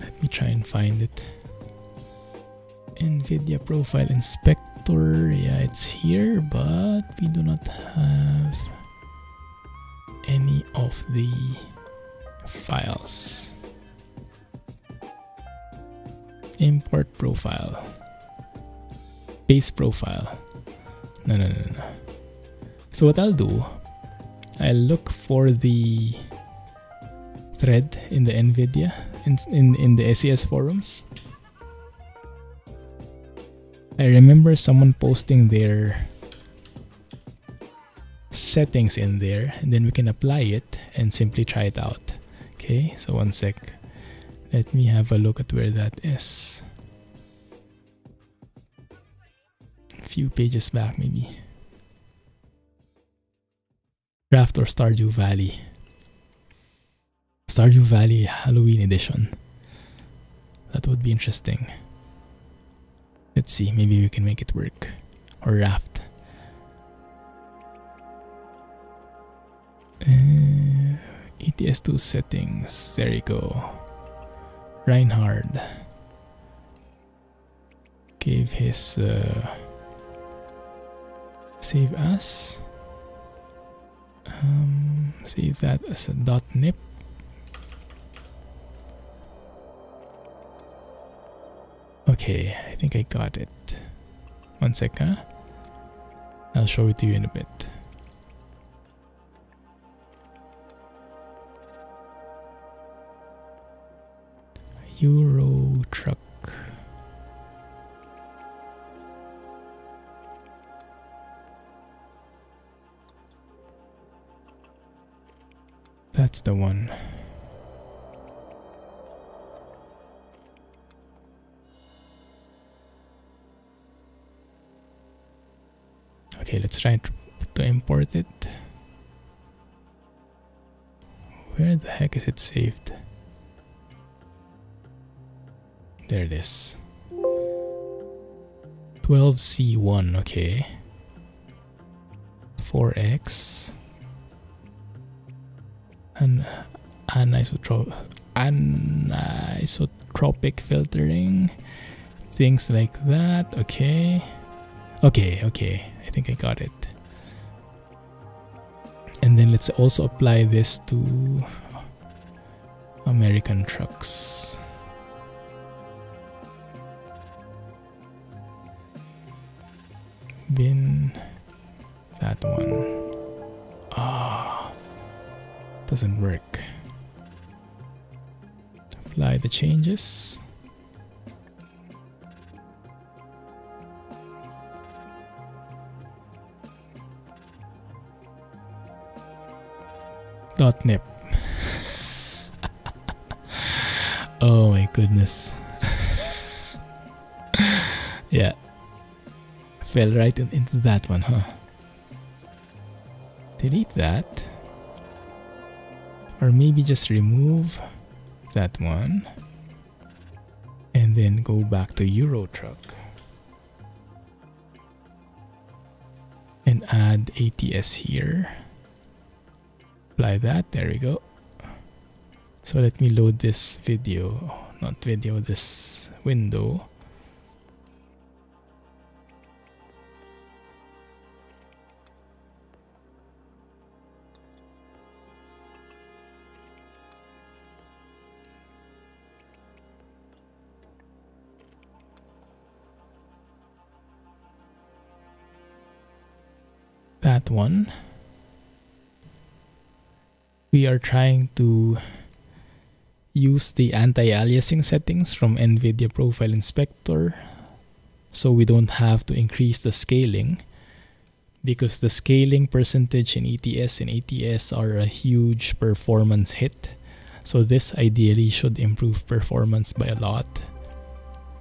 Let me try and find it. Nvidia Profile Inspector. Yeah, it's here, but we do not have any of the files. Import profile. Paste profile. No. So what I'll do, I'll look for the thread in the Nvidia, in the SCS forums. I remember someone posting their settings in there, and then we can apply it and simply try it out. Okay, so one sec. Let me have a look at where that is. A few pages back, maybe. Draft or Stardew Valley. Stardew Valley Halloween edition. That would be interesting. Let's see, maybe we can make it work. Or Raft. ATS2 settings. There you go. Reinhard gave his save as. Save that as a .nip. Okay, I think I got it. One sec, huh? I'll show it to you in a bit. Euro truck. That's the one. Okay, let's try to import it. Where the heck is it saved? There it is. 12C1, okay. 4X. And anisotropic filtering. Things like that, okay. Okay, I think I got it. And then let's also apply this to American trucks. Bin that one. Doesn't work. Apply the changes. .nip. Oh my goodness. Yeah. Fell right into that one, huh? Delete that. Or maybe just remove that one. And then go back to Euro truck. And add ATS here. Apply that, there we go. So let me load this video, not video, this window. That one. We are trying to use the anti-aliasing settings from Nvidia Profile Inspector, so we don't have to increase the scaling, because the scaling percentage in ETS and ATS are a huge performance hit. So this ideally should improve performance by a lot,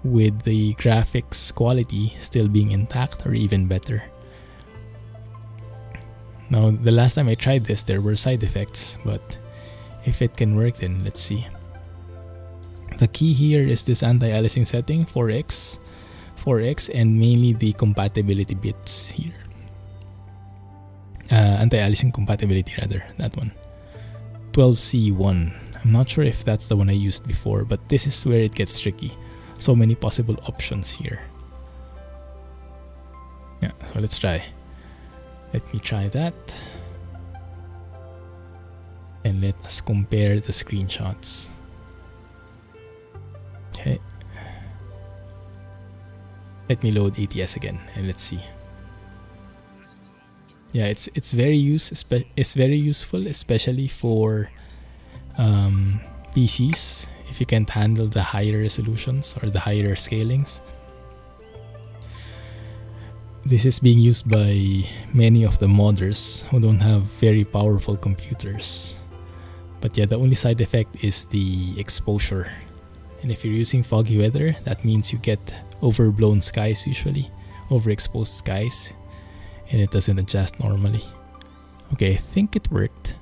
with the graphics quality still being intact or even better. Now, the last time I tried this, there were side effects, but if it can work, then let's see. The key here is this anti-aliasing setting, 4X, and mainly the compatibility bits here. Anti-aliasing compatibility, rather, that one. 12C1. I'm not sure if that's the one I used before, but this is where it gets tricky. So many possible options here. Yeah, so let's try. Let me try that. And let us compare the screenshots. Okay. Let me load ATS again and let's see. Yeah, it's very useful, especially for PCs if you can't handle the higher resolutions or the higher scalings. This is being used by many of the modders who don't have very powerful computers. But yeah, the only side effect is the exposure. And if you're using foggy weather, that means you get overblown skies usually, overexposed skies, and it doesn't adjust normally. Okay, I think it worked.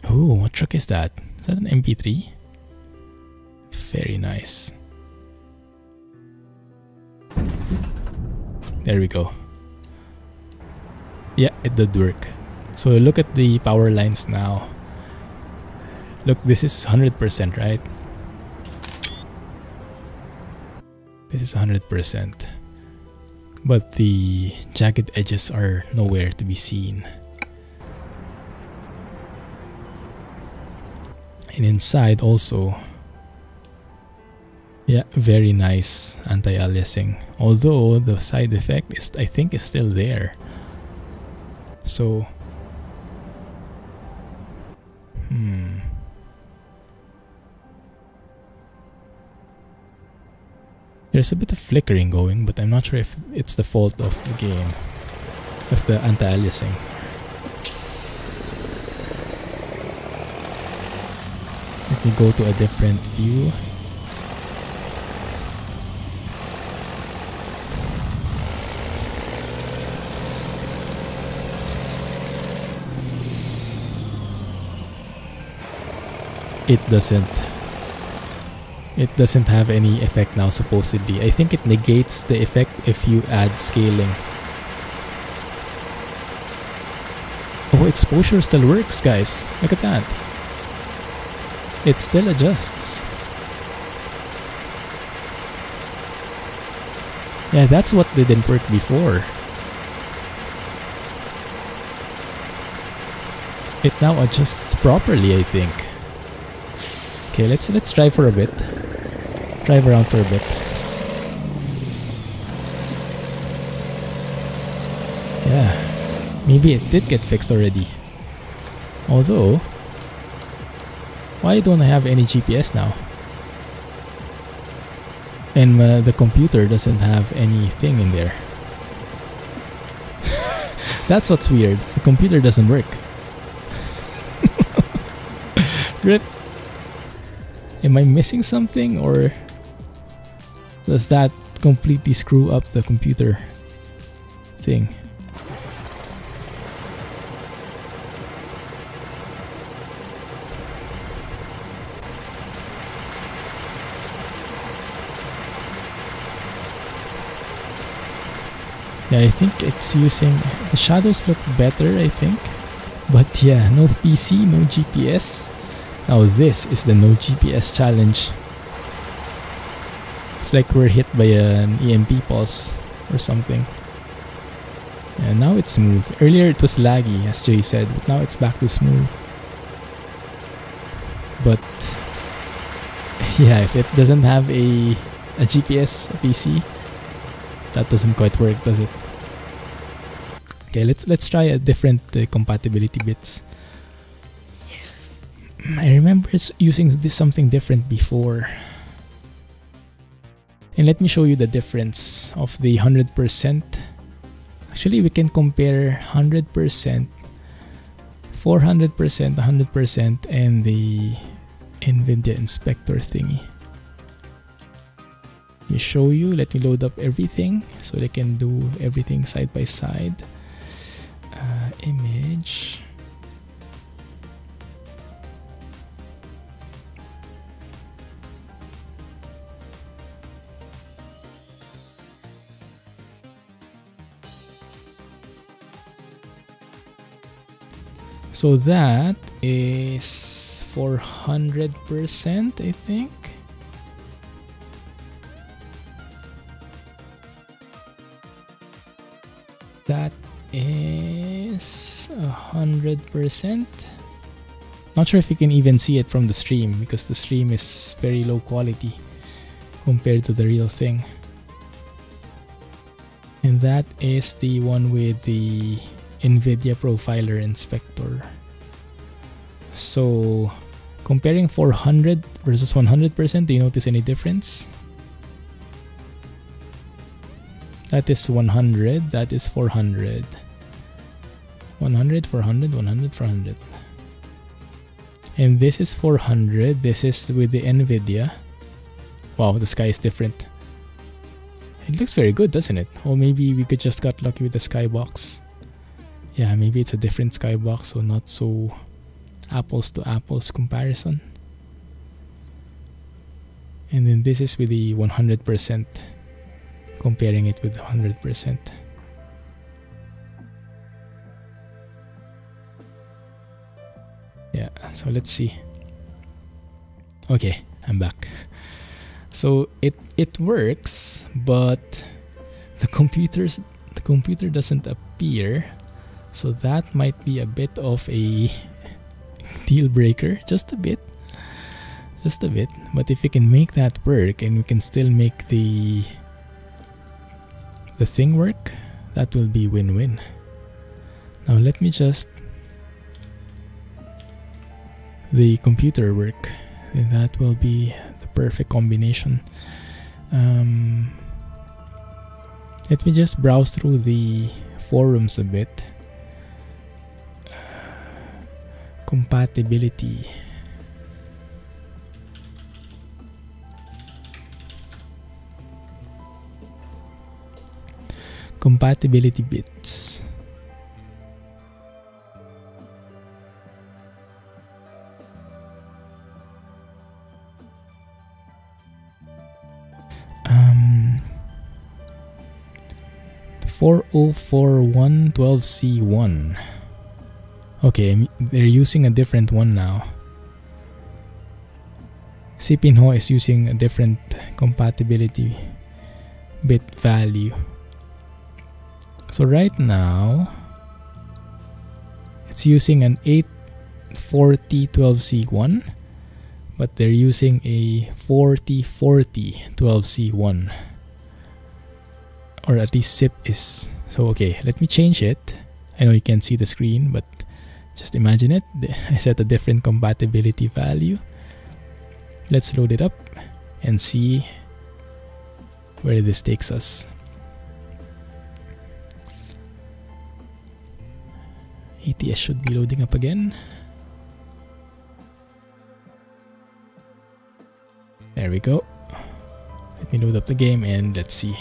Oh, what truck is that? Is that an MP3? Very nice. There we go. Yeah, it did work. So look at the power lines now. Look, this is 100%, right? This is 100%. But the jagged edges are nowhere to be seen. And inside also, yeah, very nice anti-aliasing. Although the side effect is, I think, is still there. So, there's a bit of flickering going, but I'm not sure if it's the fault of the game, of the anti-aliasing. Let me go to a different view. It doesn't have any effect now, supposedly. I think it negates the effect if you add scaling. Oh, exposure still works, guys. Look at that. It still adjusts. Yeah, that's what didn't work before. It now adjusts properly, I think. Okay, let's try for a bit. Drive around for a bit. Yeah, maybe it did get fixed already. Although, why don't I have any GPS now? And the computer doesn't have anything in there. That's what's weird. The computer doesn't work. RIP. Am I missing something, or does that completely screw up the computer thing? Yeah, I think it's using... The shadows look better, I think. But yeah, no PC, no GPS. Now this is the no GPS challenge. It's like we're hit by an EMP pulse or something. And now it's smooth. Earlier it was laggy, as Jay said, but now it's back to smooth. But yeah, if it doesn't have a GPS, a PC, that doesn't quite work, does it? Okay, let's try a different compatibility bits. I remember using this something different before. And let me show you the difference of the 100%. Actually, we can compare 100%, 400%, 100%, and the Nvidia inspector thingy. Let me show you. Let me load up everything so they can do everything side by side. Image. So that is 400%, I think. That is 100%. Not sure if you can even see it from the stream because the stream is very low quality compared to the real thing. And that is the one with the Nvidia Profiler Inspector. So comparing 400 versus 100%, do you notice any difference? That is 100, that is 400. 100, 400, 100, 400. And this is 400, this is with the Nvidia. Wow, the sky is different. It looks very good, doesn't it? Or maybe we could just got lucky with the skybox. Yeah, maybe it's a different skybox, so not so apples to apples comparison. And then this is with the 100%, comparing it with 100%. Yeah, so let's see. Okay, I'm back. So it works, but the computer doesn't appear. So that might be a bit of a deal breaker, just a bit. But if we can make that work and we can still make the thing work, that will be win-win. Now let me just the computer work, and that will be the perfect combination. Let me just browse through the forums a bit. Compatibility. Compatibility bits. Um, 404112C1. Okay, they're using a different one now. Sipinho is using a different compatibility bit value. So right now, it's using an 84012C1, but they're using a 404012C1. Or at least SIP is. So okay, let me change it. I know you can't see the screen, but just imagine it. I set a different compatibility value. Let's load it up and see where this takes us. ATS should be loading up again. There we go. Let me load up the game and let's see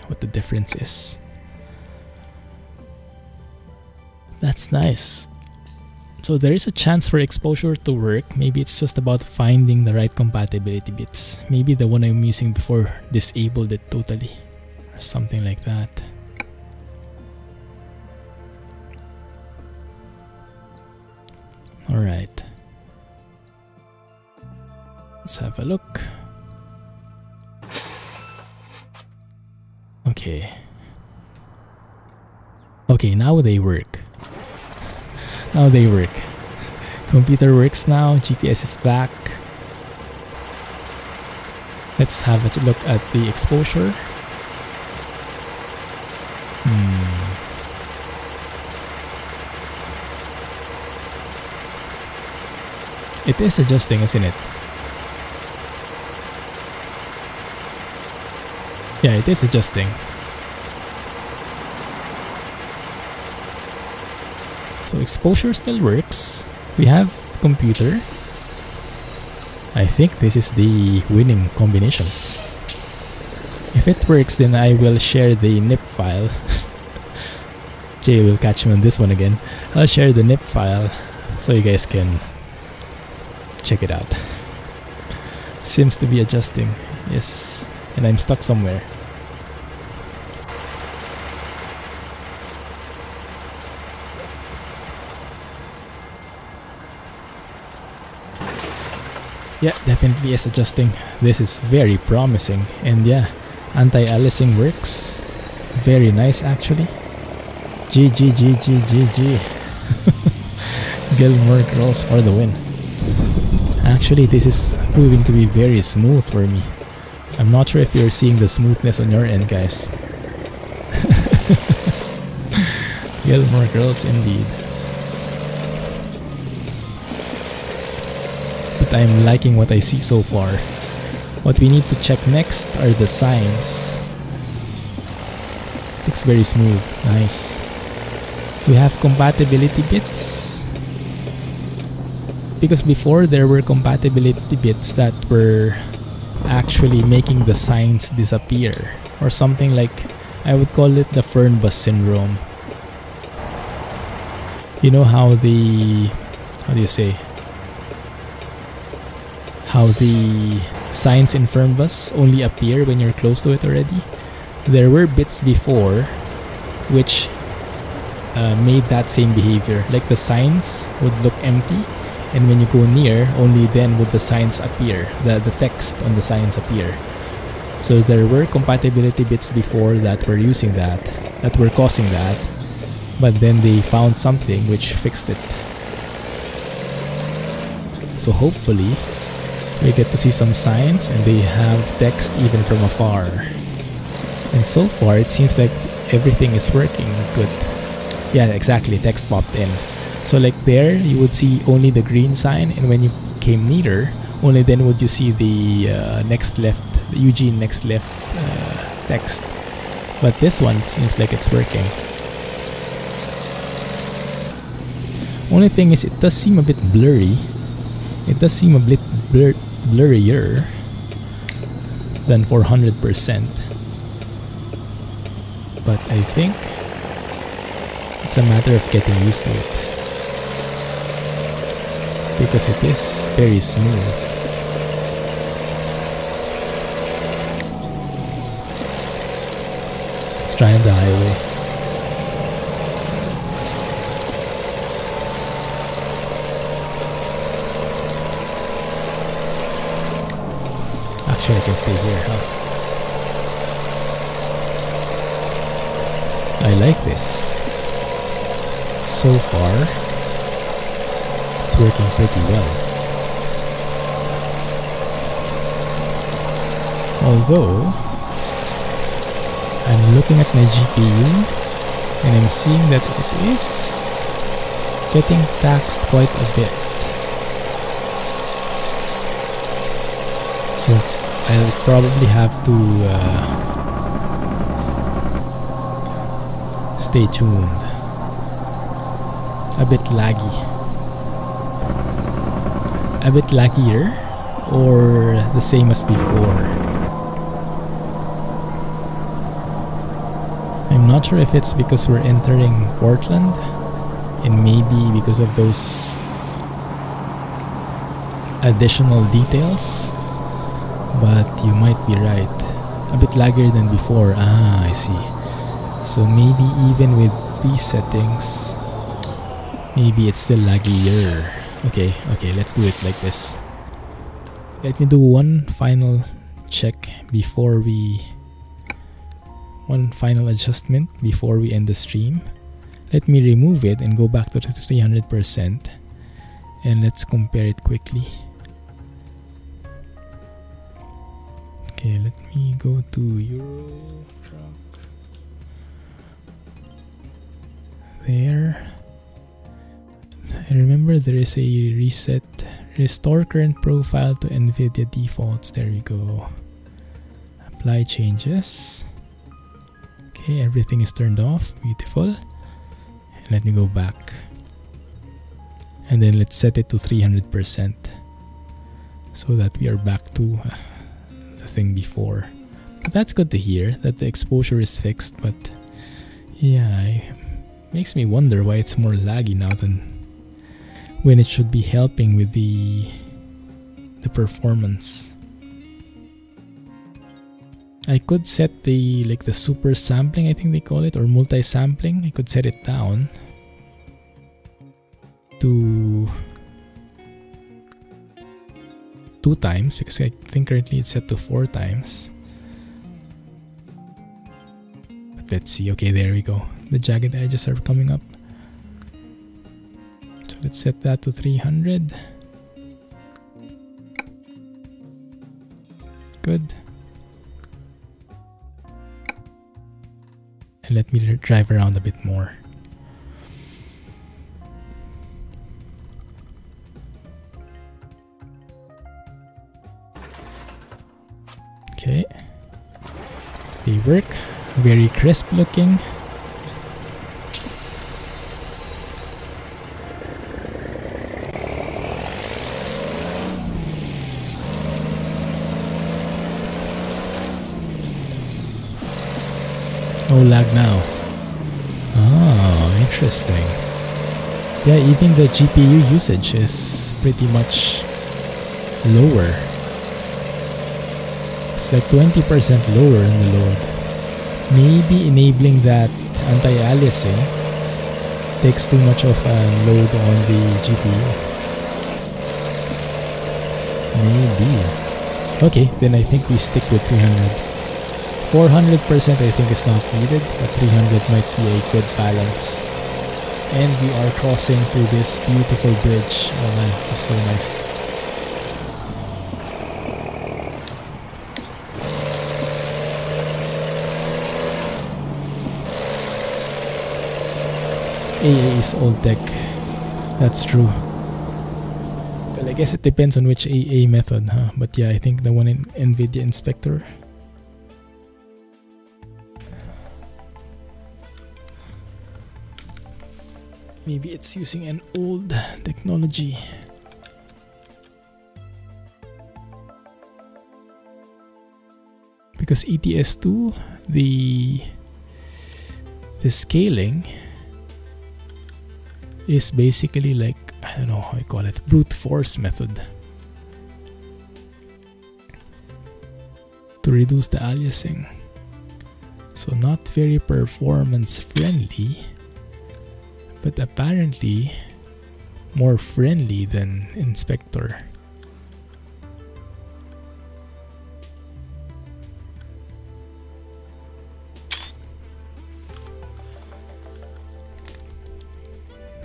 what the difference is. That's nice. So there is a chance for exposure to work. Maybe it's just about finding the right compatibility bits. Maybe the one I'm using before disabled it totally, or something like that. Alright. Let's have a look. Okay. Okay, now they work. Now they work. Computer works now. GPS is back. Let's have a look at the exposure. It is adjusting, isn't it? Yeah, it is adjusting. So exposure still works. We have computer. I think this is the winning combination. If it works, then I will share the NIP file. Jay will catch me on this one again. I'll share the NIP file so you guys can check it out. Seems to be adjusting. Yes, and I'm stuck somewhere. Yeah, definitely is adjusting. This is very promising. And yeah, anti-aliasing works. Very nice actually. GG. Gilmore Girls for the win. Actually, this is proving to be very smooth for me. I'm not sure if you're seeing the smoothness on your end, guys. Gilmore Girls indeed. But I'm liking what I see so far. What we need to check next are the signs. Looks very smooth. Nice. We have compatibility bits. Because before there were compatibility bits that were actually making the signs disappear. Or something like, I would call it the Fernbus syndrome. You know how the... how do you say? How the signs in Fernbus only appear when you're close to it already? There were bits before which made that same behavior. Like the signs would look empty, and when you go near, only then would the signs appear. The text on the signs appear. So there were compatibility bits before that were using that were causing that. But then they found something which fixed it. So hopefully we get to see some signs and they have text even from afar. And so far it seems like everything is working good. Yeah, exactly, text popped in. So like there you would see only the green sign, and when you came nearer, only then would you see the next left, the Eugene next left text. But this one seems like it's working. Only thing is it does seem a bit blurry. It does seem a bit blurrier than 400%. But I think it's a matter of getting used to it. Because it is very smooth. Let's try on the highway. Actually, I can stay here, huh? I like this. So far, it's working pretty well. Although, I'm looking at my GPU and I'm seeing that it is getting taxed quite a bit. So I'll probably have to stay tuned. A bit laggy. A bit laggier, or the same as before. I'm not sure if it's because we're entering Portland and maybe because of those additional details, but you might be right. A bit laggier than before. Ah, I see. So maybe even with these settings, maybe it's still laggier. Okay, let's do it like this. Let me do one final check before we... one final adjustment before we end the stream. Let me remove it and go back to the 300%. And let's compare it quickly. Okay, let me go to Euro Truck. There. I remember there is a reset. Restore current profile to Nvidia defaults. There we go. Apply changes. Okay, everything is turned off. Beautiful. And let me go back. And then let's set it to 300% so that we are back to the thing before. But that's good to hear that the exposure is fixed, but yeah, it makes me wonder why it's more laggy now than when it should be helping with the performance. I could set the super sampling, I think they call it, or multi-sampling. I could set it down to 2 times because I think currently it's set to 4 times. But let's see. Okay, there we go. The jagged edges are coming up. So let's set that to 300. good. And let me drive around a bit more. Okay. They work. Very crisp looking. No lag now. Oh, interesting. Yeah, even the GPU usage is pretty much lower. It's like 20% lower in the load. Maybe enabling that anti-aliasing takes too much of a load on the GPU. Maybe. Okay, then I think we stick with 300. 400% I think is not needed, but 300 might be a good balance. And we are crossing through this beautiful bridge. Oh man, it's so nice. AA is old tech. That's true. Well, I guess it depends on which AA method, huh? But yeah, I think the one in Nvidia Inspector. Maybe it's using an old technology. Because ETS2, the scaling is basically like, I don't know how I call it, brute force method to reduce the aliasing. So not very performance friendly, but apparently more friendly than Inspector.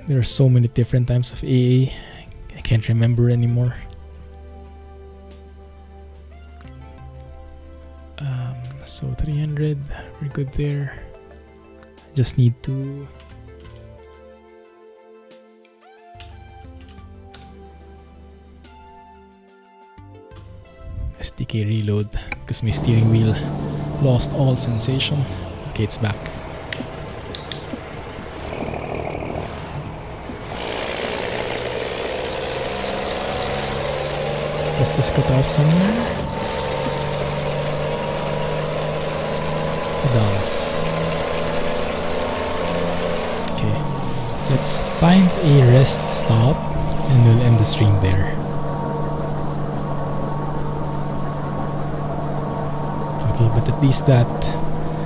There are so many different types of AA, I can't remember anymore. So 300, we're good there. Just need to SDK reload because my steering wheel lost all sensation. Okay, it's back. Does this cut off somewhere? It does. Okay, let's find a rest stop and we'll end the stream there. Okay, but at least that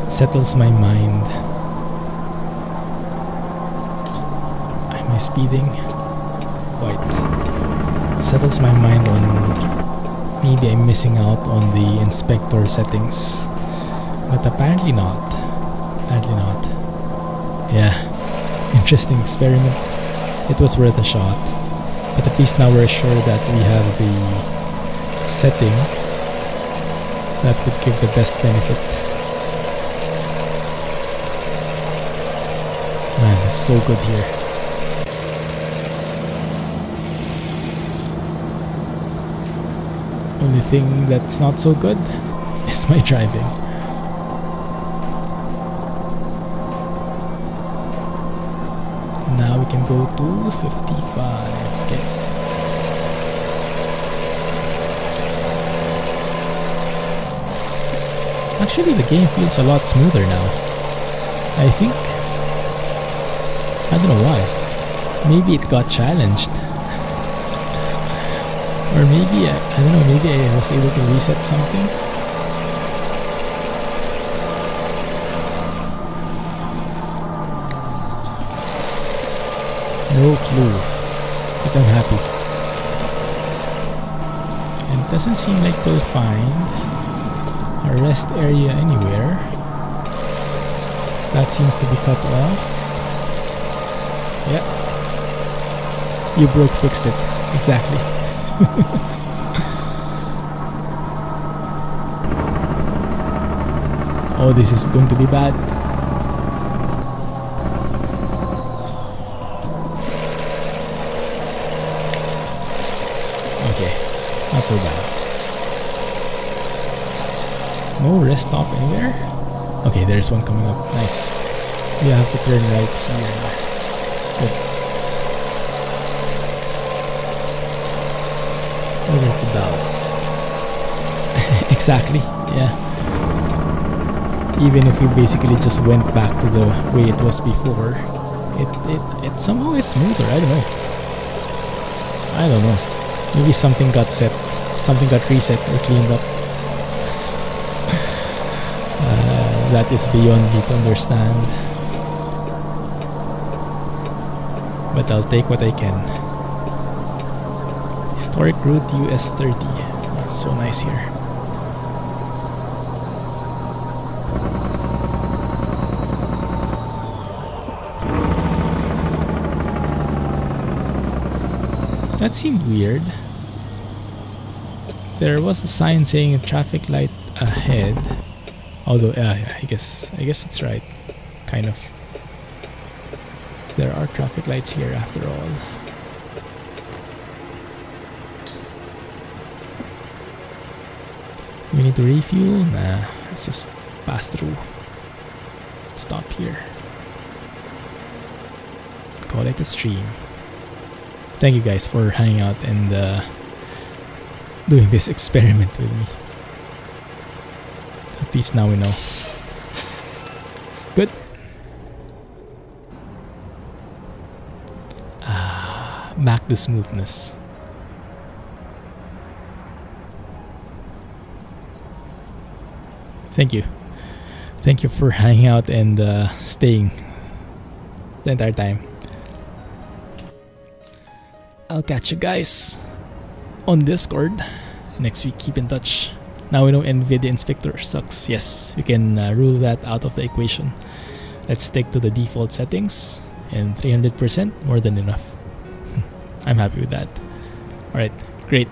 settles my mind. Am I speeding? Quite. Settles my mind on maybe I'm missing out on the Inspector settings. But apparently not. Apparently not. Yeah. Interesting experiment. It was worth a shot. But at least now we're sure that we have the setting that would give the best benefit. Man, it's so good here. Only thing that's not so good is my driving. Now we can go to 55. Okay. Actually, the game feels a lot smoother now. I think. I don't know why. Maybe it got challenged. Or maybe, I don't know, maybe I was able to reset something. No clue, but I'm happy. And it doesn't seem like we'll find a rest area anywhere. So that seems to be cut off. Yeah. You broke, fixed it. Exactly. Oh, this is going to be bad. Okay, not so bad. No rest stop anywhere. Okay, there's one coming up. Nice. You have to turn right here. Good. Over to Dallas. Exactly, yeah. Even if we basically just went back to the way it was before, it somehow is smoother. I don't know. Maybe something got set, something got reset or cleaned up. That is beyond me to understand. But I'll take what I can. Historic route US 30. That's so nice here. That seemed weird. There was a sign saying a traffic light ahead. Although, I guess it's right. Kind of. There are traffic lights here after all. We need to refuel? Nah, let's just pass through. Stop here. Call it a stream. Thank you guys for hanging out and doing this experiment with me. So at least now we know. Good. Back to smoothness. Thank you. Thank you for hanging out and staying the entire time. I'll catch you guys on Discord next week. Keep in touch. Now we know Nvidia Inspector sucks. Yes, we can rule that out of the equation. Let's stick to the default settings, and 300% more than enough. I'm happy with that. Alright, great.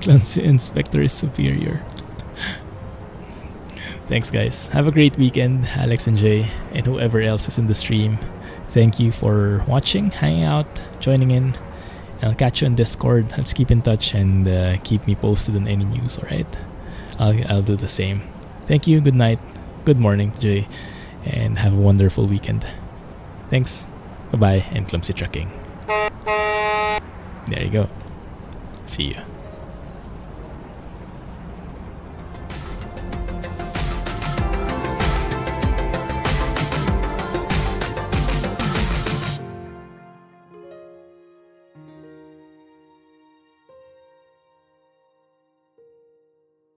Clumsy Inspector is superior. Thanks guys. Have a great weekend, Alex and Jay, and whoever else is in the stream. Thank you for watching, hanging out, joining in. And I'll catch you on Discord. Let's keep in touch and keep me posted on any news, alright? I'll do the same. Thank you, good night, good morning, Jay, and have a wonderful weekend. Thanks, bye-bye, and Clumsy Trucking. There you go. See you.